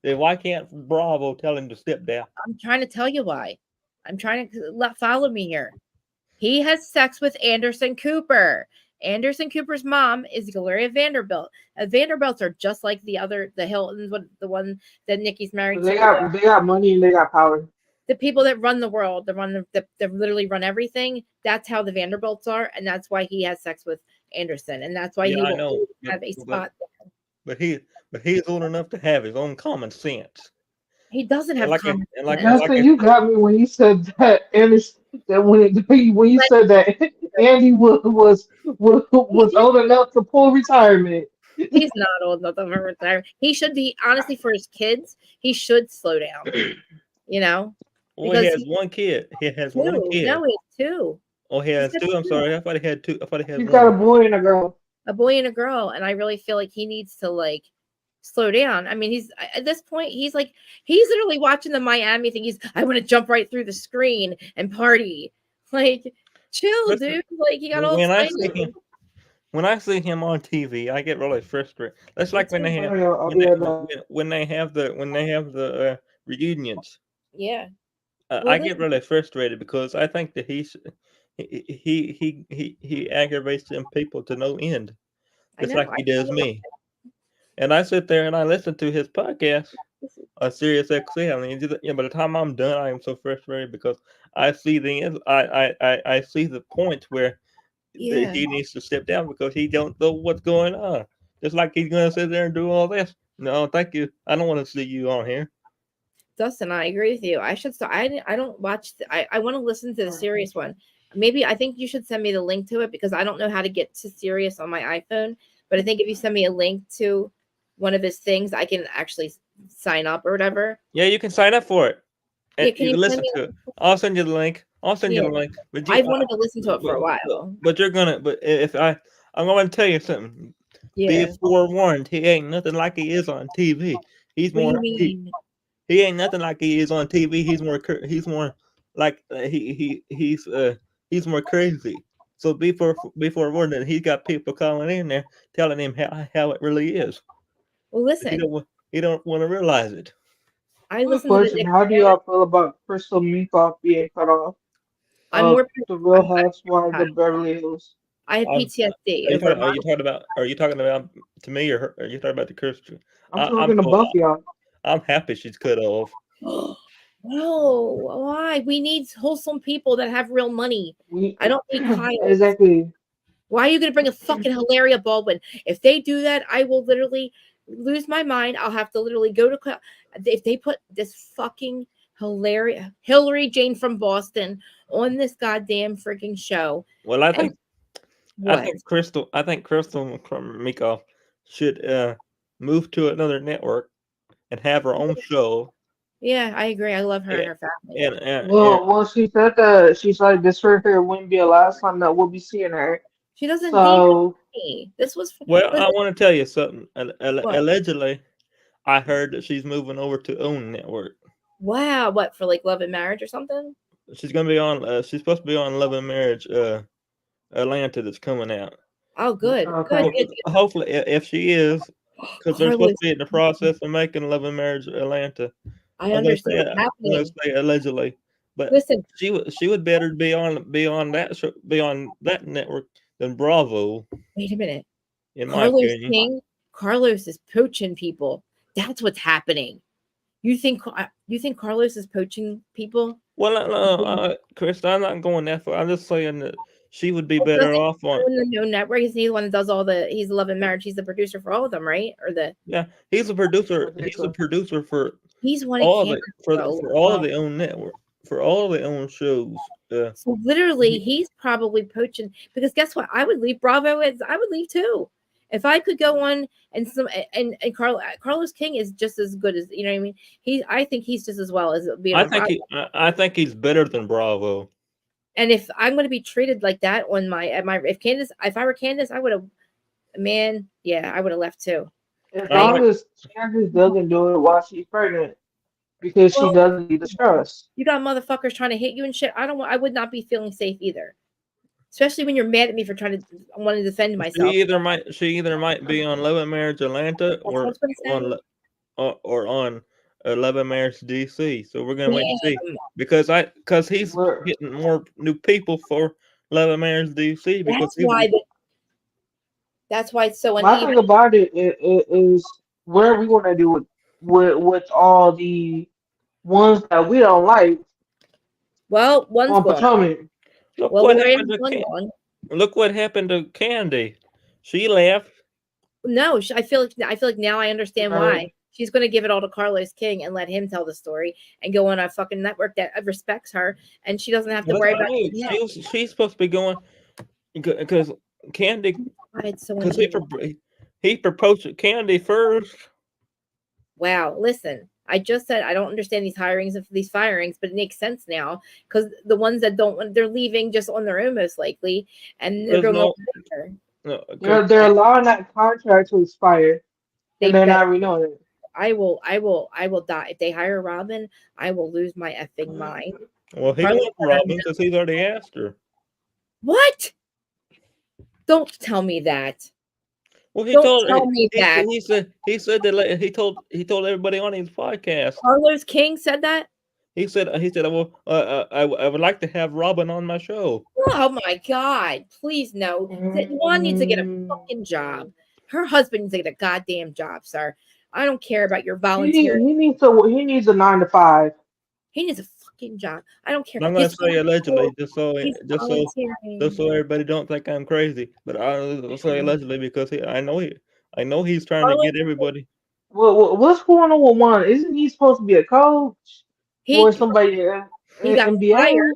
then why can't Bravo tell him to step down? I'm trying to tell you why. I'm trying to follow me here. He has sex with Anderson Cooper. Anderson Cooper's mom is Gloria Vanderbilt. Vanderbilts are just like the Hiltons, the one that Nikki's married to. They got money and they got power. The people that run the world, that literally run everything. That's how the Vanderbilts are, and that's why he has sex with Anderson, and that's why he won't have a spot there. But he's old enough to have his own common sense. He doesn't have common sense. Justin, you got me when you said that when you said that Andy was old enough to pull retirement. He's not old enough to retire. He should be, honestly, for his kids. He should slow down. You know. Well, he has one kid. He has two. one kid. No, he has two. Oh, he has two. I'm sorry. I thought he had two. I thought he had He's got a boy and a girl. A boy and a girl, and I really feel like he needs to slow down. I mean, he's at this point. He's literally watching the Miami thing. I want to jump right through the screen and party. Like, chill, dude. Like, he got all excited. When I see him on TV, I get really frustrated. That's like when they have the reunions. Yeah. I get really frustrated because I think that he aggravates them people to no end, just like he does me. And I sit there and I listen to his podcast on Sirius XM. By the time I'm done, I am so frustrated because I see I see the point where he needs to step down because he don't know what's going on. Just like he's going to sit there and do all this. No, thank you. I don't want to see you on here. Dustin, I agree with you. I should start. I don't watch. I want to listen to the Sirius one. Maybe I think you should send me the link to it because I don't know how to get to Sirius on my iPhone. But I think if you send me a link to one of his things, I can actually sign up or whatever. Yeah, you can sign up for it. And you can listen to it. I'll send you the link. But I've wanted to listen to it for a while. But I'm going to tell you something. Be forewarned. He ain't nothing like he is on TV. He's more. He ain't nothing like he is on TV. He's more like he's more crazy. So before warning, he's got people calling in there telling him how it really is. Well, listen, he don't want to realize it. I listen to how do y'all feel about Crystal Meatball being cut off? I'm more the Real Housewives of Beverly Hills. I have PTSD. Are you talking about to me or her? Are you talking about the Christian? I'm talking to both y'all. I'm happy she's cut off. No, why? We need wholesome people that have real money. I don't need Kyle. Exactly. Why are you going to bring a fucking Hilaria Baldwin? If they do that, I will literally lose my mind. I'll have to literally go to. If they put this fucking hilarious. Hillary Jane from Boston on this goddamn freaking show. Well, I And think what? I think Crystal Mikoff should move to another network and have her own show. Yeah, I agree. I love her and And her family. Well, she said that she's like this right here wouldn't be the last time that we'll be seeing her. She doesn't need So me. This was well, I listen, want to tell you something. what? Allegedly, I heard that she's moving over to OWN network. Wow, what for like Love and Marriage or something? She's gonna be on. She's supposed to be on Love and Marriage, Atlanta, that's coming out. Oh, good, good, okay. good. Hopefully, if she is, because they're supposed Carlos, to be in the process of making Love and Marriage Atlanta. I I'm gonna understand say what's happening. allegedly, but Listen, she would better be on that show, be on that network than Bravo, wait a minute. in my Carlos opinion. King, Carlos is poaching people. That's what's happening. You think Carlos is poaching people? Well, Chris, I'm not going that far. I'm just saying that she would be Well, better doesn't off he on. own the No Network? He's the one that does all the. He's Love and Marriage. He's the producer for all of them, right? Or the Yeah, he's a producer. I think He's a so. producer for he's one of all Candace, the bro. for all the own network, for all the own shows. So literally, He- he's probably poaching because guess what? I would leave Bravo. I would leave too. If I could go on and Carlos King is just as good as you know what I mean. I think he's just as well as being on Bravo. I think he's better than Bravo. And if I'm going to be treated like that on my if I were Candace, I would have yeah, I would have left too. As I long like. as Candace doesn't do it while she's pregnant, because she Well, doesn't need the stress. you got motherfuckers trying to hit you and shit. I would not be feeling safe either. Especially when you're mad at me for trying to want to defend myself. She either might be on Love and Marriage Atlanta That's what I was going to on say. or on Love and Marriage DC. So we're gonna wait and see Damn. because he's Where getting more new people for Love and Marriage DC because That's why that's why it's so my uneven. thing about it is what are we gonna do with all the ones that we don't like Well, one's on gone. Potomac? look Well, what there is happened to one gone. look what happened to Candy. She left. No, I feel like now I understand why. Right. She's going to give it all to Carlos King and let him tell the story and go on a fucking network that respects her, and she doesn't have to That's worry what I about mean. anything else. She's supposed to be going because Candy Why it's so because uneven. he proposed to Candy first. Wow, listen. I just said I don't understand these hirings and these firings, but it makes sense now because the ones that don't, they're leaving just on their own most likely, and they're There's going over no there. no 'cause They're allowing that contract to expire They and they're bet not renewing it. I will die if they hire Robin. I will lose my effing mind. well he Carlos wants said I'm Robin because he's already asked her. what? Don't tell me that. Well, Don't tell me that. he said that he told everybody on his podcast. Carlos King said that. He said well I would like to have Robin on my show. Oh my God! Please no. Juan needs to get a Mm, fucking job. Her husband needs to get a goddamn job, sir. I don't care about your volunteer. he needs a 9 to 5. He needs a fucking job. I don't care. I'm gonna say allegedly He's just so volunteering. everybody don't think I'm crazy, but I'll say allegedly because I know he's trying to Carlos, get everybody. What's going on with Juan? Isn't he supposed to be a coach or he somebody he in got NBA? fired.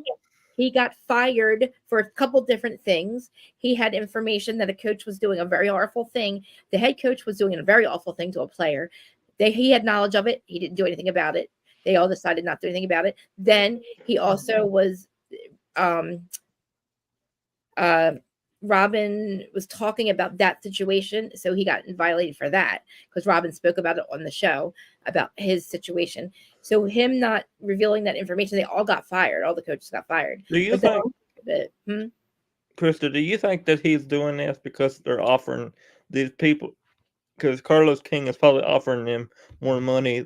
He got fired for a couple different things. He had information that a coach was doing a very awful thing. The head coach was doing a very awful thing to a player. He had knowledge of it. He didn't do anything about it. They all decided not to do anything about it. Then he also was um Robin was talking about that situation, so he got violated for that because Robin spoke about it on the show about his situation. So him not revealing that information, they all got fired. All the coaches got fired. Do you But think, then, Krista? Do you think that he's doing this because they're offering these people? Because Carlos King is probably offering them more money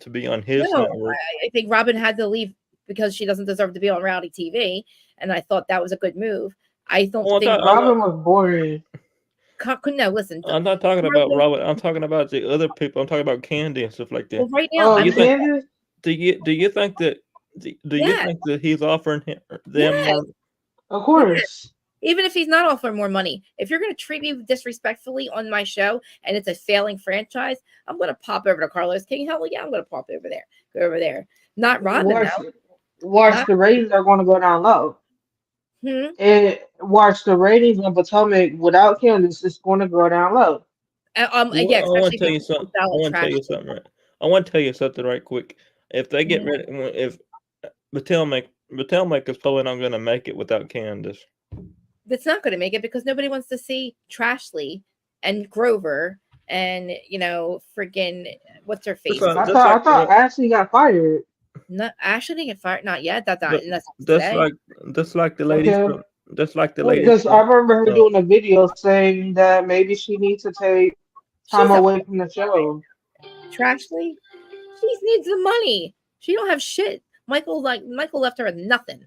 to be on his no, network. I think Robin had to leave because she doesn't deserve to be on reality TV, and I thought that was a good move. I don't Well, think Robin was boring. no. Listen, I'm not talking about Robert. I'm talking about the other people. I'm talking about Candy and stuff like that. well, right now Oh, Do you I'm think? Candace? Do you think that? Do you yeah, think that he's offering them yeah. more? Of course. Even if he's not offering more money, if you're going to treat me disrespectfully on my show and it's a failing franchise, I'm going to pop over to Carlos King. Hell yeah, I'm going to pop over there. Go over there. Not Robin Watch, though. watch Not the ratings are going to go down low. hmm. And watch the ratings on Potomac without Candace, it's going to go down low. Yeah, I want especially to tell if you it's something. I Bell want to tell trash. you something. Right. I want to tell you something right quick. If they get Mhm. rid, if Potomac is probably not going to make it without Candace. That's not going to make it because nobody wants to see Trashley and Grover and friggin' what's her face. I thought Ashley got fired. Not Ashley didn't get fired. Not yet. That's not That, unless it's that's today. like that's like the ladies Okay. from that's like the Well, ladies Because I from. remember her Uh, doing a video saying that maybe she needs to take time she's a away from the show. Trashley. She needs the money. She don't have shit. Michael left her with nothing.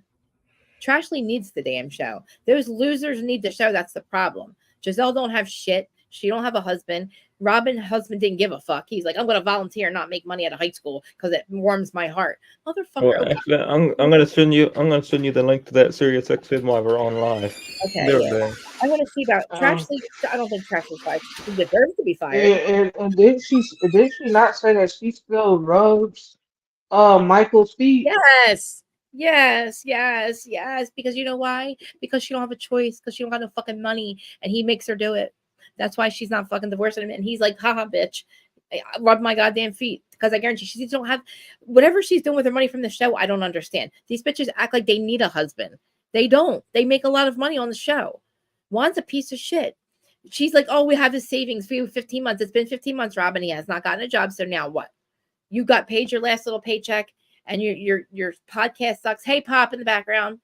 Trashley needs the damn show. Those losers need the show. That's the problem. Giselle don't have shit. She don't have a husband. Robin's husband didn't give a fuck. He's like, I'm gonna volunteer and not make money out of high school because it warms my heart. Motherfucker. well, actually, I'm gonna send you the link to that Sirius XM while we're on live. Okay, There, yeah. there. I want to see about Um, Trashley. I don't think Trashley's fired. She deserves to be fired. and did she not say that she still rubs Michael's feet? Yes. Yes. Because you know why? Because she don't have a choice. Because she don't got no fucking money, and he makes her do it. That's why she's not fucking divorcing him. And he's like, haha, bitch. I rub my goddamn feet. Because I guarantee she don't have whatever she's doing with her money from the show. I don't understand. These bitches act like they need a husband. They don't. They make a lot of money on the show. Juan's a piece of shit. She's like, oh, we have his savings for you 15 months. It's been 15 months, Robin. He has not gotten a job. So now what? You got paid your last little paycheck and your podcast sucks. Hey, Pop in the background.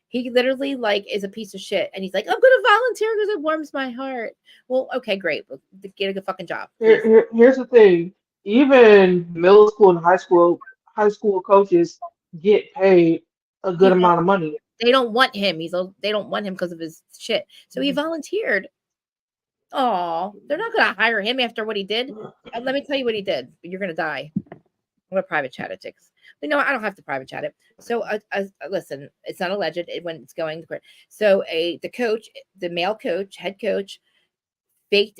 He literally is a piece of shit, and he's like, "I'm gonna volunteer because it warms my heart." Well, okay, great. Well, get a good fucking job, please. Here's the thing. Even middle school and high school coaches get paid a good He don't. amount of money. They don't want him. They don't want him because of his shit. So he volunteered. Oh, they're not gonna hire him after what he did. Let me tell you what he did. You're gonna die. I'm gonna private chat it, Tix. But no, I don't have to private chat it. So, listen, it's not alleged. When it's going to court. So, the male coach, head coach, made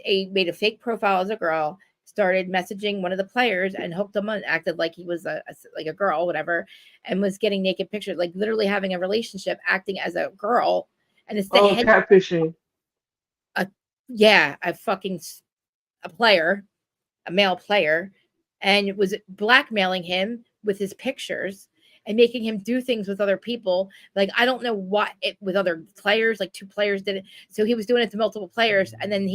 a fake profile as a girl, started messaging one of the players and hooked him on, acted like he was like a girl, whatever, and was getting naked pictures, like literally having a relationship, acting as a girl, and it's the Oh, head, catfishing. yeah, a player, a male player, and it was blackmailing him with his pictures and making him do things with other people. Like, I don't know what it with other players, like two players did it. So he was doing it to multiple players, and then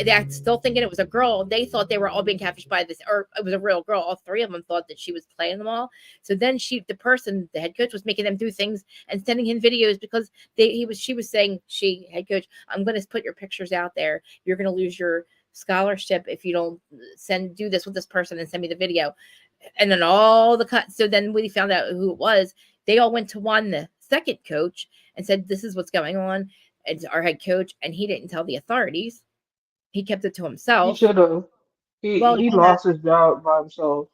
they're still thinking it was a girl. They thought they were all being catfished by this, or it was a real girl. All three of them thought that she was playing them all. So then the head coach, was making them do things and sending him videos because she was saying, head coach, I'm going to put your pictures out there. You're going to lose your scholarship if you don't do this with this person and send me the video. And then all the cuts. So then when we found out who it was, they all went to the second coach, and said, this is what's going on. It's our head coach, and he didn't tell the authorities. He kept it to He himself. should have. Well, He yeah. lost his job by himself.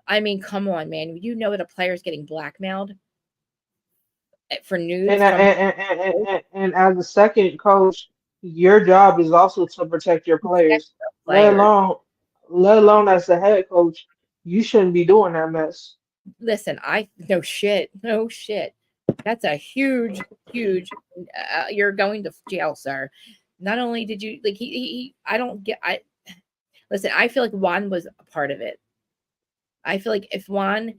I mean, come on, man. You know that a player's getting blackmailed for nudes And from and as a second coach, your job is also to protect your players. Let players. alone as the head coach, you shouldn't be doing that mess. Listen, no shit. That's a huge, huge. You're going to jail, sir. Not only did you I don't get. Listen. I feel like Juan was a part of it. I feel like if Juan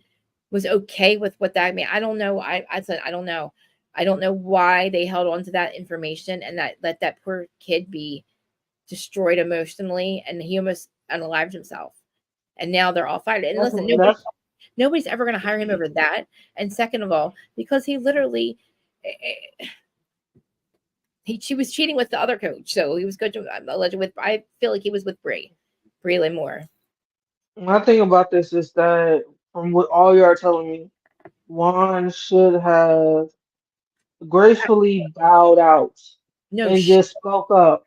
was okay with what that meant, I don't know. I said I don't know. I don't know why they held on to that information and let that poor kid be destroyed emotionally, and he almost unalived himself. And now they're all fired. And listen, That's nobody's ever going to hire him over that. And second of all, because he literally, she was cheating with the other coach, so he was good to alleged with. I feel like he was with Brie Moore. my thing about this is that from what all you are telling me, Juan should have gracefully bowed out No and shit. just spoke up,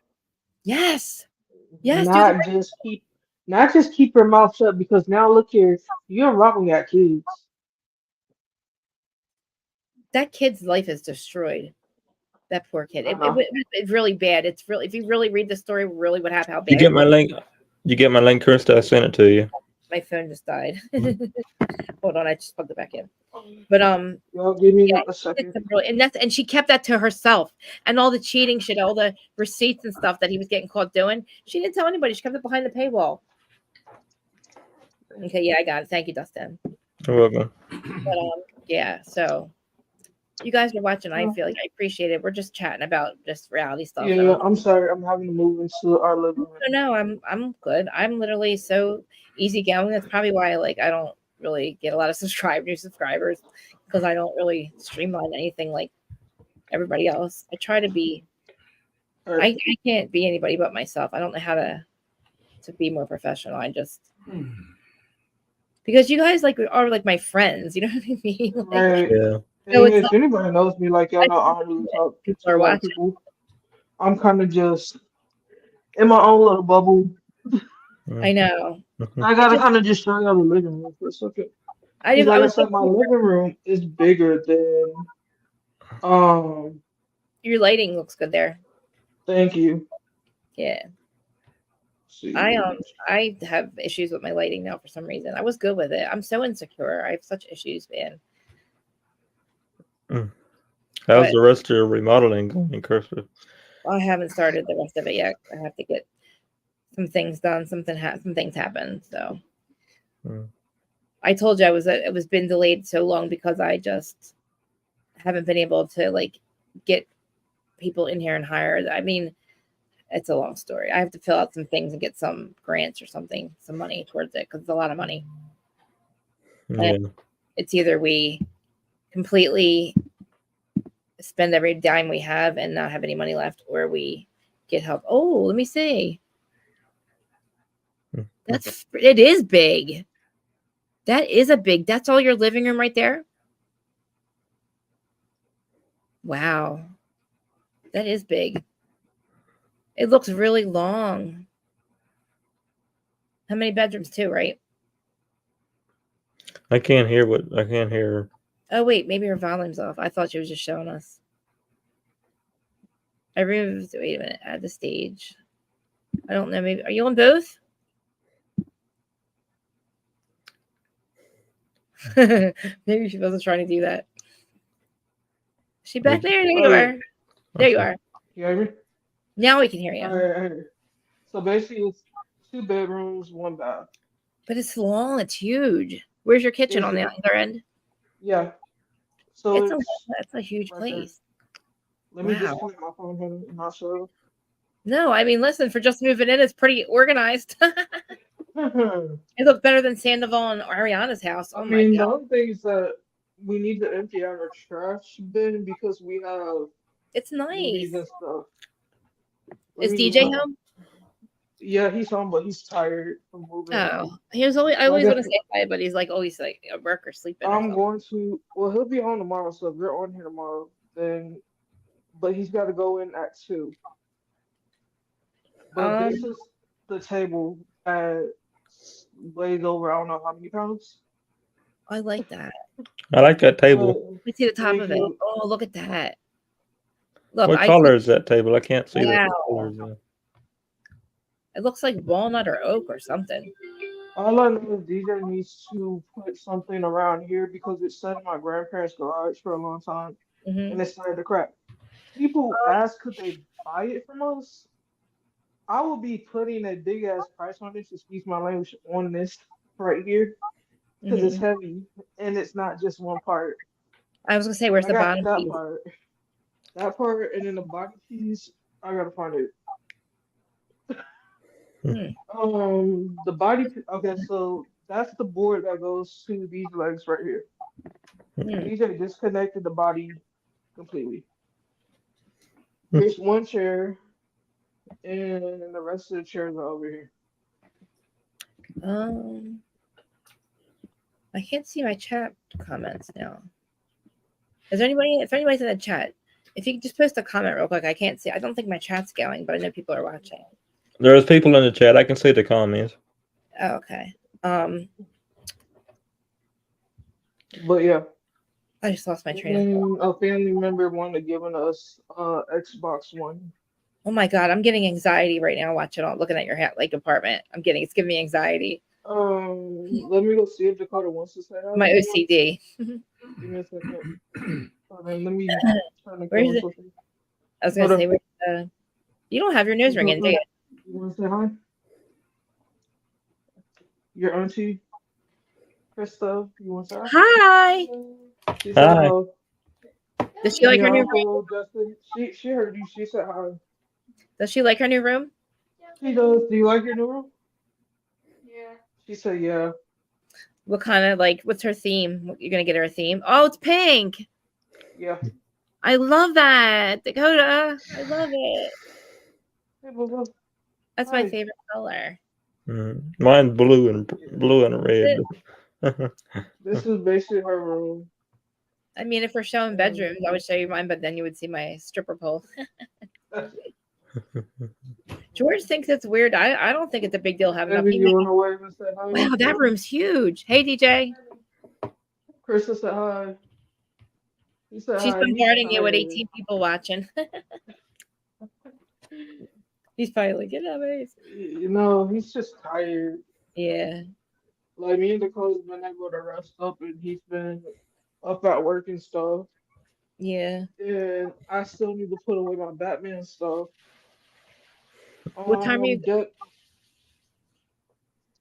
Yes, dude. not just keep your mouth shut because now look here, you're robbing at kids. That kid's life is destroyed. That poor kid. I know. It's really bad. It's really, if you really read the story, really what happened, how You bad get it my was. link. You get my link, Krista. I sent it to you. My phone just died. Hold on, I just plugged it back in. But Y'all give me yeah, a second. and she kept that to herself. And all the cheating shit, all the receipts and stuff that he was getting caught doing, she didn't tell anybody. She kept it behind the paywall. Okay, yeah, I got it. Thank you, Dustin. You're welcome. But yeah, so you guys are watching. I feel like I appreciate it. We're just chatting about just reality stuff. Yeah, I'm sorry. I'm having to move into our living room. No, I'm good. I'm literally so easygoing. That's probably why I don't really get a lot of subscribers because I don't really streamline anything like everybody else. I try to be. All right. I can't be anybody but myself. I don't know how to be more professional. I just because you guys are like my friends. You know what I mean? Like, Right. Yeah. so And it's if anybody knows me, like y'all I know, I don't really talk people to are a lot of watching. people. I'm kind of just in my own little bubble. I know. I gotta kind of just show y'all the living room for a second. I Because do. I like I was said, my living room is bigger than your lighting looks good there. thank you. Yeah. See. I have issues with my lighting now for some reason. I was good with it. I'm so insecure. I have such issues, man. How's But the rest of your remodeling going, Cursive? I haven't started the rest of it yet. I have to get some things done. Some things happened. So I told you it was been delayed so long because I just haven't been able to like get people in here and hire. I mean, it's a long story. I have to fill out some things and get some grants or something, some money towards it because it's a lot of money. Yeah. And it's either we completely spend every dime we have and not have any money left, or we get help. Oh, let me see. It is big. That is that's all your living room right there. Wow. That is big. It looks really long. How many bedrooms too, right? I can't hear. Oh wait, maybe her volume's off. I thought she was just showing us. I removed. Wait a minute. Add the stage. I don't know. Maybe are you on both? Maybe she wasn't trying to do that. Is she back there? There you are. There you are. You hear me? Now we can hear you. All right. So basically, it's 2 bedrooms, 1 bath. But it's long. It's huge. Where's your kitchen on the other end? Yeah. So that's a huge right place. Let me disconnect my phone here and I'll show you. No, I mean, listen, for just moving in, it's pretty organized. It looks better than Sandoval and Ariana's house. Oh my the god. only thing is that we need to empty out our trash bin because we have It's movies nice. and stuff. Is DJ home? Yeah, he's home, but he's tired from moving. Oh, I always want to say hi, but he's like always like at work or sleeping. I'm going to. Well, he'll be home tomorrow, so if you're on here tomorrow, then. But he's got to go in at 2. But this is the table that weighs over I don't know how many pounds. I like that. I like that table. We see the top of it. Oh, look at that. Look, what color is that table? I can't see that. Wow. It looks like walnut or oak or something. All I know is DJ needs to put something around here because it sat in my grandparents' garage for a long time and it started to crack. People ask could they buy it from us. I will be putting a big ass price on it, to excuse my language, on this right here because it's heavy and it's not just one part. I was gonna say, where's the bottom that piece? That part, and then the bottom piece. I gotta find it. The body. Okay, so that's the board that goes to these legs right here. DJ disconnected the body completely. Here's one chair, and the rest of the chairs are over here. I can't see my chat comments now. Is there anybody? If anybody's in the chat, if you could just post a comment real quick. I can't see. I don't think my chat's going, but I know people are watching. There's people in the chat. I can see the comments. Oh, okay. But yeah. I just lost my train of thought. A family member wanted giving us Xbox One. Oh my god, I'm getting anxiety right now watching looking at your hat like apartment. It's giving me anxiety. Let me go see if Dakota wants to say hi. My OCD. Give me a second. Hold on, let me turn the Where's camera it? so she. I was gonna Hold say, on. you don't have your nose ring in, do Dakota, you? you want to say hi? Your auntie, Krista, you want to say hi? Hi. She said Hi. hello. Does she like her Your new room? uncle Justin, she heard you. She said hi. Does she like her new room? She does. Do you like your new room? She said yeah. What kind of what's her theme? You're gonna get her a theme? Oh, it's pink. Yeah. I love that. Dakota. I love it. Hey, boo. That's my Hi. favorite color. Mine's blue and red. This is basically her room. I mean, if we're showing And bedrooms, I would show you mine, but then you would see my stripper pole. George thinks it's weird. I don't think it's a big deal having a maybe you female. want to wave and say hi. Wow, that room's huge. Hey, DJ. Krista said hi. He said She's hi. He's bombarding you with tired. 18 people watching. He's probably like, get out of my face. You know, he's just tired. Yeah, Like me and Dakota's been able to rest up, and he's been up at work and stuff. yeah. And I still need to put away my Batman stuff. What time are you? Dead.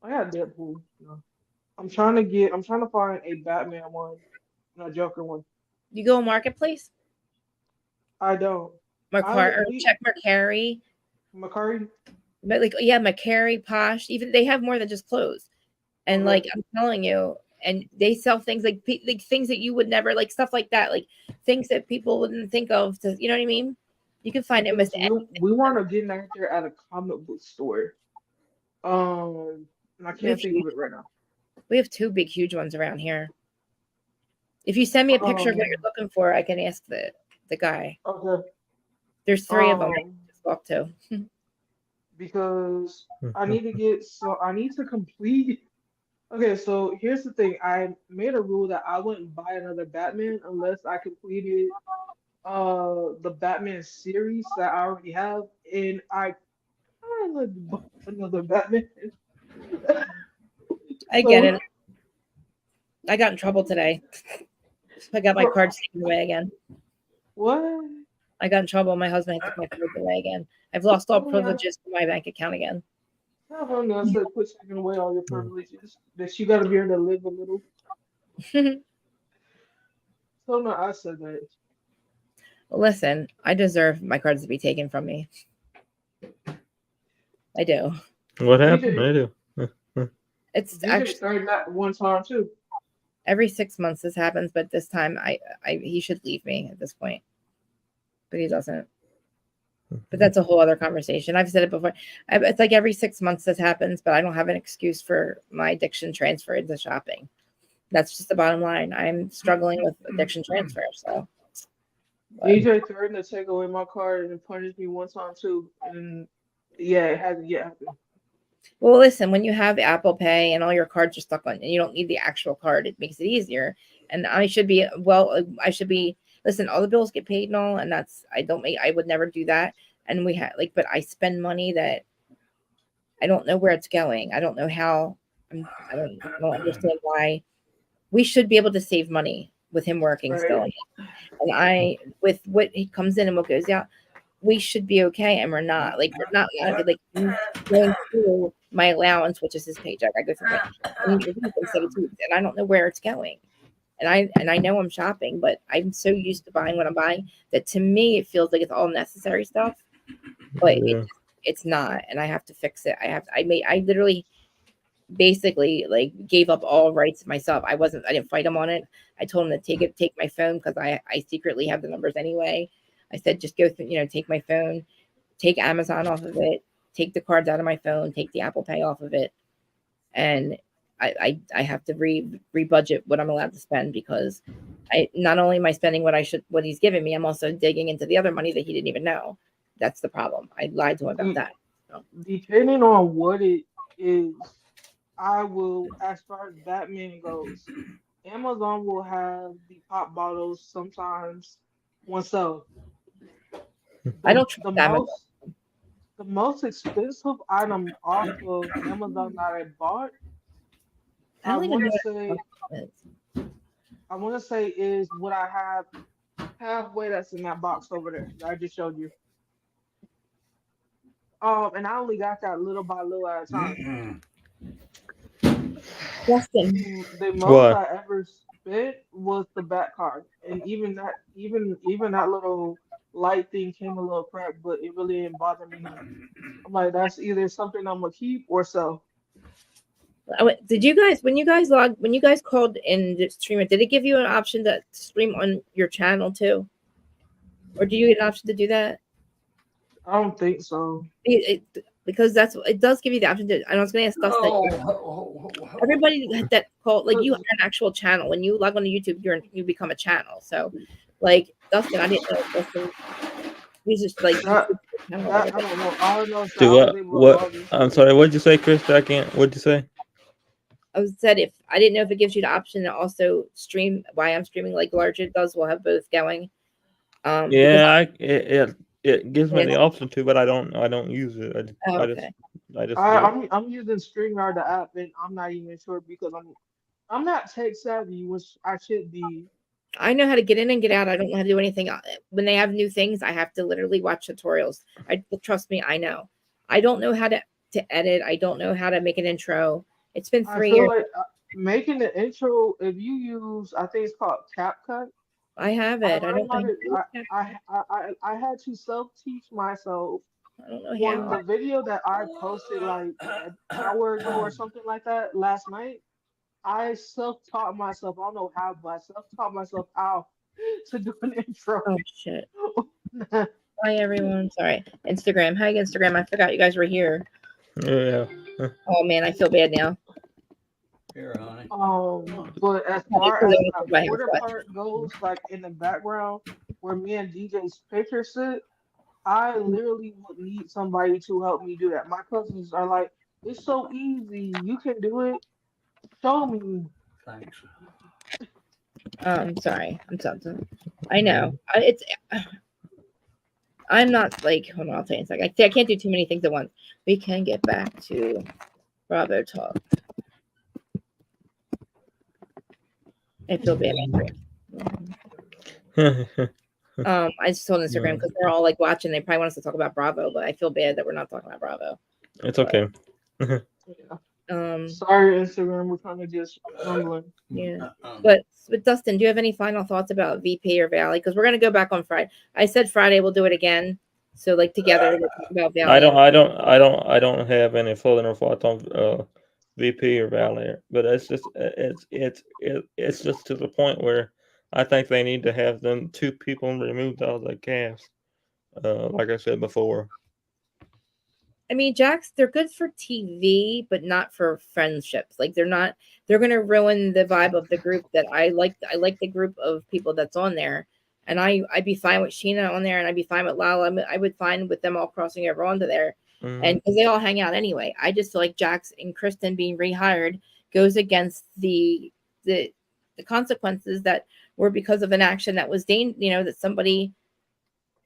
I got Deadpool. I'm trying to find a Batman one and a Joker one. You go on Marketplace? I don't. Mercar or check Mercari. Macari. But yeah, Mercari, Posh. Even they have more than just clothes. And Okay. I'm telling you, and they sell things like things that you would never stuff like that, like things that people wouldn't think of. To you know what I mean? You can find almost Yes, we want to get out there at a comic book store. And I we have can't think of it right now. we have two big huge ones around here. If you send me a picture of what you're looking for, I can ask the guy. Okay. There's three of them. I just walked to. Because I need to complete. Okay, so here's the thing. I made a rule that I wouldn't buy another Batman unless I completed the Batman series that I already have, and I kind of buy another Batman. I get So it. I got in trouble today. I got my for cards taken away again. what? I got in trouble. My husband took my cards away again. I've lost all privileges to my bank account again. Tell him I said quit taking away all your privileges. That you got to be able to live a little. Tell him I said that. Listen, I deserve my cards to be taken from me. I do. What happened? I do. It's DJ actually started that one time too. every 6 months this happens, but this time he should leave me at this point, but he doesn't. But that's a whole other conversation. I've said it before. It's like every 6 months this happens, but I don't have an excuse for my addiction transfer into shopping. That's just the bottom line. I'm struggling with addiction transfer. So DJ threatened to take away my card and punish me one time too, and yeah, it hasn't yet happened. well, listen, when you have Apple Pay and all your cards are stuck on, and you don't need the actual card, it makes it easier. And I should be listen, all the bills get paid and all, and I would never do that. And we had but I spend money that I don't know where it's going. I don't know how. I don't understand why. We should be able to save money with him working still. Right. And with what he comes in and what goes out, we should be okay. And we're not I'm going through my allowance, which is his paycheck. I go through instead of 2 weeks, and I don't know where it's going. And I know I'm shopping, but I'm so used to buying what I'm buying that to me it feels like it's all necessary stuff, but Yeah. it's not, and I have to fix it. I literally basically gave up all rights myself. I didn't fight him on it. I told him to take my phone because I secretly have the numbers anyway. I said just go through, take my phone, take Amazon off of it, take the cards out of my phone, take the Apple Pay off of it, and I have to rebudget what I'm allowed to spend because I not only am I spending what he's giving me, I'm also digging into the other money that he didn't even know. That's the problem. I lied to him about that. So. Depending on what it is, I will, as far as Batman goes, Amazon will have the pop bottles sometimes one sell. I don't The trust Amazon. most expensive item off of Amazon that I bought I I don't even want know to what say, it is. is what I have halfway that's in that box over there that I just showed you. And I only got that little by little at a time. Justin. The most What? I ever spent was the back card, and even that little light thing came a little cracked, but it really didn't bother me none. I'm like, that's either something I'm gonna keep or sell. Did you guys when you guys called in to stream it? Did it give you an option to stream on your channel too, or do you get an option to do that? I don't think so. Because it does give you the option to. I was going to ask Dustin. Everybody that called, like you have an actual channel. When you log on to YouTube, you become a channel. So, like Dustin, I didn't know Dustin. He's just like That channel like that I don't know. All I know is that Do I was what? able to What? log into I'm it. sorry. What'd you say, Chris? I can't. What'd you say? I was said if I didn't know if it gives you the option to also stream why I'm streaming like large it does. We'll have both going. Because Yeah, it gives me yes, the option to, but I don't use it. oh, I just okay. I just I, do it. I'm I'm using StreamYard the app, and I'm not even sure because I'm not tech savvy, which I should be. I know how to get in and get out. I don't know how to do anything. When they have new things, I have to literally watch tutorials. Trust me, I know. I don't know how to edit. I don't know how to make an intro. It's been I 3 years. feel like making the intro. If you use, I think it's called CapCut. I have I it. I learned don't how know. to. I had to self-teach myself I don't know on how. the video that I posted like an hour ago or something like that last night. I self-taught myself. I don't know how, but I self-taught myself how to do an intro. Oh shit. Hi everyone. Sorry. Instagram. Hi Instagram. I forgot you guys were here. Yeah. Oh man, I feel bad now. Here, honey. But as Because far I as want to that put my hair border flat. part goes, like in the background where me and DJ's picture sit, I literally would need somebody to help me do that. My cousins are like, it's so easy. You can do it. Show me. Thanks. Sorry. I'm something. I know. It's. I'm not like. Hold on. I'll tell you in a second. I can't do too many things at once. We can get back to Bravo talk. I feel bad. I just told Instagram because they're all like watching. They probably want us to talk about Bravo, but I feel bad that we're not talking about Bravo. It's okay. Yeah. Um, Sorry, Instagram. We're kind of just rumbling. yeah. But Dustin, do you have any final thoughts about VP or Valley? Because we're gonna go back on Friday. I said Friday we'll do it again. So like together we'll talk about Valley. I don't have any further thoughts on VP or Valley, but it's just to the point where I think they need to have them two people removed out of the cast. Like I said before. I mean, Jax, they're good for TV, but not for friendships. Like they're gonna ruin the vibe of the group that I like. I like the group of people that's on there. And I'd be fine with Sheena on there, and I'd be fine with Lala. I would fine with them all crossing over onto there, and because they all hang out anyway. I just feel like Jax and Kristen being rehired goes against the consequences that were because of an action that was that somebody.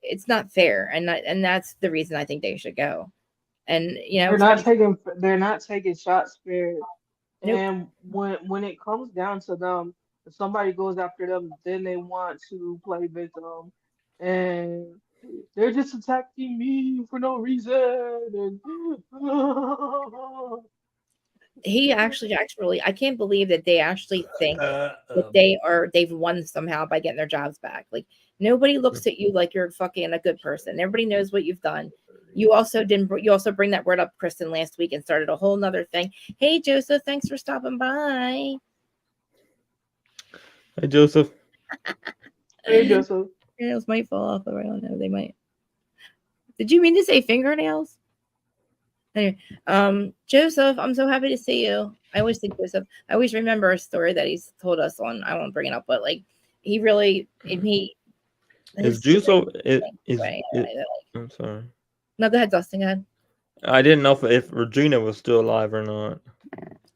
It's not fair, and that's the reason I think they should go. And They're not taking shots fair. nope. And when it comes down to them, if somebody goes after them, then they want to play victim, and they're just attacking me for no reason. And He actually I can't believe that they actually think that they've won somehow by getting their jobs back. Like nobody looks at you like you're fucking a good person. Everybody knows what you've done. You also bring that word up, Kristen, last week and started a whole nother thing. Hey Joseph, thanks for stopping by. Hey Joseph. hey, Joseph. Fingernails might fall off, but I don't know. They might. Did you mean to say fingernails? Anyway, Joseph, I'm so happy to see you. I always think Joseph. I always remember a story that he's told us on. I won't bring it up, but like he really Is Joseph I'm sorry. No, go ahead, Dustin. Go ahead. I didn't know if Regina was still alive or not.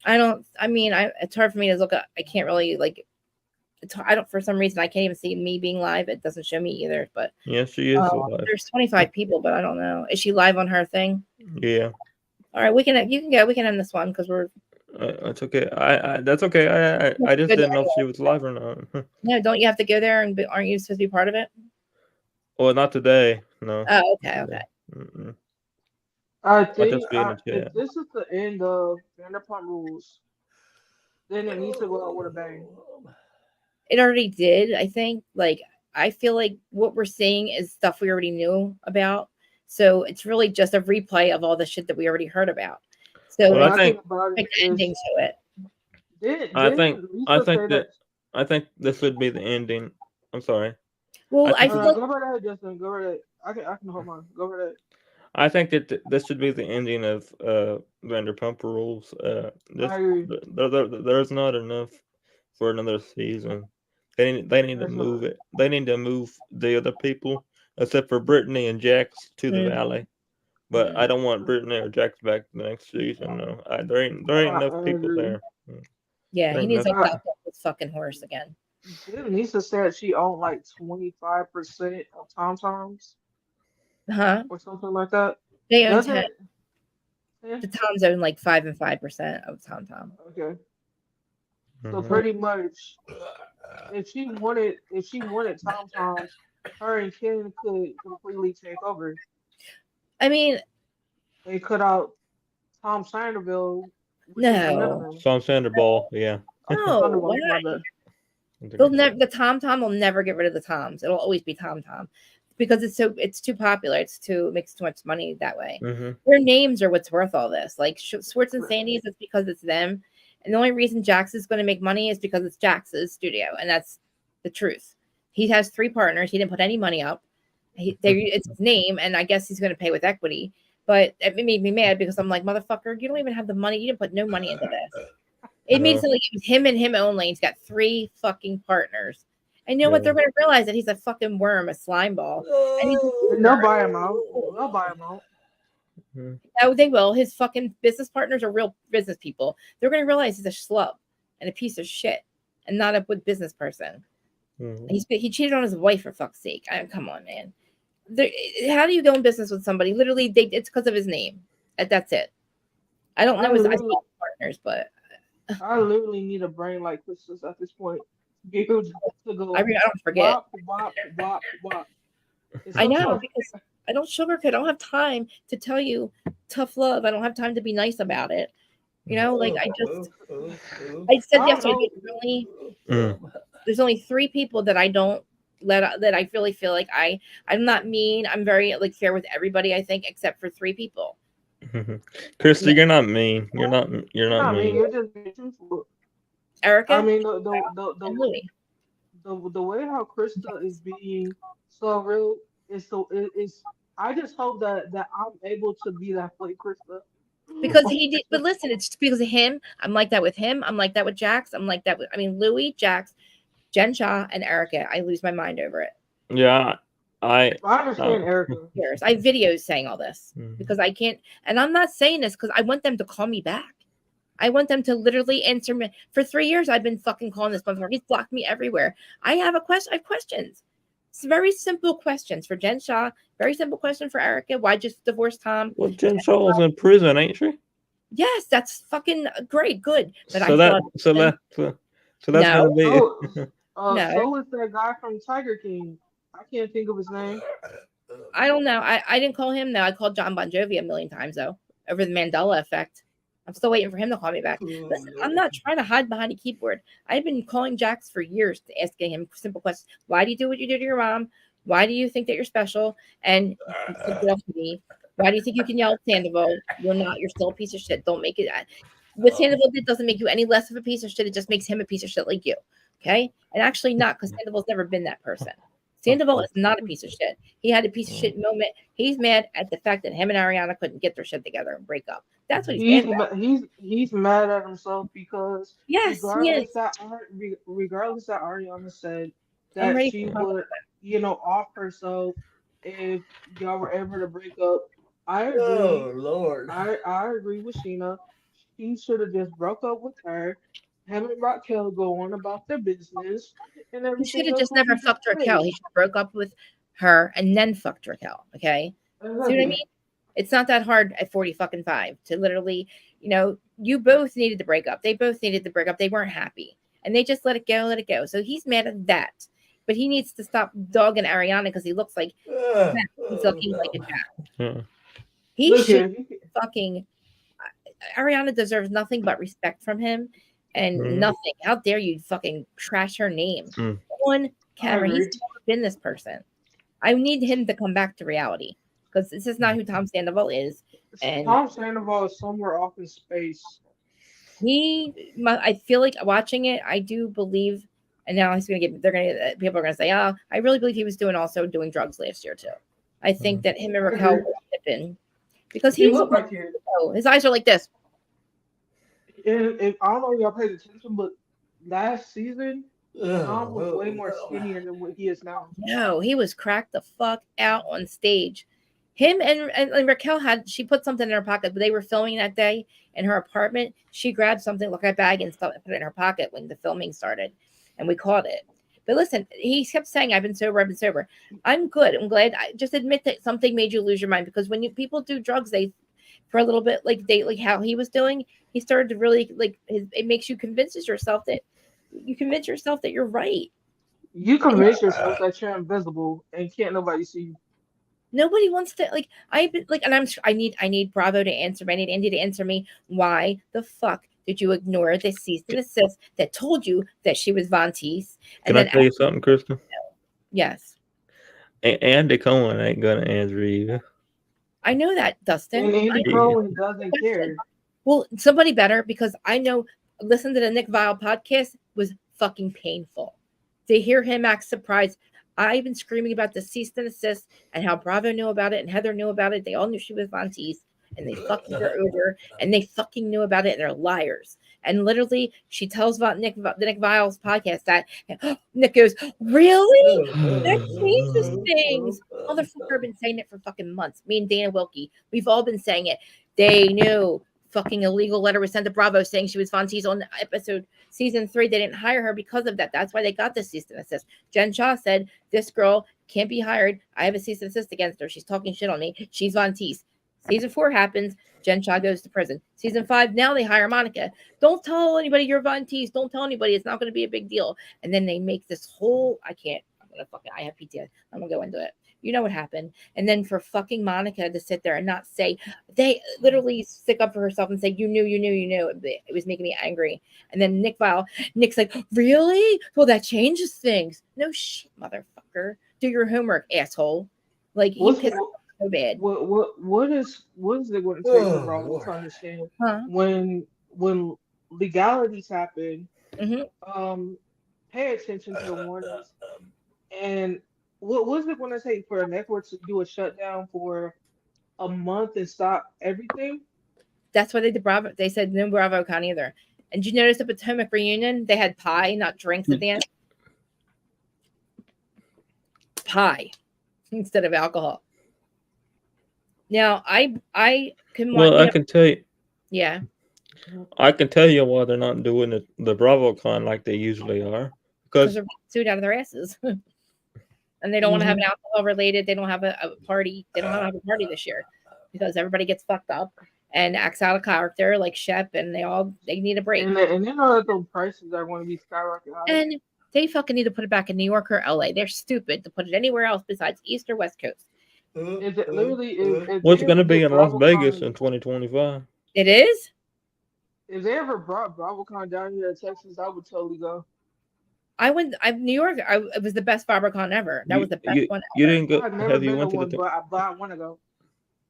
It's hard for me to look at. I can't really like. I don't. For some reason, I can't even see me being live. It doesn't show me either. But yes, she is alive. There's 25 people, but I don't know. Is she live on her thing? Yeah. All right, you can go. We can end this one because we're It's okay. That's okay. I just Good didn't know if she anyway. was live or not. No, don't you have to go there and aren't you supposed to be part of it? Well, not today. No. Oh, okay, Not okay. today. Mm-mm. I I'll think just be in the if chat. this is the end of Vanderpump Rules, then it needs to go out with a bang. It already did, I think. Like, I feel like what we're seeing is stuff we already knew about. So it's really just a replay of all the shit that we already heard about. So Well, And I my it's thing think about like it an ending is, to it. I think didn't I Lisa say think that? that I think this would be the ending. I'm sorry. I Well, I think feel No, no, like go right ahead, Justin. Go right ahead. I can hold mine. Go right ahead. I think that this should be the ending of Vanderpump Rules. I agree. There's not enough for another season. They need to There's move not. it. They need to move the other people, except for Brittany and Jax, to the mm, Valley. But Mhm. I don't want Brittany or Jax back the next season. No, there ain't enough I people agree. there. yeah, There he ain't needs enough. to Uh, adopt this fucking horse again. didn't Lisa said she owned like 25% of Tom Tom's Huh? or something like that? They own 10. Doesn't yeah, The Toms own like 5 and 5% of Tom Tom. okay. So Mhm. pretty much if she wanted Tom Tom's, her and Ken could completely take over. I mean, They cut out Tom Sanderville, which is the no. middleman. Sean Sandoval, yeah. No, why? Thunderbolt, my bad. They'll never the Tom Tom will never get rid of the Toms. It'll always be Tom Tom because it's too popular. It makes too much money that way. Mm-hmm. Their names are what's worth all this. Like Swartz and Sandy's, it's because it's them. And the only reason Jax is going to make money is because it's Jax's studio, and that's the truth. He has 3 partners. He didn't put any money up. It's his name, and I guess he's going to pay with equity. But it made me mad because I'm like, motherfucker, you don't even have the money. You didn't put no money into this. It made it No. sound like it was him and him only. He's got 3 fucking partners. And you know what? Yeah. They're going to realize that he's a fucking worm, a slime ball. And he's a And they'll loser. buy him out. They'll buy him out. Mhm. Oh, they will. His fucking business partners are real business people. They're going to realize he's a schlub and a piece of shit and not a good business person. Mhm. He cheated on his wife, for fuck's sake. Come on, man. How do you go in business with somebody? Literally, it's because of his name. That's it. I don't know I his literally, partners, but I literally need a brain like Chris's at this point to be able to I go don't forget. wop, wop, wop, wop. And I know sometimes, because I don't sugarcoat. I don't have time to tell you tough love. I don't have time to be nice about it. You know, like I said I don't yesterday, know. there's only 3 people that I don't that I really feel like I'm not mean. I'm very like fair with everybody, I think, except for 3 people. Krista, Yeah. you're not mean. You're not You're not mean. mean. You're just being truthful. I Erica mean, and Louie. the way how Krista is being so real is so is. I just hope that I'm able to be that way, Krista. Because he did, but listen, it's because of him. I'm like that with him. I'm like that with Jax. I'm like that with, Louie, Jax, Jen Shaw, and Erica. I lose my mind over it. Yeah, I I understand Erica. Years. I have videos saying all this Mhm. because I can't, and I'm not saying this because I want them to call me back. I want them to literally answer me. For 3 years, I've been fucking calling this motherfucker. He's blocked me everywhere. I have a question. I have questions. It's very simple questions for Jen Shaw. Very simple question for Erica. Why just divorce Tom? Well, Jen Shaw's in prison, ain't she? Yes, that's fucking great, good. But I So thought that's no, gonna be. no, So is that guy from Tiger King. I can't think of his name. I don't know. I didn't call him. No, I called John Bon Jovi a million times though over the Mandela effect. I'm still waiting for him to call me back. Listen, I'm not trying to hide behind a keyboard. I've been calling Jax for years, asking him simple questions. Why do you do what you do to your mom? Why do you think that you're special? And something else to me. Why do you think you can yell at Sandoval? You're not. You're still a piece of shit. Don't make it. What Sandoval did doesn't make you any less of a piece of shit. It just makes him a piece of shit like you. Okay? And actually not, because Sandoval's never been that person. Sandoval is not a piece of shit. He had a piece of shit moment. He's mad at the fact that him and Ariana couldn't get their shit together and break up. That's what he's mad about. He's mad at himself because Yes, he is. regardless that Ariana said I'm that ready she for him. would off herself if y'all were ever to break up. I agree. Lord. I agree with Sheena. She should have just broke up with her. Him and Raquel go on about their business, and He should everything have else just will never be just fucked Raquel. great. He should have broke up with her and then fucked Raquel. Okay. See what I Exactly. mean? It's not that hard at 40 fucking 5 to literally, you both needed to break up. They both needed to break up. They weren't happy. And they just let it go, let it go. So he's mad at that. But he needs to stop dogging Ariana because he looks like he's looking like a jack. Yeah. He Look should here. fucking Ariana deserves nothing but respect from him and Mhm. nothing. How dare you fucking trash her name Mm. on camera? agree. He's never been this person. I need him to come back to reality because this is not who Tom Sandoval is. And Tom Sandoval is somewhere off in space. I feel like watching it, I do believe, and now he's gonna get, people are gonna say, oh, I really believe he was doing drugs last year too. I think that him and I Raquel agree. were tipping because He he's looked like it. his eyes are like this. And I don't know if y'all paid attention, but last season, Tom was way more skinnier than what he is now. No, he was cracked the fuck out on stage. Him and Raquel she put something in her pocket, but they were filming that day in her apartment. She grabbed something, looked at a bag, and put it in her pocket when the filming started, and we caught it. But listen, he kept saying, "I've been sober, I've been sober." I'm good. I'm glad. I just admit that something made you lose your mind because when people do drugs, they for a little bit like how he was doing. He started to really it makes you convince yourself that you're right. You convince yourself that you're invisible and can't nobody see you. Nobody wants to I've been and I need Bravo to answer me. I need Andy to answer me. Why the fuck did you ignore the cease and desist that told you that she was Von Teese? Can I tell you something, Kristen? Yes. Andy Cohen ain't gonna answer you. I know that, Dustin. And Andy I Cohen doesn't care. Well, somebody better because I know listen to the Nick Vile podcast was fucking painful. To hear him act surprised. I've been screaming about the cease and desist and how Bravo knew about it and Heather knew about it. They all knew she was Von Teese and they fucking her over and they fucking knew about it and they're liars. And literally, she tells about Nick Vile's podcast that Nick goes, "Really? That changes things." Motherfucker, I've been saying it for fucking months. Me and Dana Wilkie, we've all been saying it. They knew. Fucking illegal letter was sent to Bravo saying she was Von Teese on episode season 3. They didn't hire her because of that. That's why they got this cease and desist. Jen Shaw said, "This girl can't be hired. I have a cease and desist against her. She's talking shit on me. She's Von Teese." Season 4 happens. Jen Shaw goes to prison. Season 5, now they hire Monica. Don't tell anybody you're Von Teese. Don't tell anybody. It's not going to be a big deal. And then they make this whole, I have PTSD. I'm going to go into it. You know what happened. And then for fucking Monica to sit there and not say, they literally stick up for herself and say, you knew. It was making me angry. And then Nick's like, "Really? Well, that changes things." No shit, motherfucker. Do your homework, asshole. Like, he What's pissed off so bad. what is it going to take for Bravo to understand Huh? when legalities happen? Mm-hmm. Pay attention to the warnings. And what was it going to take for a network to do a shutdown for a month and stop everything? That's why they did Bravo. They said no BravoCon either. And did you notice the Potomac reunion? They had pie, not drinks at the end. Pie instead of alcohol. Now I can Well, I can tell you. Yeah. I can tell you why they're not doing the BravoCon like they usually are. Because they're sued out of their asses. And they don't want to have an alcohol related. They don't have a party. They don't have a party this year because everybody gets fucked up and acts out of character like Shep, and they need a break. And they know that the prices are going to be skyrocketing. And they fucking need to put it back in New York or LA. They're stupid to put it anywhere else besides East or West Coast. Is it literally? What's going to be in Las Vegas in 2025? It is. If they ever brought BravoCon down here to Texas, I would totally go. New York. It was the best BravoCon ever. That was the best one ever. You didn't go. I've never been to one, but I want to go.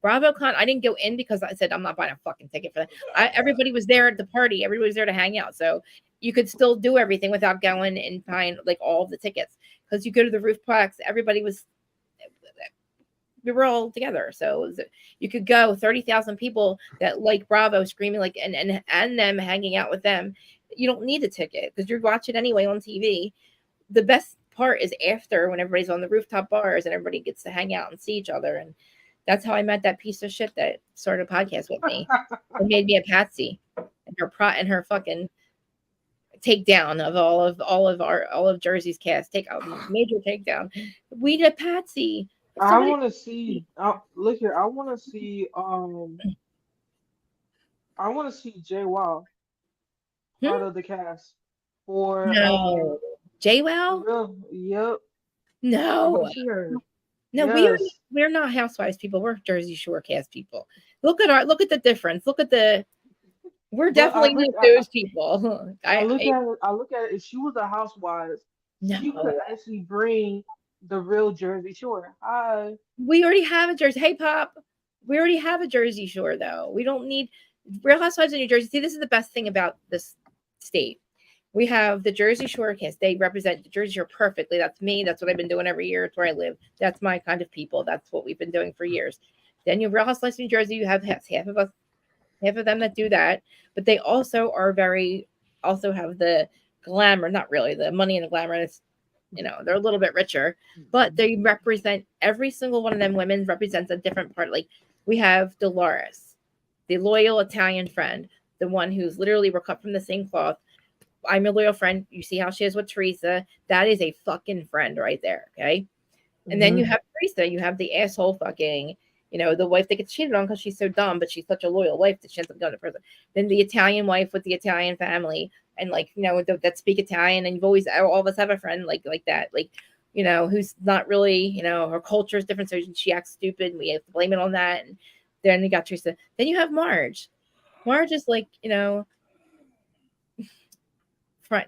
BravoCon, I didn't go in because I said I'm not buying a fucking ticket for that. Everybody was there at the party. Everybody was there to hang out. So you could still do everything without going and buying like all of the tickets. Because you go to the roofplex, we were all together. So you could go 30,000 people that like Bravo screaming like and them hanging out with them. You don't need a ticket because you're watching anyway on TV. The best part is after when everybody's on the rooftop bars and everybody gets to hang out and see each other. And that's how I met that piece of shit that started a podcast with me. It made me a Patsy and her fucking takedown of all of Jersey's cast. Take a major takedown. We did Patsy. I want to see. Look here. I want to see. I want to see Jay Wow part Hmm? of the cast for No. the JWoww? real. Yep, I want No. to see her. No, Yes, we're not housewives people. We're Jersey Shore cast people. Look at the difference. Look at the we're but definitely not those people. I look at it. If she was a housewife, she could No. actually bring the real Jersey Shore. Hi. We already have a Jersey. Hey, Pop. We already have a Jersey Shore, though. We don't need Real Housewives of New Jersey. See, this is the best thing about this state. We have the Jersey Shore cast. They represent the Jersey Shore perfectly. That's me. That's what I've been doing every year. It's where I live. That's my kind of people. That's what we've been doing for years. Then you have Real Housewives of New Jersey. You have half of us, half of them that do that, but they also are also have the glamour. Not really the money and the glamour. It's they're a little bit richer, but they represent every single one of them women represents a different part. Like we have Dolores, the loyal Italian friend, the one who's literally we're cut from the same cloth. I'm a loyal friend. You see how she is with Teresa. That is a fucking friend right there. Okay. And then you Mhm. have Teresa. You have the asshole fucking, the wife that gets cheated on because she's so dumb, but she's such a loyal wife that she ends up going to prison. Then the Italian wife with the Italian family, and like that speak Italian, and you've always all of us have a friend like that, like who's not really her culture is different, so she acts stupid, and we have to blame it on that. And then you got Teresa. Then you have Marge. Marge is like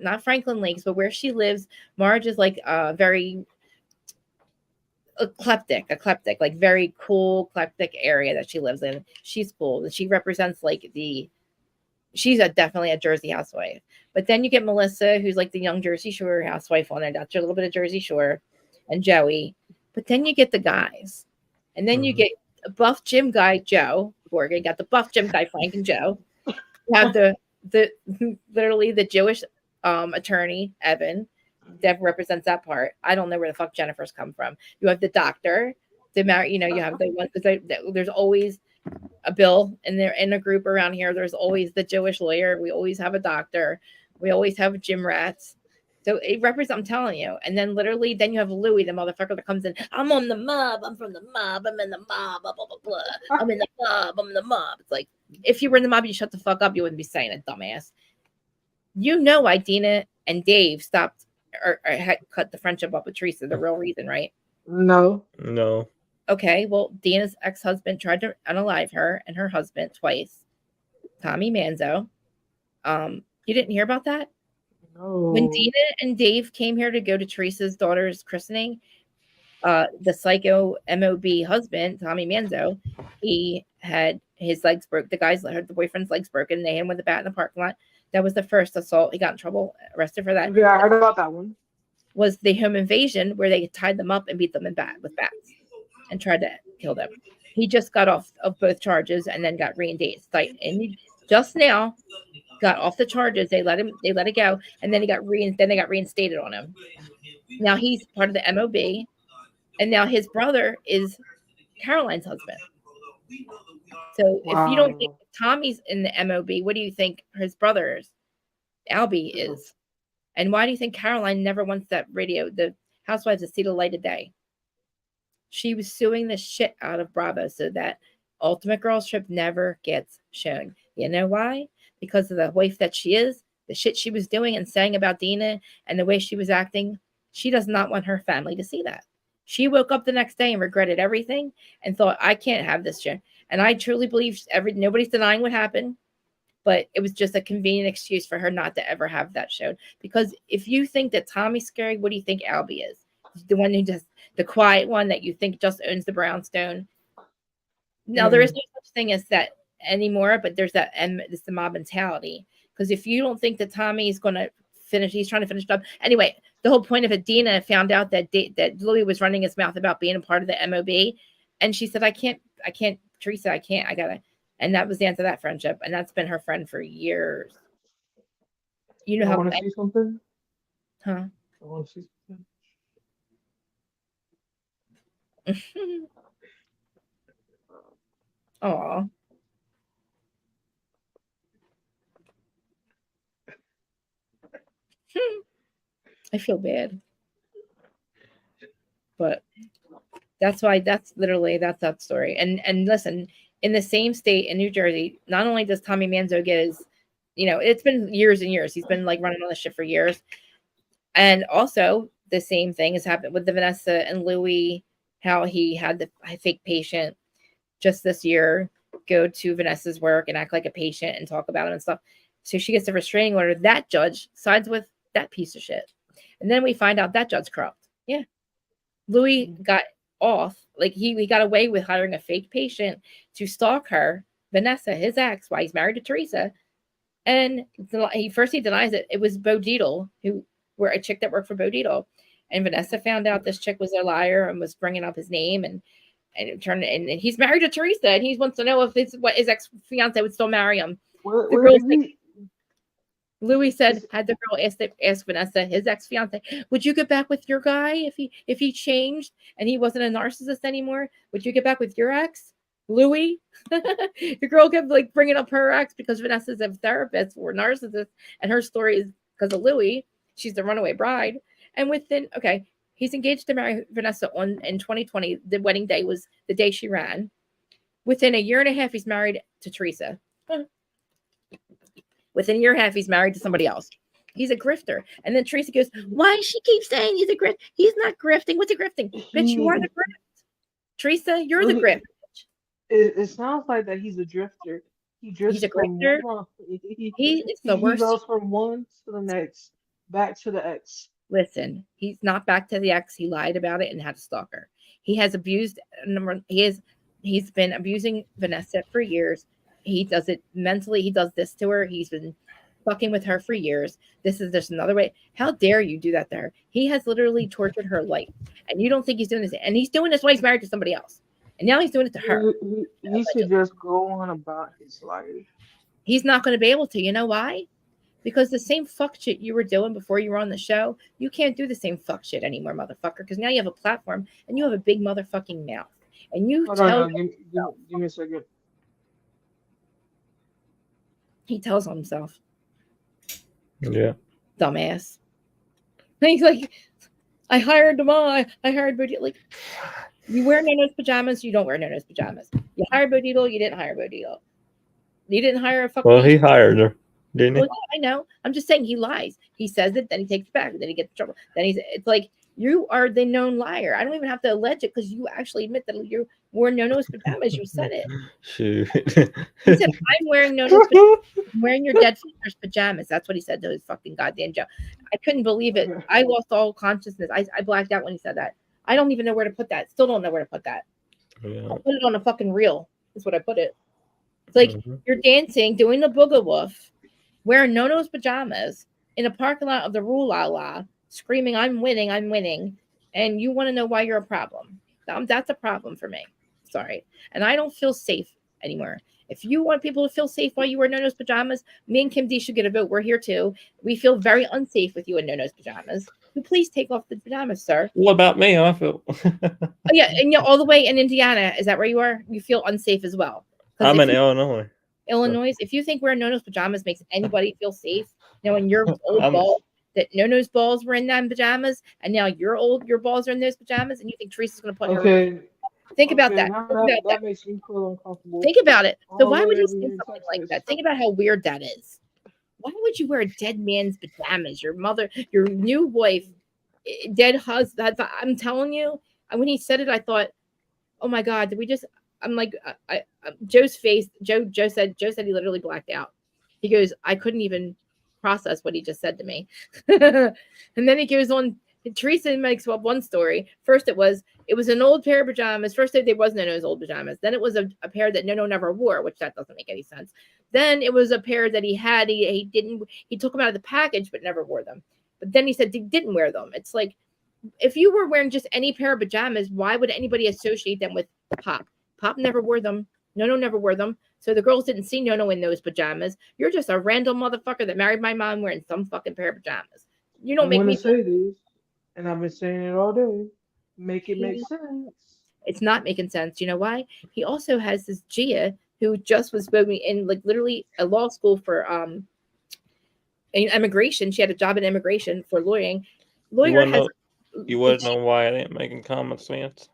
not Franklin Lakes, but where she lives, Marge is like very eclectic, like very cool, eclectic area that she lives in. She's cool. She represents like she's definitely a Jersey housewife. But then you get Melissa, who's like the young Jersey Shore housewife on it. That's a little bit of Jersey Shore, and Joey. But then you get the guys, and then you Mhm. get a buff gym guy Joe Morgan. You got the buff gym guy Frank and Joe. You have the literally the Jewish attorney Evan that represents that part. I don't know where the fuck Jennifer's come from. You have the doctor, you have the one because there's always a Bill in a group around here. There's always the Jewish lawyer. We always have a doctor. We always have gym rats. So it represents. I'm telling you. And then literally, then you have Louis, the motherfucker that comes in. I'm on the mob. I'm from the mob. I'm in the mob. Blah blah blah blah. I'm in the mob. I'm in the mob. It's like if you were in the mob, you shut the fuck up. You wouldn't be saying it, dumbass. Why Dina and Dave stopped or had cut the friendship up with Teresa. The real reason, right? No. No. Okay, well, Dina's ex-husband tried to unalive her and her husband twice. Tommy Manzo. You didn't hear about that? When No. Dina and Dave came here to go to Teresa's daughter's christening, the psycho MOB husband, Tommy Manzo, he had his legs broke. The boyfriend's legs broken. They hit him with a bat in the parking lot. That was the first assault. He got in trouble, arrested for that. Okay, I heard about that one. Was the home invasion where they tied them up and beat them with bats and tried to kill them. He just got off of both charges and then got reinstated. And he just now got off the charges. They let it go, and then they got reinstated on him. Now he's part of the MOB, and now his brother is Caroline's husband. So if you don't think Wow. Tommy's in the MOB, what do you think his brother's Albie is? And why do you think Caroline never wants the housewives to see the light of day? She was suing the shit out of Bravo so that Ultimate Girls Trip never gets shown. You know why? Because of the wife that she is, the shit she was doing and saying about Dina, and the way she was acting. She does not want her family to see that. She woke up the next day and regretted everything and thought, I can't have this shit. And I truly believe nobody's denying what happened, but it was just a convenient excuse for her not to ever have that shown. Because if you think that Tommy's scary, what do you think Albie is? The one who just the quiet one that you think just owns the brownstone. No, there is Mm. no such thing as that anymore, but there's that, and it's the mob mentality. Because if you don't think that Tommy's going to finish, he's trying to finish it up. Anyway, the whole point of it, Dina found out that Louis was running his mouth about being a part of the MOB, and she said, I can't, Teresa, I can't, I gotta. And that was the end of that friendship, and that's been her friend for years. You know I how, want to see something. huh? I want to see something. Aw. I feel bad, but that's why that's that story. And listen, in the same state in New Jersey, not only does Tommy Manzo get his, it's been years and years. He's been like running on this shit for years. And also the same thing has happened with the Vanessa and Louis, how he had the fake patient just this year go to Vanessa's work and act like a patient and talk about him and stuff. So she gets a restraining order. That judge sides with that piece of shit. And then we find out that judge corrupt. Yeah. Louis got off. Like he got away with hiring a fake patient to stalk her, Vanessa, his ex, while he's married to Teresa. And he denies it. It was Bo Dietl, who were a chick that worked for Bo Dietl. And Vanessa found out this chick was a liar and was bringing up his name, and it turned, and he's married to Teresa, and he wants to know if his ex fiance would still marry him. Louis said, had the girl ask Vanessa, his ex fiance, would you get back with your guy if he changed and he wasn't a narcissist anymore? Would you get back with your ex, Louis? The girl kept like bringing up her ex because Vanessa's a therapist for narcissists, and her story is because of Louis. She's the runaway bride, and he's engaged to marry Vanessa in 2020. The wedding day was the day she ran. Within a year and a half, he's married to Teresa. Within a year and a half, he's married to somebody else. He's a grifter. And then Teresa goes, why she keeps saying he's a grift? He's not grifting. What's he grifting? Bitch, you are the grift. Teresa, you're the grift. It sounds like that he's a drifter. He's a grifter. He is the worst. He goes from one to the next, back to the ex. Listen, he's not back to the ex. He lied about it and had a stalker. He has abused. He's been abusing Vanessa for years. He does it mentally. He does this to her. He's been fucking with her for years. This is just another way. How dare you do that to her? He has literally tortured her life, and you don't think he's doing this? And he's doing this while he's married to somebody else, and now he's doing it to her. He should just go on about his life. He's not going to be able to. You know why? Because the same fuck shit you were doing before you were on the show, you can't do the same fuck shit anymore, motherfucker. Because now you have a platform and you have a big motherfucking mouth, and you give me a second. He tells on himself. Yeah. Dumbass. He's like, I hired them all. I hired Bo Dietl. Like, you wear no-nose pajamas, you don't wear no-nose pajamas. You hired Bo Dietl, you didn't hire Bo Dietl. You didn't hire a fucking... Well, he hired her, didn't he? Well, yeah, I know. I'm just saying he lies. He says it, then he takes it back, then he gets in trouble. Then it's like, you are the known liar. I don't even have to allege it because you actually admit that you wore no-nose pajamas. You said it. Shoot. He said, I'm wearing no-nose pajamas. I'm wearing your dead father's pajamas. That's what he said to his fucking goddamn Joe. I couldn't believe it. I lost all consciousness. I blacked out when he said that. I don't even know where to put that. Still don't know where to put that. Yeah. I'll put it on a fucking reel. Is what I put it. It's like you're dancing, doing the booga woof, wearing no-nose pajamas in a parking lot of the Rue La La, screaming, I'm winning, and you want to know why you're a problem. That's a problem for me. Sorry. And I don't feel safe anymore. If you want people to feel safe while you wear no-nose pajamas, me and Kim D should get a vote. We're here too. We feel very unsafe with you in no-nose pajamas. So please take off the pajamas, sir. What about me? I feel... Oh, yeah, and all the way in Indiana, is that where you are? You feel unsafe as well. I'm in Illinois. Illinois, if you think wearing no-nose pajamas makes anybody feel safe, when your old ball, that no-nose balls were in them pajamas, and now your balls are in those pajamas, and you think Teresa's going to put her... Think about that. That makes me feel uncomfortable. Think about it. So why would you say something like that? Think about how weird that is. Why would you wear a dead man's pajamas? Your mother, your new wife, dead husband. I'm telling you, when he said it, I thought, oh my God, did we just... I'm like, Joe's face. Joe said he literally blacked out. He goes, I couldn't even process what he just said to me. And then he goes on. Teresa makes up one story. First, it was an old pair of pajamas. First, there was no old pajamas. Then it was a pair that no never wore, which that doesn't make any sense. Then it was a pair that he had. He took them out of the package, but never wore them. But then he said he didn't wear them. It's like, if you were wearing just any pair of pajamas, why would anybody associate them with Pop? Pop never wore them. No never wore them. So the girls didn't see No in those pajamas. You're just a random motherfucker that married my mom wearing some fucking pair of pajamas. You don't make me say this, and I've been saying it all day. Make it make sense. It's not making sense. You know why? He also has this Gia who just was spoken in like literally a law school for immigration. She had a job in immigration for lawyering. You wouldn't know why I didn't make common sense.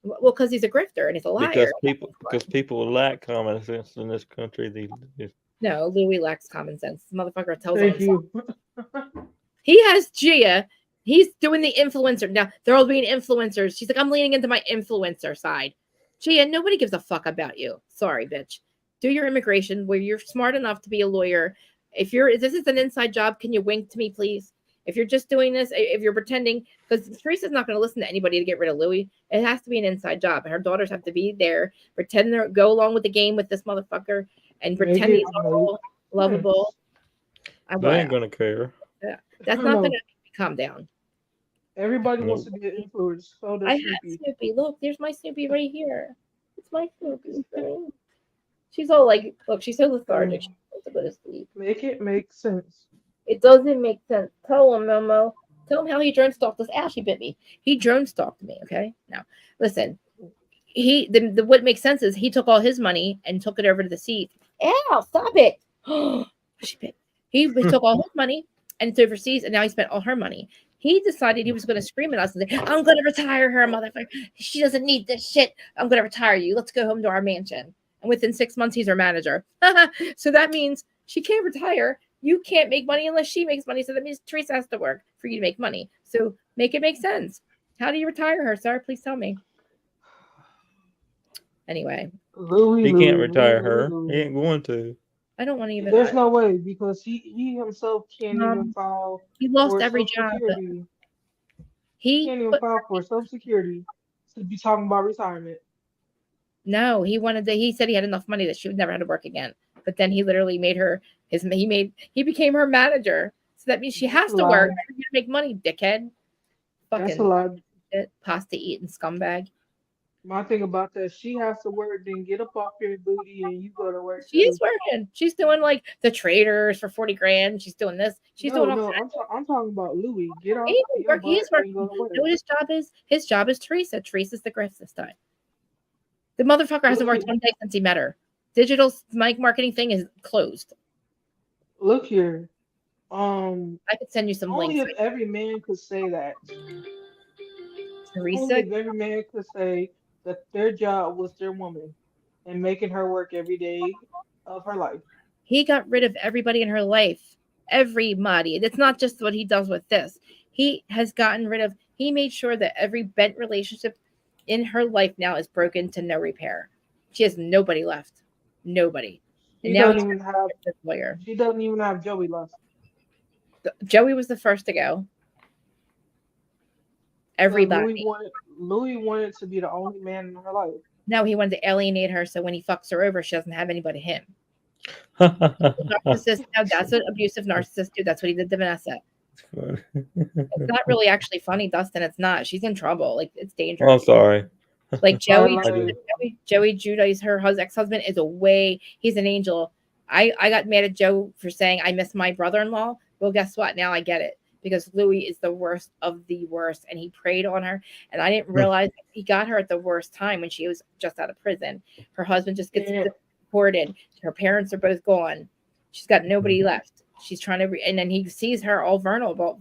Well, because he's a grifter and he's a liar. Because people lack common sense in this country. No, Louis lacks common sense. This motherfucker tells on Thank himself. you. He has Gia. He's doing the influencer. Now, they're all being influencers. She's like, I'm leaning into my influencer side. Gia, nobody gives a fuck about you. Sorry, bitch. Do your immigration where you're smart enough to be a lawyer. If this is an inside job, can you wink to me, please? If you're just doing this, if you're pretending, because Teresa's not going to listen to anybody to get rid of Louis, it has to be an inside job. And her daughters have to be there, pretend to go along with the game with this motherfucker, and pretend he's all lovable. They ain't going to care. Yeah, that's not going to calm down. Everybody wants to be an influencer. So does I Snoopy. have Snoopy. Look, there's my Snoopy right here. It's my Snoopy. She's all like, look, she's so lethargic. She's supposed to go to sleep. Make it make sense. It doesn't make sense. Tell him, Momo. Tell him how he drone stalked us. Ashley bit me. He drone stalked me. Okay. Now, listen. What makes sense is he took all his money and took it over to the seat. Ow! Stop it. She bit. He took all his money and it's overseas, and now he spent all her money. He decided he was going to scream at us and say, I'm going to retire her, motherfucker. She doesn't need this shit. I'm going to retire you. Let's go home to our mansion. And within 6 months, he's her manager. So that means she can't retire. You can't make money unless she makes money. So that means Teresa has to work for you to make money. So make it make sense. How do you retire her, sir? Please tell me. Anyway. He can't retire her. He ain't going to. I don't want to even. There's no way because he himself can't even file. He lost every job. He can't even file for Social Security to be talking about retirement. No, he said he had enough money that she would never have to work again. But then he literally made her he became her manager. So that means she has to work to make money, dickhead. That's a lot. Pasta eating scumbag. My thing about that, she has to work, then get up off your booty and you go to work. She is working. She's doing like the traders for 40 grand. She's doing this. She's doing all I'm talking about Louis. Get off. He is working. You know what his job is? His job is Teresa. Teresa's the grift this time. The motherfucker hasn't worked one day since he met her. Digital marketing thing is closed. Look here. I could send you some only links. If every man could say that. Teresa. Only if every man could say that their job was their woman and making her work every day of her life. He got rid of everybody in her life. Everybody. It's not just what he does with this. He made sure that every bent relationship in her life now is broken to no repair. She has nobody left. Nobody. And now she doesn't even have Joey left. Joey was the first to go. Everybody. Louis wanted to be the only man in her life. No, he wanted to alienate her so when he fucks her over, she doesn't have anybody him. Narcissist. No, that's what abusive narcissists do. That's what he did to Vanessa. It's not really actually funny, Dustin. It's not. She's in trouble. Like, it's dangerous. I'm sorry. Like Joey Judy's her ex-husband is he's an angel. I got mad at Joe for saying I miss my brother-in-law. Well, guess what? Now I get it. Because Louis is the worst of the worst, and he preyed on her. And I didn't realize he got her at the worst time when she was just out of prison. Her husband just gets deported. Her parents are both gone. She's got nobody left. She's trying to, and then he sees her all vulnerable,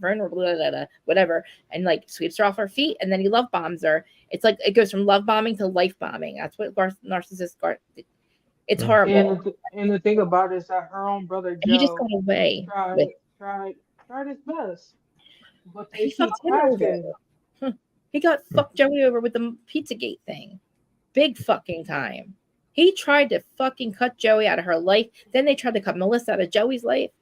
whatever, and like sweeps her off her feet, and then he love bombs her. It's like it goes from love bombing to life bombing. That's what narcissists are. It's horrible. And the thing about it is that her own brother Joe, he just got away. Tried his best, but he fucked him over. He got fucked Joey over with the Pizzagate thing. Big fucking time. He tried to fucking cut Joey out of her life. Then they tried to cut Melissa out of Joey's life.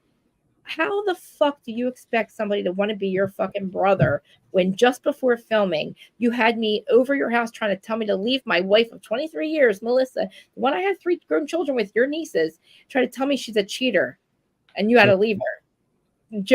How the fuck do you expect somebody to want to be your fucking brother when just before filming you had me over your house trying to tell me to leave my wife of 23 years, Melissa, the one I had 3 grown children with, your nieces, trying to tell me she's a cheater and you had to leave her?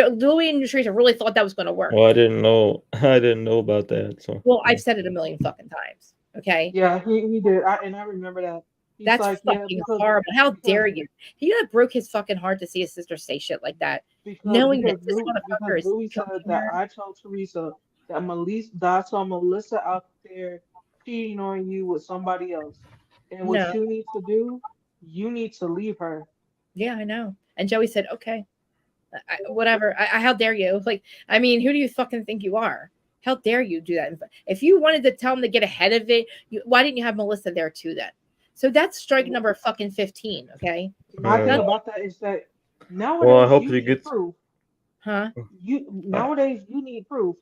Louis and Teresa really thought that was going to work. Well, I didn't know about that. So I've said it a million fucking times. Okay. Yeah, he did. I remember that. That's like, fucking horrible. How dare you? He broke his fucking heart to see his sister say shit like that. Knowing that this motherfucker is. Louis said that I told Teresa that I saw Melissa out there cheating on you with somebody else. And what you need to do, you need to leave her. Yeah, I know. And Joey said, okay. Whatever. How dare you? Like, I mean, who do you fucking think you are? How dare you do that? If you wanted to tell them to get ahead of it, why didn't you have Melissa there too then? So that's strike number fucking 15, okay? My thing Not, about that is that Well, I nowadays hope you she need gets. proof. huh? Nowadays you need proof.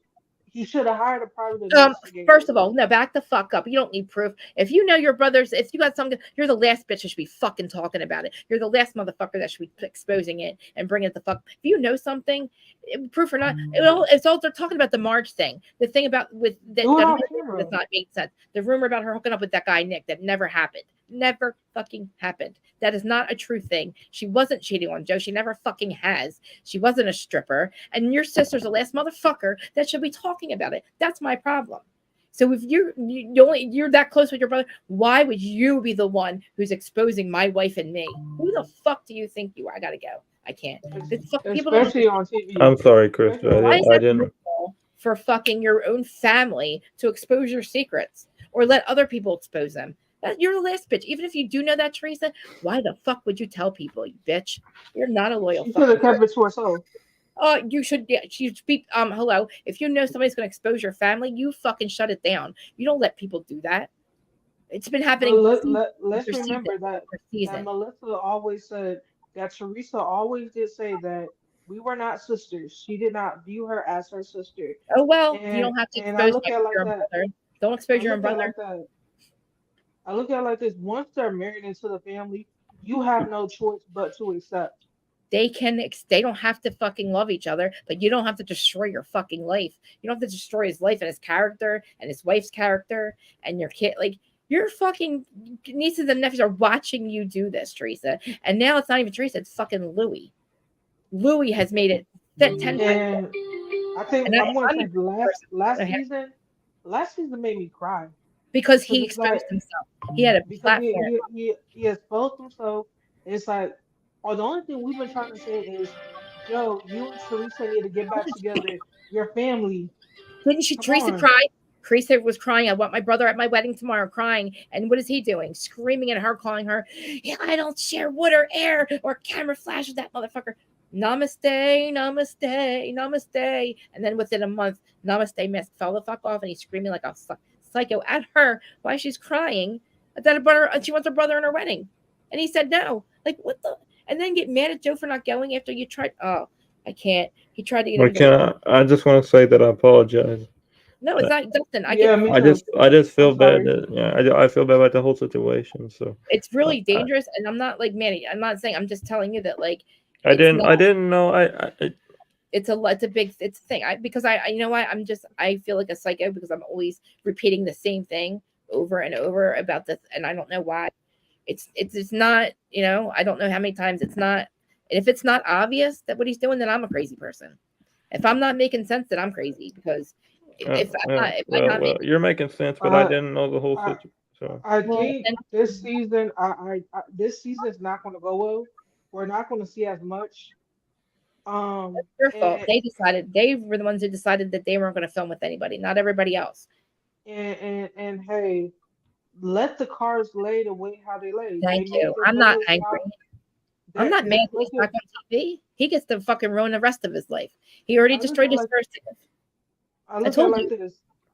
He should have hired a private investigator. First of all, no, back the fuck up. You don't need proof. If you know your brothers, if you got something, you're the last bitch that should be fucking talking about it. You're the last motherfucker that should be exposing it and bringing it the fuck. If you know something, proof or not, it's all they're talking about the Marge thing. The thing about with that Do it on does camera. not make sense. The rumor about her hooking up with that guy Nick that never happened. Never fucking happened. That is not a true thing. She wasn't cheating on Joe. She never fucking has. She wasn't a stripper. And your sister's the last motherfucker that should be talking about it. That's my problem. So if you're that close with your brother, why would you be the one who's exposing my wife and me? Who the fuck do you think you are? I gotta go. I can't. People don't Especially on TV. I'm sorry, Chris. Especially on why is I that didn't. normal for fucking your own family to expose your secrets or let other people expose them? You're the last bitch. Even if you do know that, Teresa, why the fuck would you tell people, you bitch? You're not a loyal She should have fucking kept it to herself. you should. Yeah, she should be. Hello. If you know somebody's going to expose your family, you fucking shut it down. You don't let people do that. It's been But happening let's after season remember that after season. Melissa always said that Teresa always did say that we were not sisters. She did not view her as her sister. Oh well, you And don't have to and I expose look at it like your own that. brother. Don't expose I your own look at it brother. like that. I look at it like this. Once they're married into the family, you have no choice but to accept. They don't have to fucking love each other, but you don't have to destroy your fucking life. You don't have to destroy his life and his character and his wife's character and your kid. Like your fucking nieces and nephews are watching you do this, Teresa. And now it's not even Teresa, it's fucking Louis. Louis has made it 10 times. And I think And I'm gonna I'm say the person last season made me cry because because he it's like exposed himself. He had a because platform. he exposed himself. It's like, or the only thing we've been trying to say is, Joe, you and Teresa need to get back together. Your family, Didn't she? come Teresa on. cried. Teresa was crying. I want my brother at my wedding tomorrow, crying. And what is he doing? Screaming at her, calling her, yeah, I don't share wood or air or camera flash with that motherfucker. Namaste, namaste, namaste. And then within a month, namaste mask fell the fuck off and he's screaming like a psycho at her while she's crying that she wants her brother in her wedding. And he said no. Like, what the? And then get mad at Joe for not going after you tried. Oh, I can't. He tried to get him to. I just want to say that I apologize. No, it's not Dustin. I Yeah, get me I too. just I'm feel bad sorry. that I feel bad about the whole situation. So it's uh, really dangerous, and I'm not like Manny. I'm not saying. I'm just telling you that like I not. I didn't know It's a big it's a thing. Because I you know what I feel like a psycho because I'm always repeating the same thing over and over about this, and I don't know why. It's not, I don't know how many times it's not. And if it's not obvious that what he's doing, then I'm a crazy person. If I'm not making sense, then I'm crazy because if I'm not making you're making sense, but I Uh, didn't know the whole I situation. So I well, think then this season, this season is not going to go well. We're not going to see as much. that's their fault. And They were the ones who decided that they weren't going to film with anybody, not everybody else. and hey, let the cards lay the way how they lay. They Thank you. made their I'm not brothers angry. stop. I'm not mad that he's Look at. back on TV. He gets to fucking ruin the rest of his life. He already I look at destroyed it his like first. I I look at it told like you, this.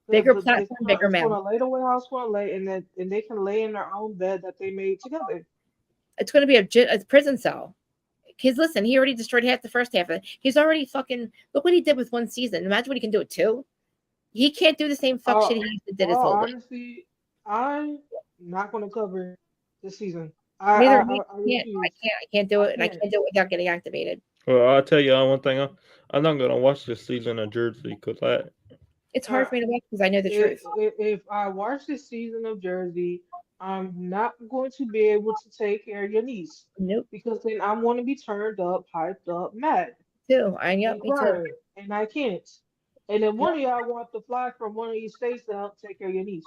bigger platform, bigger It's mouth. gonna lay the way how it's gonna lay, and they can lay in their own bed that they made together. It's going to be a prison cell. Because listen, he already destroyed half the first half of it. He's already fucking look what he did with one season. Imagine what he can do with two. He can't do the same fuck shit he used to did his All whole life. honesty, I'm not gonna cover this season. Neither me. I I can't. refuse. I can't do I it, and I can't. can't do it without getting activated. well, I'll tell you one thing. I'm not gonna watch this season of Jersey because It's Uh, hard for me to watch because I know the truth. if I watch this season of Jersey, I'm not going to be able to take care of your niece Nope. because then I'm going to be turned up, hyped up, mad, Too. Yep. and Me too. crying, and I can't. And then Yep. one of y'all want to fly from one of these states to help take care of your niece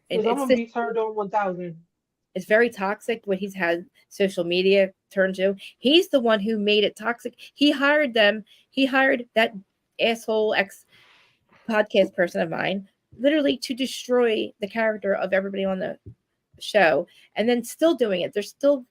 And because I'm it's gonna this. be turned on 1,000. It's very toxic what he's had social media turn to. He's the one who made it toxic. He hired them. He hired that asshole ex podcast person of mine literally to destroy the character of everybody on the show and then still doing it. They're still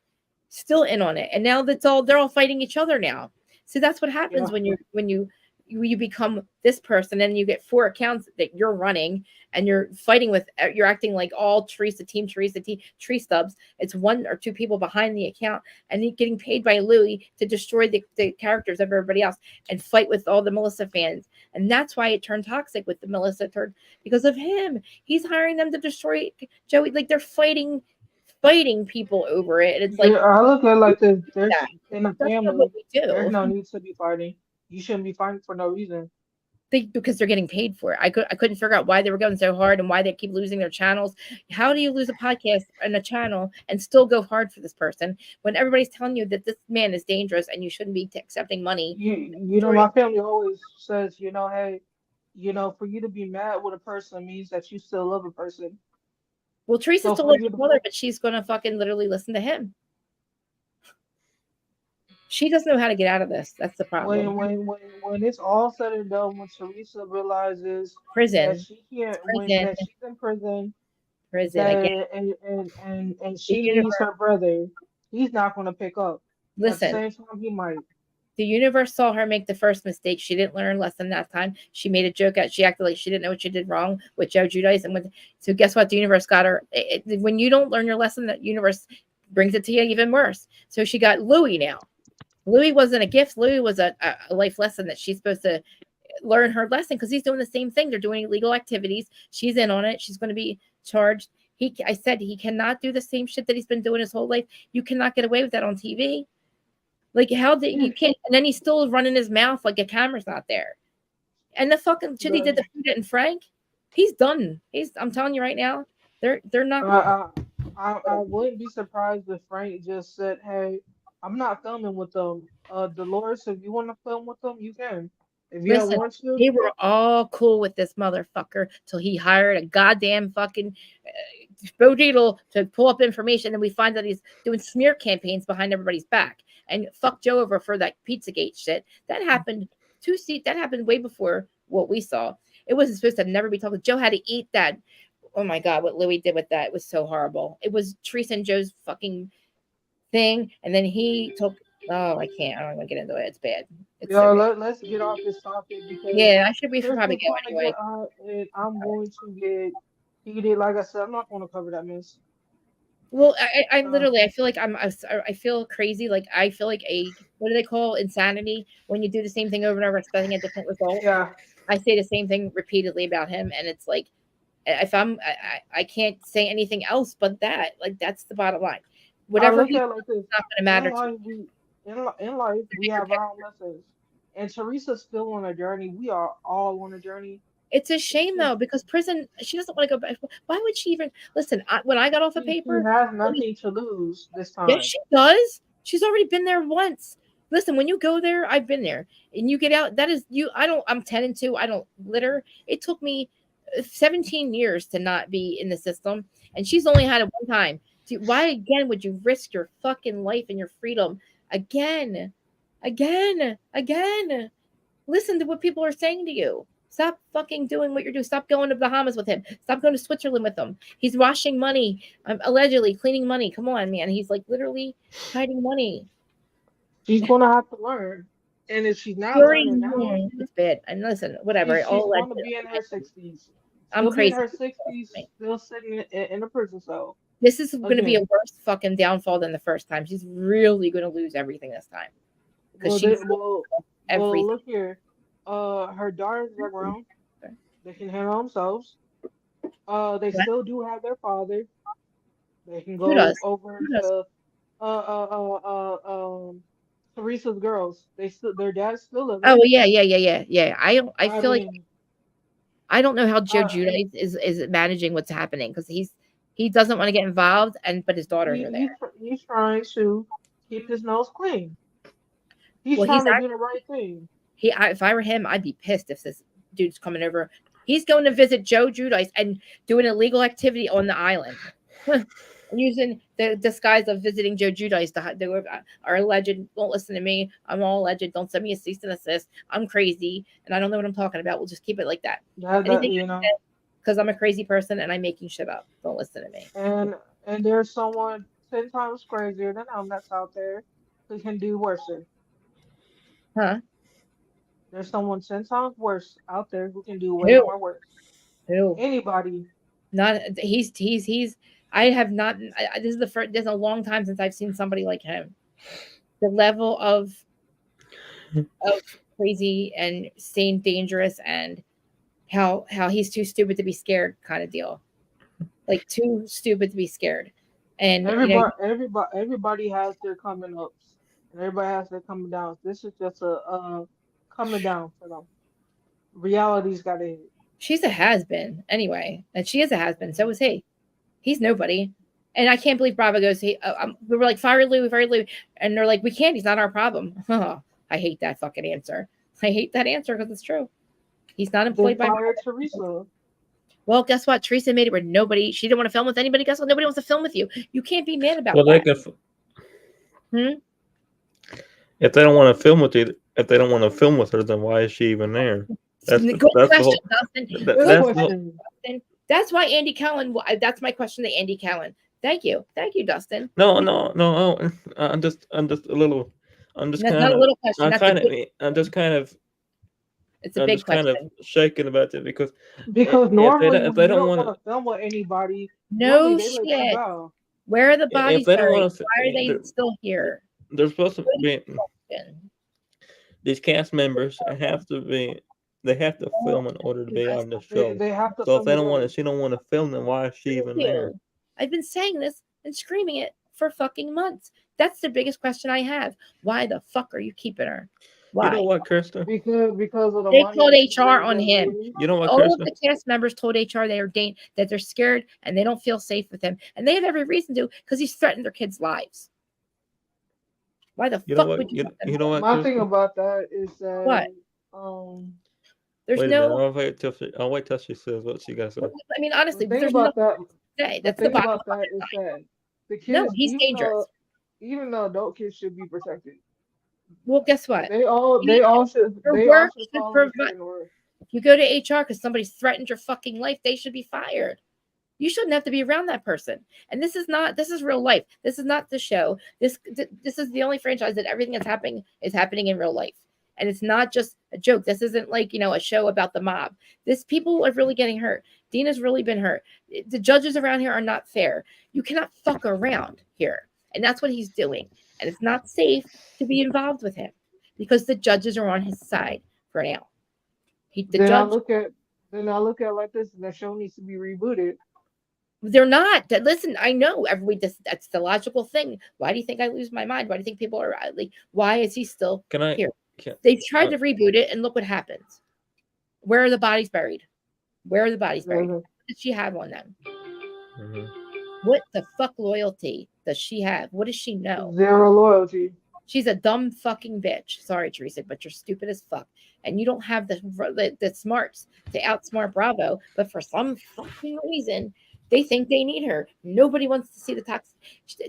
in on it. And now they're all fighting each other now. So that's what happens Yeah, when you you become this person, and you get 4 accounts that you're running, and you're fighting with, you're acting like all Team Teresa, tree stubs. It's 1 or 2 people behind the account, and you're getting paid by Louis to destroy the characters of everybody else and fight with all the Melissa fans. And that's why it turned toxic with the Melissa turd, because of him. He's hiring them to destroy Joey. Like, they're fighting people over it. And it's like, I look at it like this. yeah, There's in a that's not what family, we there's do. no need to be fighting. You shouldn't be fighting for no reason. Because they're getting paid for it. I couldn't figure out why they were going so hard and why they keep losing their channels. How do you lose a podcast and a channel and still go hard for this person when everybody's telling you that this man is dangerous and you shouldn't be accepting money? You know, my family always says, you know, hey, you know, for you to be mad with a person means that you still love a person. Well, Teresa So still for loves you her to, mother, but she's gonna fucking literally listen to him. She doesn't know how to get out of this. That's the problem. when it's all said and done, when Teresa realizes that Prison. she can't, when Prison. that she's in prison, Prison again. that and The she needs universe. her brother, he's not going to pick up. At the Listen. same time, he might. The universe saw her make the first mistake. She didn't learn a lesson that time. She made a joke out. She acted like she didn't know what she did wrong with Joe Judice. So guess what? The universe got her. When you don't learn your lesson, the universe brings it to you even worse. So she got Louis now. Louis wasn't a gift. Louis was a life lesson that she's supposed to learn her lesson, because he's doing the same thing. They're doing illegal activities. She's in on it. She's going to be charged. I said he cannot do the same shit that he's been doing his whole life. You cannot get away with that on TV. Like, how did you can't? And then he's still running his mouth like a camera's not there. And the fucking shit he did to Peter and Frank, he's done. I'm telling you right now, they're not. I wouldn't be surprised if Frank just said, "Hey, I'm not filming with them. Dolores, if you want to film with them, you can. If you don't Listen, want to, they were all cool with this motherfucker till he hired a goddamn fucking Bojidal to pull up information, and we find that he's doing smear campaigns behind everybody's back and fuck Joe over for that Pizzagate shit. That happened that happened way before what we saw. It wasn't supposed to never be talked. Joe had to eat that. Oh my god, what Louis did with that was so horrible. It was Teresa and Joe's fucking thing, and then he took. Oh, I can't. I don't want to get into it. It's bad. It's so bad. let's get off this topic because Yeah, we should probably Kristen's go going to anyway. get and I'm going to get heated. Like I said, I'm not going to cover that mess. Well, I literally, I feel like I feel crazy. Like, I feel like what do they call insanity when you do the same thing over and over, expecting a different result? Yeah, I say the same thing repeatedly about him, and it's like, if I can't say anything else but that. Like, that's the bottom line. I Whatever look he's at it like this. not going to In matter to life, in life we have our own lessons, and Teresa's still on a journey. We are all on a journey. It's a shame though, because prison. She doesn't want to go back. Why would she even listen? When I got off of She paper, has nothing to lose this yes, time. she does. She's already been there once. Listen, when you go there, I've been there, and you get out. That is you. I'm 10-2. I don't litter. It took me 17 years to not be in the system, and she's only had it one time. Why again would you risk your fucking life and your freedom again, again? Listen to what people are saying to you. Stop fucking doing what you're doing. Stop going to Bahamas with him. Stop going to Switzerland with him. He's washing money, allegedly cleaning money. Come on, man. He's like literally hiding money. She's gonna have to learn, and if she's He not already learning now, it's bad. And listen, whatever. she's All gonna alleged. be in her 60s. I'm She'll be in crazy. her 60s, still sitting in a prison cell. This is going to be a Again. worse fucking downfall than the first time. She's really going to lose everything this time because everything. Look here. Her daughters are grown. They can handle themselves. They still do have their father. They can Who go does? over Who does? to Teresa's girls. Their dad's still living. Oh well, yeah. I I feel like mean, I don't know how Joe uh, Judice is managing what's happening, because he doesn't want to get involved, but his daughters are there. he's trying to keep his nose clean. He's Well, trying to do the right thing. if I were him, I'd be pissed if this dude's coming over. He's going to visit Joe Judice and do an illegal activity on the island, using the disguise of visiting Joe Judice. They are alleged. Don't listen to me. I'm all alleged. Don't send me a cease and desist. I'm crazy and I don't know what I'm talking about. We'll just keep it like that. Because I'm a crazy person and I'm making shit up. Don't listen to me. And there's someone 10 times crazier than him that's out there who can do worse. Huh? There's someone 10 times worse out there who can do way Who? more worse. Who? Anybody. Not he's. I have not. This is the first. There's a long time since I've seen somebody like him. The level of crazy and staying dangerous, and how he's too stupid to be scared, kind of deal. Like too stupid to be scared. And Everybody has their coming ups, and everybody has their coming downs. This is just a coming down for them. Reality's got to hit. she's a has been anyway, and she is a has been. So is he. He's nobody. And I can't believe Bravo goes. We were like, fire Louis, and they're like, we can't. He's not our problem. I hate that fucking answer. I hate that answer because it's true. He's not They employed by. fired Teresa. Well, guess what? Teresa made it where nobody. She didn't want to film with anybody. Guess what? Nobody wants to film with you. You can't be mad about Well, they that. can. If they don't want to film with you, if they don't want to film with her, then why is she even there? That's Good the question, whole. Dustin. Good That's the, question. That's why Andy Cowan. That's my question to Andy Cowan. Thank you, Dustin. no. I'm just a little. I'm just That's kind not a of. little question. I'm That's kind a of. big, I'm just kind of. it's a I'm big just kind question. of shaking about it because Because if normally if when they you don't don't want want to film with anybody, normally No they let you shit. go. Where are the if bodies they don't buried? want to, Why are they still here? they're supposed to be. Question. These cast members have to be. They have to film in order to be on the show. They have to So if film they to don't want to, go. she don't want to film, then why is she Thank even there? you. I've been saying this and screaming it for fucking months. That's the biggest question I have. Why the fuck are you keeping her? Why? You know what, Krista? Because of the They money called that she HR brings on in, him. lady. You know what, All of Krista? the cast members told HR that they're scared and they don't feel safe with him, and they have every reason to because he's threatened their kids' lives. Why the You know fuck what? would you? You know what, My thing Krista? about that is What? that There's Wait a minute. no. I'll wait till she says what she got to say. I mean, the honestly, thing there's about nothing that to say. the That's the thing bottom about that line. is that the No, kids, he's dangerous. even though adult kids should be protected, Well, guess what? they all Your they all work should should follow the provide. same order. If you go to HR because somebody's threatened your fucking life, they should be fired. You shouldn't have to be around that person. And this is real life. This is not the show. This is the only franchise that everything that's happening is happening in real life. And it's not just a joke. This isn't like, a show about the mob. This people are really getting hurt. Dina's really been hurt. The judges around here are not fair. You cannot fuck around here. And that's what he's doing. And it's not safe to be involved with him because the judges are on his side for now. Then I look at it like this, and the show needs to be rebooted. They're not. Listen, I know that's the logical thing. Why do you think I lose my mind? Why do you think people are like, why is he still here? They tried to reboot it, and look what happens. Where are the bodies buried? Where are the bodies buried? What did she have on them? What the fuck loyalty does she have? What does she know? Zero loyalty. She's a dumb fucking bitch. Sorry, Teresa, but you're stupid as fuck. And you don't have the smarts to outsmart Bravo. But for some fucking reason, they think they need her. Nobody wants to see the toxic.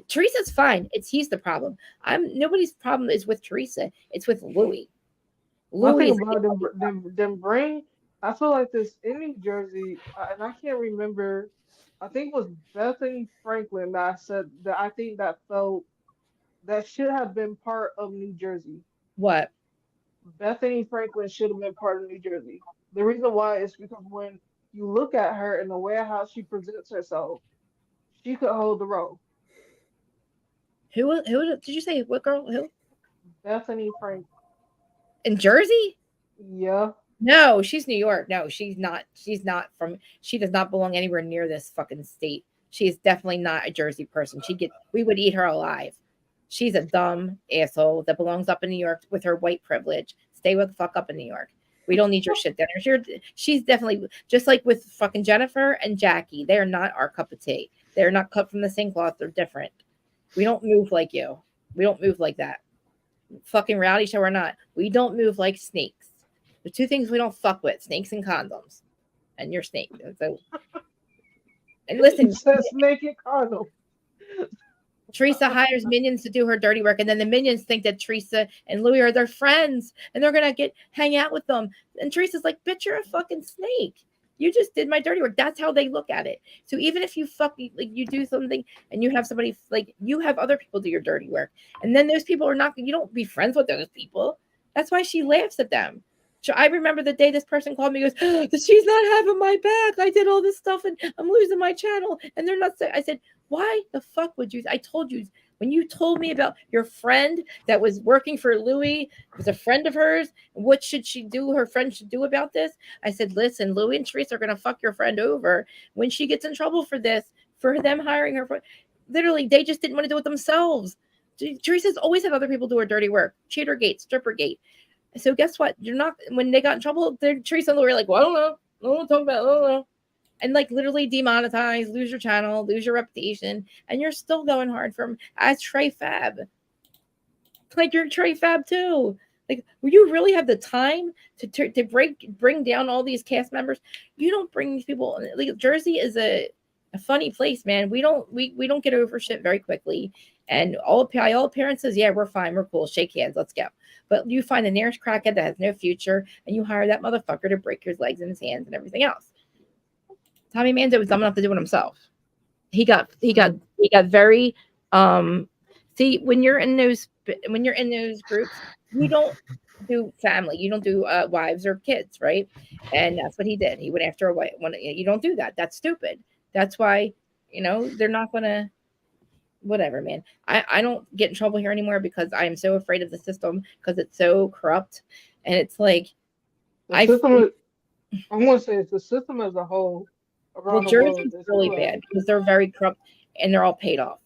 Teresa's fine. He's the problem. Nobody's problem is with Teresa. It's with Louis. Louis about them bring. I feel like this in New Jersey, and I can't remember. I think it was Bethany Franklin that I said that I think that felt that should have been part of New Jersey. What? Bethany Franklin should have been part of New Jersey. The reason why is because when you look at her and the way how she presents herself, she could hold the role. Who did you say? What girl? Who? Bethany Franklin. In Jersey? Yeah. No, she's New York. No, she's not. She does not belong anywhere near this fucking state. She is definitely not a Jersey person. We would eat her alive. She's a dumb asshole that belongs up in New York with her white privilege. Stay the fuck up in New York. We don't need your shit down here. She's definitely just like with fucking Jennifer and Jackie. They are not our cup of tea. They're not cut from the same cloth. They're different. We don't move like you. We don't move like that. Fucking reality show or not, we don't move like snakes. The two things we don't fuck with: snakes and condoms. And you're snake. So, and listen, snake and condom. Teresa hires minions to do her dirty work, and then the minions think that Teresa and Louis are their friends, and they're gonna hang out with them. And Teresa's like, "Bitch, you're a fucking snake. You just did my dirty work." That's how they look at it. So even if you do something and you have somebody you have other people do your dirty work, and then those people are not. You don't be friends with those people. That's why she laughs at them. I remember the day this person called me, goes, she's not having my back. I did all this stuff and I'm losing my channel. And they're not. I said, why the fuck would you? I told you when you told me about your friend that was working for Louis, was a friend of hers. What should she do? Her friend should do about this. I said, listen, Louis and Teresa are going to fuck your friend over when she gets in trouble for this, for them hiring her. Literally, they just didn't want to do it themselves. Teresa's always had other people do her dirty work. Cheatergate, Strippergate. So guess what? You're not, when they got in trouble, Teresa and Louis were like, well, I don't know. I don't want to talk about it. I don't know. And like literally demonetize, lose your channel, lose your reputation, and you're still going hard for them as Trey Fab. Like you're Trey Fab too. Like, will you really have the time to bring down all these cast members? You don't bring these people. Like Jersey is a funny place, man. We don't get over shit very quickly. And all appearances, yeah, we're fine, we're cool, shake hands, let's go. But you find the nearest crackhead that has no future, and you hire that motherfucker to break his legs and his hands and everything else. Tommy Mando was dumb enough to do it himself. He got very see, when you're in those groups, you don't do family, you don't do wives or kids, right? And that's what he did. He went after a wife. You don't do that. That's stupid. That's why, they're not gonna, whatever, man. I don't get in trouble here anymore because I am so afraid of the system because it's so corrupt. And it's like I'm going to say it's the system as a whole around the world. Jersey's really bad because they're very corrupt and they're all paid off.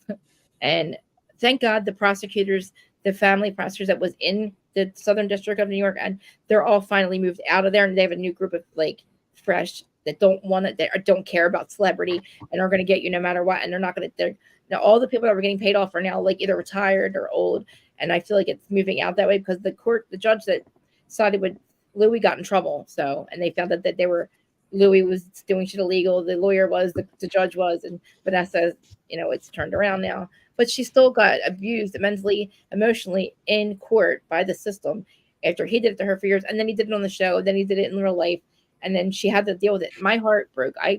And thank God the prosecutors, the family prosecutors that was in the Southern District of New York, and they're all finally moved out of there, and they have a new group of like fresh that don't want it, that don't care about celebrity and are going to get you no matter what. And they're not going to. Now all the people that were getting paid off are now like either retired or old, and I feel like it's moving out that way because the judge that sided with Louis got in trouble. So, and they found out that Louis was doing shit illegal. The lawyer was, the judge was, and Vanessa, it's turned around now. But she still got abused mentally, emotionally in court by the system after he did it to her for years. And then he did it on the show. Then he did it in real life. And then she had to deal with it. My heart broke. I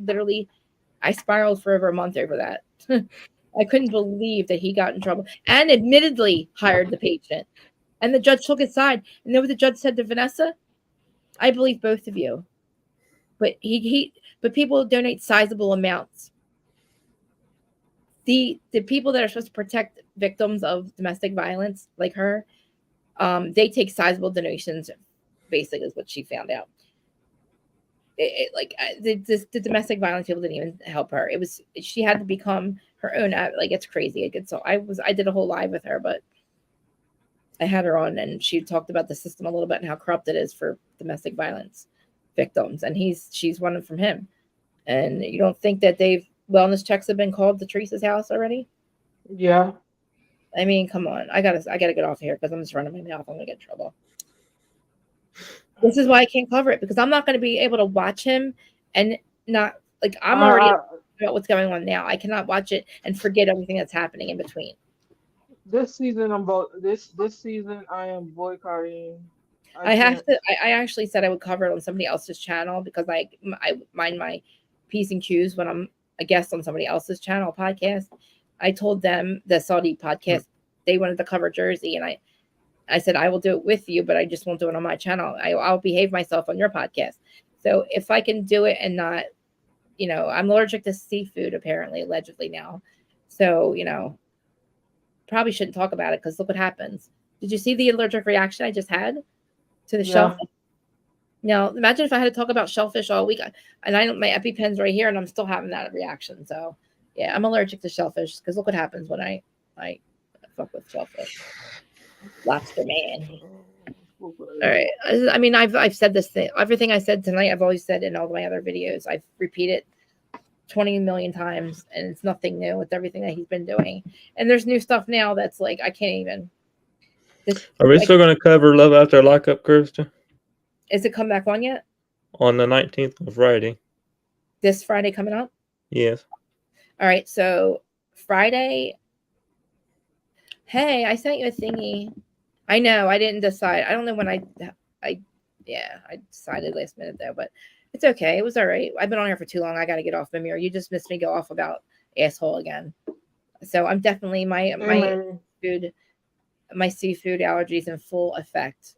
spiraled for over a month over that. I couldn't believe that he got in trouble and admittedly hired the patient. And the judge took his side. And then what the judge said to Vanessa? I believe both of you. But but people donate sizable amounts. The people that are supposed to protect victims of domestic violence, like her, they take sizable donations. Basically, is what she found out. The domestic violence people didn't even help her. She had to become her own. Like it's crazy. I did a whole live with her, but I had her on, and she talked about the system a little bit and how corrupt it is for domestic violence victims. And she's one from him. And you don't think that wellness checks have been called to Teresa's house already? Yeah. I mean, come on. I gotta get off here because I'm just running my mouth. I'm gonna get in trouble. This is why I can't cover it, because I'm not going to be able to watch him and not like I'm already about what's going on now. I cannot watch it and forget everything that's happening in between. This season, this season I am boycotting. I actually said I would cover it on somebody else's channel because I mind my P's and Q's when I'm a guest on somebody else's channel podcast. I told them, the Saudi podcast, they wanted to cover Jersey, and I said, I will do it with you, but I just won't do it on my channel. I'll behave myself on your podcast. So if I can do it and not, I'm allergic to seafood, apparently, allegedly now. So, probably shouldn't talk about it because look what happens. Did you see the allergic reaction I just had to the shellfish? Now, imagine if I had to talk about shellfish all week. And my EpiPen's right here, and I'm still having that reaction. So, yeah, I'm allergic to shellfish because look what happens when I fuck with shellfish. Lobster man. All right. I mean, I've said this thing. Everything I said tonight, I've always said in all my other videos. I've repeated 20 million times, and it's nothing new with everything that he's been doing. And there's new stuff now that's like I can't even. Are we still going to cover Love After Lockup, Kirsten? Is it come back on yet? On the 19th of Friday. This Friday coming up? Yes. All right. So Friday. Hey, I sent you a thingy. I know I didn't decide. I don't know when I decided last minute though, but it's okay. It was all right. I've been on here for too long. I got to get off my mirror. You just missed me go off about asshole again. So I'm definitely my seafood allergies in full effect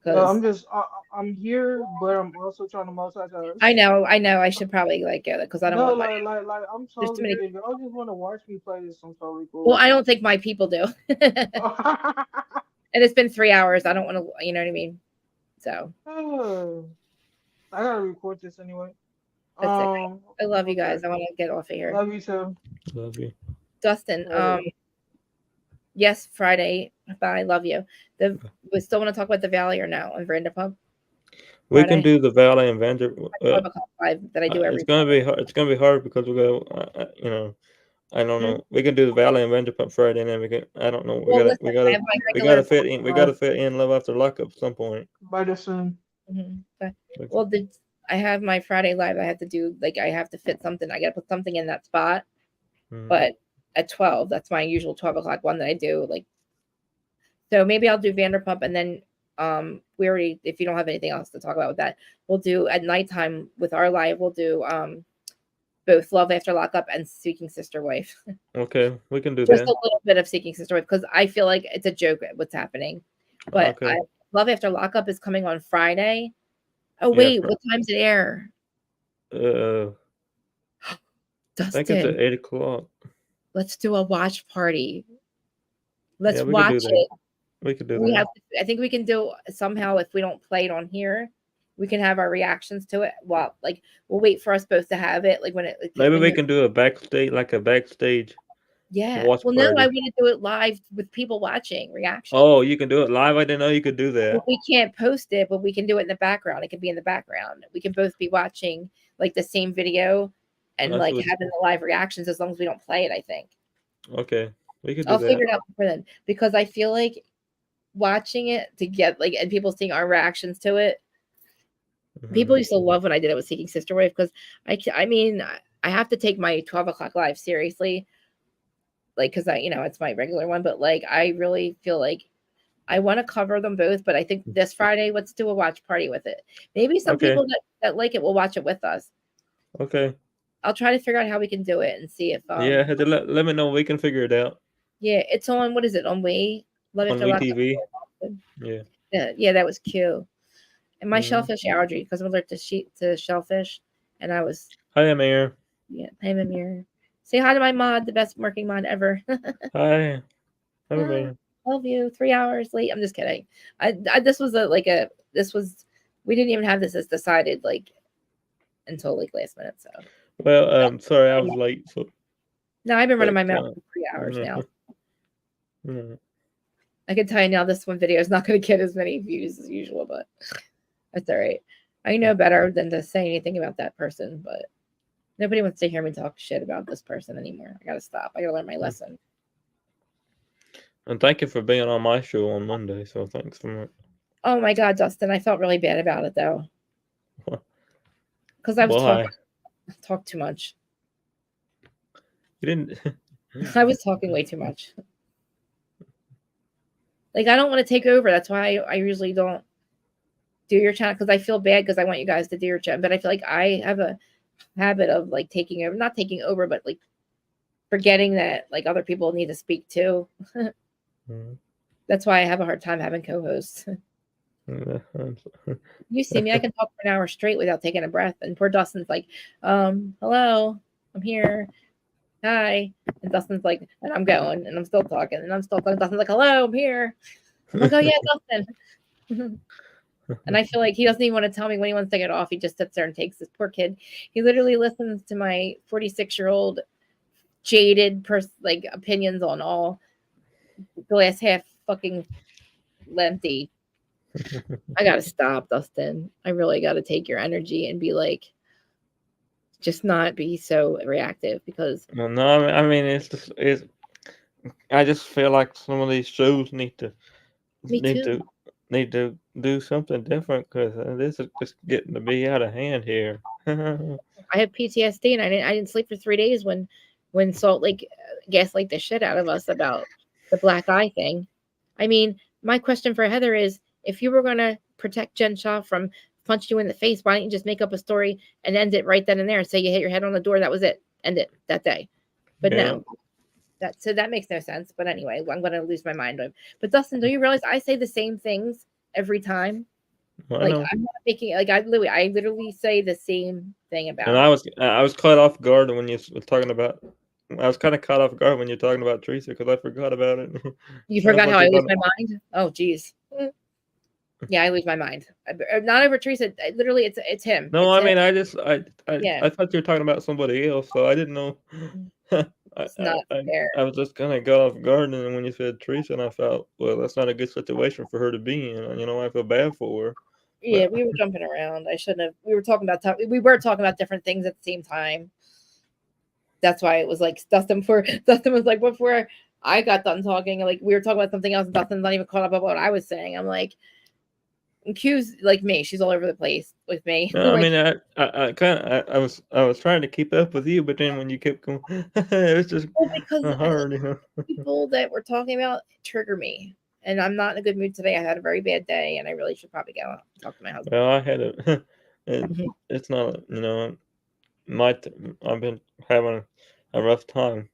No, I'm because just I'm here, but I'm also trying to multitask. I know, I should probably like get it because I don't No, want my like I'm there's too totally many. good. I just want to watch me play this. I'm totally Well, cool. I don't think my people do, and it's been 3 hours. I don't want to, you know what I mean. So I gotta record this anyway. that's it. I love you Okay. guys. I want to get off of here. Love you too. Love you. Dustin, yes, Friday. Bye. Love you. We still want to talk about the Valley or no on Vanderpump We can Friday? do the Valley and Vander. 12:00 live that I do It's every gonna be Friday. hard. It's gonna be hard because we go. You know, I don't Hmm? know. We can do the Valley and Vanderpump Friday, and then we can. I don't know. Well, listen, I have my We gotta regular. fit in. We Bye. gotta fit in Love After Lockup at some point. Bye, Dustin. Okay. Well, I have my Friday live. I have to do like I have to fit something. I got to put something in that spot. Mhm. But at 12, that's my usual 12 o'clock one that I do. Like, so maybe I'll do Vanderpump, and then we already. If you don't have anything else to talk about with that, we'll do at nighttime with our live. We'll do both Love After Lockup and Seeking Sister Wife. Okay, we can do Just that. a little bit of Seeking Sister Wife because I feel like it's a joke what's happening. But Okay. Love After Lockup is coming on Friday. Oh Yeah. wait, what time's it air? I think it's at Dustin, 8 o'clock. let's do a watch party. Let's Yeah, we could do watch that. it. We could do We that. have. I think we can do somehow if we don't play it on here, we can have our reactions to it. Well, like we'll wait for us both to have it. Like when it. Maybe when we you- can do a backstage Yeah. watch Well, no, I party. want to do it live with people watching reaction. Oh, you can do it live. I didn't know you could do that. Well, we can't post it, but we can do it in the background. It can be in the background. We can both be watching like the same video and I see like what having the live reactions as long as we don't play it. I think Okay, we could do I'll that. figure it out before then because I feel like watching it to get like and people seeing our reactions to it. People Mhm. used to love when I did it with Seeking Sister Wife because I mean I have to take my 12 o'clock live seriously, like because I it's my regular one, but like I really feel like I want to cover them both, but I think this Friday let's do a watch party with it. Maybe some Okay. people that like it will watch it with us. Okay. I'll try to figure out how we can do it and see if Yeah, had to let me know. We can figure it out yeah, it's on what is it on Way Love on After Lockup. WeTV. Yeah. Yeah, that was cute. And my Mhm. shellfish allergy because I'm allergic to shellfish, and I was Hi, Amir. yeah. Hey, Amir. Say hi to my mod, the best working mod ever. Hi. Hi, Amir. Love you. 3 hours late. I'm just kidding. This was we didn't even have this as decided like until like last minute. So Well, sorry I was late. So, no, I've been running but my mouth for 3 hours now. mhm. I can tell you now this one video is not going to get as many views as usual, but that's all right. I know better than to say anything about that person, but nobody wants to hear me talk shit about this person anymore. I got to stop. I got to learn my lesson. And thank you for being on my show on Monday. So thanks for much. Oh my God, Dustin, I felt really bad about it though. What? Because I was Why? talk too much. You didn't. I was talking way too much. Like I don't want to take over. That's why I usually don't do your channel because I feel bad because I want you guys to do your channel. But I feel like I have a habit of like taking over, not taking over, but like forgetting that like other people need to speak too. Mhm. That's why I have a hard time having co-hosts. You see me, I can talk for an hour straight without taking a breath. And poor Dustin's like, hello, I'm here. Hi. And Dustin's like, and I'm going and I'm still talking and I'm still talking. Dustin's like, hello, I'm here. I'm like, oh yeah, Dustin. And I feel like he doesn't even want to tell me when he wants to get off. He just sits there and takes this poor kid. He literally listens to my 46-year-old jaded like opinions on all glass half fucking empty. I gotta stop, Dustin. I really gotta take your energy and be like, just not be so reactive because Well, no, I mean it's. I just feel like some of these shows need to me need too. to need to do something different because this is just getting to be out of hand here. I have PTSD and I didn't sleep for 3 days when Salt Lake gaslight the shit out of us about the black eye thing. I mean, my question for Heather is if you were gonna protect Jen Shaw from punching you in the face, why don't you just make up a story and end it right then and there and say you hit your head on the door, that was it. End it that day. But Yeah. no. That makes no sense. But anyway, I'm gonna lose my mind. But Dustin, do you realize I say the same things every time? Well, I Like know. I'm not making like I literally say the same thing And about. I was caught off guard when you were talking about. I was kind of caught off guard when you're talking about Teresa because I forgot about it. You I forgot thought how you I were lose talking. my mind? Oh, geez. Yeah, I lose my mind. Not over Teresa. Literally, it's him. No, It's I him. mean Yeah, I thought you were talking about somebody else, so I didn't know. I, it's not fair. I was just kind of got off guard, and then when you said Teresa, and I felt, well, that's not a good situation for her to be in. And, I feel bad for her. Yeah, But we were jumping around. I shouldn't have. We were talking about we were talking about different things at the same time. That's why it was like Dustin was like before I got done talking, like we were talking about something else, and Dustin's not even caught up about what I was saying. I'm like, and Q's like me, she's all over the place with me. no, I Like, mean, I kind of, I was trying to keep up with you, but then when you kept going, it was just well, because hard. people that we're talking about trigger me, and I'm not in a good mood today. I had a very bad day, and I really should probably go talk to my husband. Well, I had a, Mhm. it's not, my, I've been having a rough time,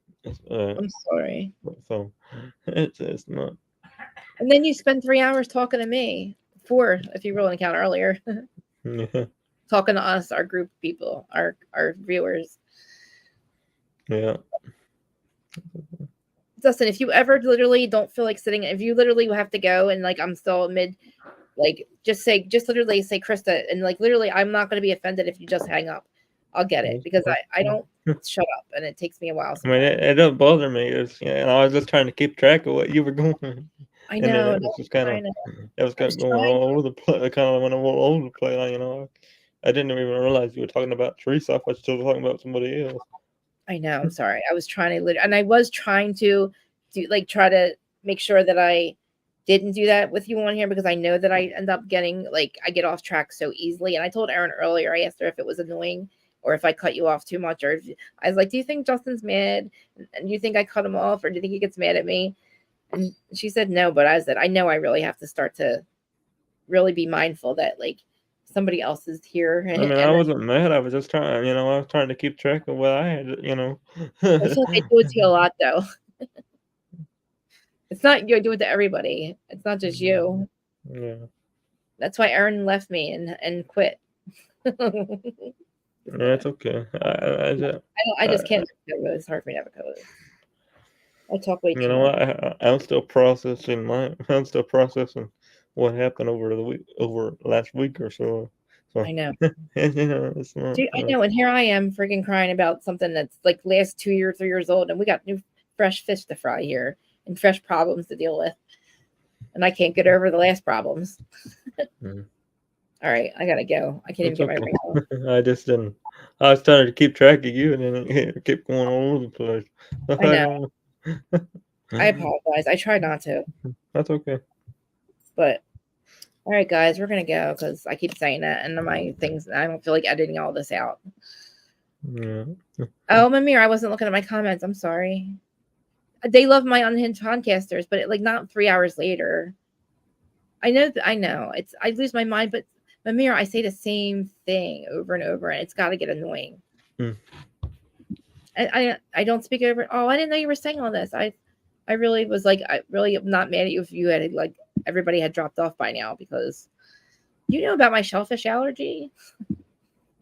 I'm sorry. so it's not. And then you spend 3 hours talking to me, 4 if you roll an account earlier, Yeah, talking to us, our group of people, our viewers. yeah. Dustin, if you ever literally don't feel like sitting, if you literally have to go and like I'm still mid, like just literally say Krista, and like literally I'm not going to be offended if you just hang up. I'll get it because I don't shut up, and it takes me a while I mean, sometimes. it doesn't bother me. I was just trying to keep track of what you were going, I and then know, it was just kind I of, know. it was I kind was of going trying. all over the place. Kind of went all over the place. I didn't even realize you were talking about Teresa. I thought you were still talking about somebody else. I know. I'm sorry. I was trying to, and I was trying to do like try to make sure that I didn't do that with you on here because I know that I end up getting like I get off track so easily. And I told Erin earlier. I asked her if it was annoying or if I cut you off too much, or if, I was like, "Do you think Justin's mad? And do you think I cut him off, or do you think he gets mad at me?" And she said no, but I said I know I really have to start to really be mindful that like somebody else is here, I mean, I and wasn't mad. I was just trying, I was trying to keep track of what I had. I feel like I do it to you a lot though. It's not you. I do it to everybody. It's not just you. Yeah, That's why Erin left me and quit. yeah, it's okay. I I, just can't have a co. It's hard for me to have a co. I talk way you too know much. what? I'm still processing I'm still processing what happened over the week, over last week or so. So, I know. it's not. Dude, I know. And here I am freaking crying about something that's like last 2 years, 3 years old, and we got new fresh fish to fry here and fresh problems to deal with. And I can't get over the last problems. Mm. All right, I gotta go. I can't even It's get my okay. ring on. I just didn't. I was trying to keep track of you, and then it kept going all over the place. I I know. don't. I apologize. I tried not to, That's okay. but all right, guys, we're gonna go because I keep saying that, and my things. I don't feel like editing all this out. Yeah. Oh, Mamir, I wasn't looking at my comments. I'm sorry. They love my unhinged podcasters, but like not 3 hours later. I know. I know. It's I lose my mind, but Mamir, I say the same thing over and over, and it's got to get annoying. Hmm. I don't speak over. Oh, I didn't know you were saying all this. I really was like I really am not mad at you if you had like everybody had dropped off by now because you know about my shellfish allergy.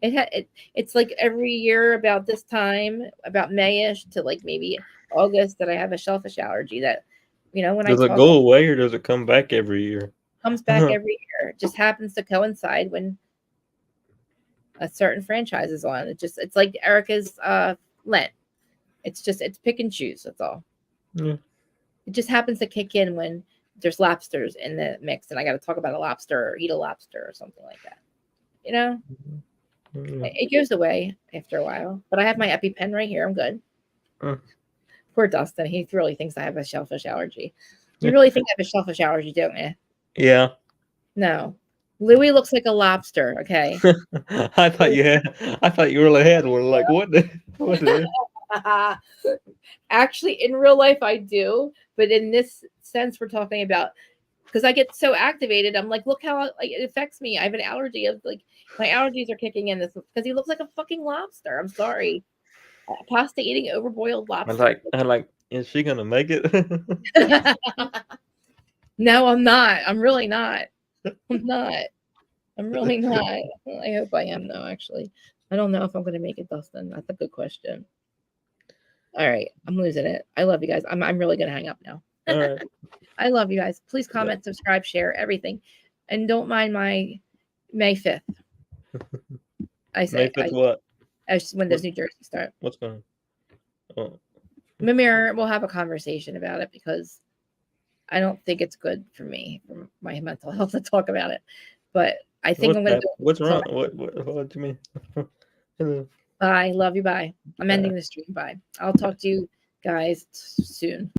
It's like every year about this time, about Mayish to like maybe August, that I have a shellfish allergy that, when I Does it talk, go away or does it come back every year? comes back every year. It just happens to coincide when a certain franchise is on. It's like Erica's Lent. It's pick and choose. That's all. Yeah. It just happens to kick in when there's lobsters in the mix, and I got to talk about a lobster or eat a lobster or something like that. You know, Yeah. it goes away after a while. But I have my EpiPen right here. I'm good. Poor Dustin. He really thinks I have a shellfish allergy. You really think I have a shellfish allergy, don't you? Yeah. No. Louis looks like a lobster. Okay. I thought you had. I thought you really had one. Like what? What the? Actually, in real life, I do. But in this sense, we're talking about because I get so activated. I'm like, look how like it affects me. I have an allergy of like my allergies are kicking in this because he looks like a fucking lobster. I'm sorry. Pasta eating overboiled lobster. I like. Is she gonna make it? No, I'm not. I'm really not. I'm not. I'm really not. I hope I am though. Actually, I don't know if I'm gonna make it, Dustin. That's a good question. All right, I'm losing it. I love you guys. I'm really gonna hang up now. All right. I love you guys. Please comment, subscribe, share, everything, and don't mind my May 5th. I say May 5th what? when does New Jersey start? What's going on? Oh. Mimir, we'll have a conversation about it because I don't think it's good for me, for my mental health, to talk about it. But I think I'm going to do it. What's wrong? What do you mean? Bye. Love you. Bye. I'm ending the stream. Bye. I'll talk to you guys soon.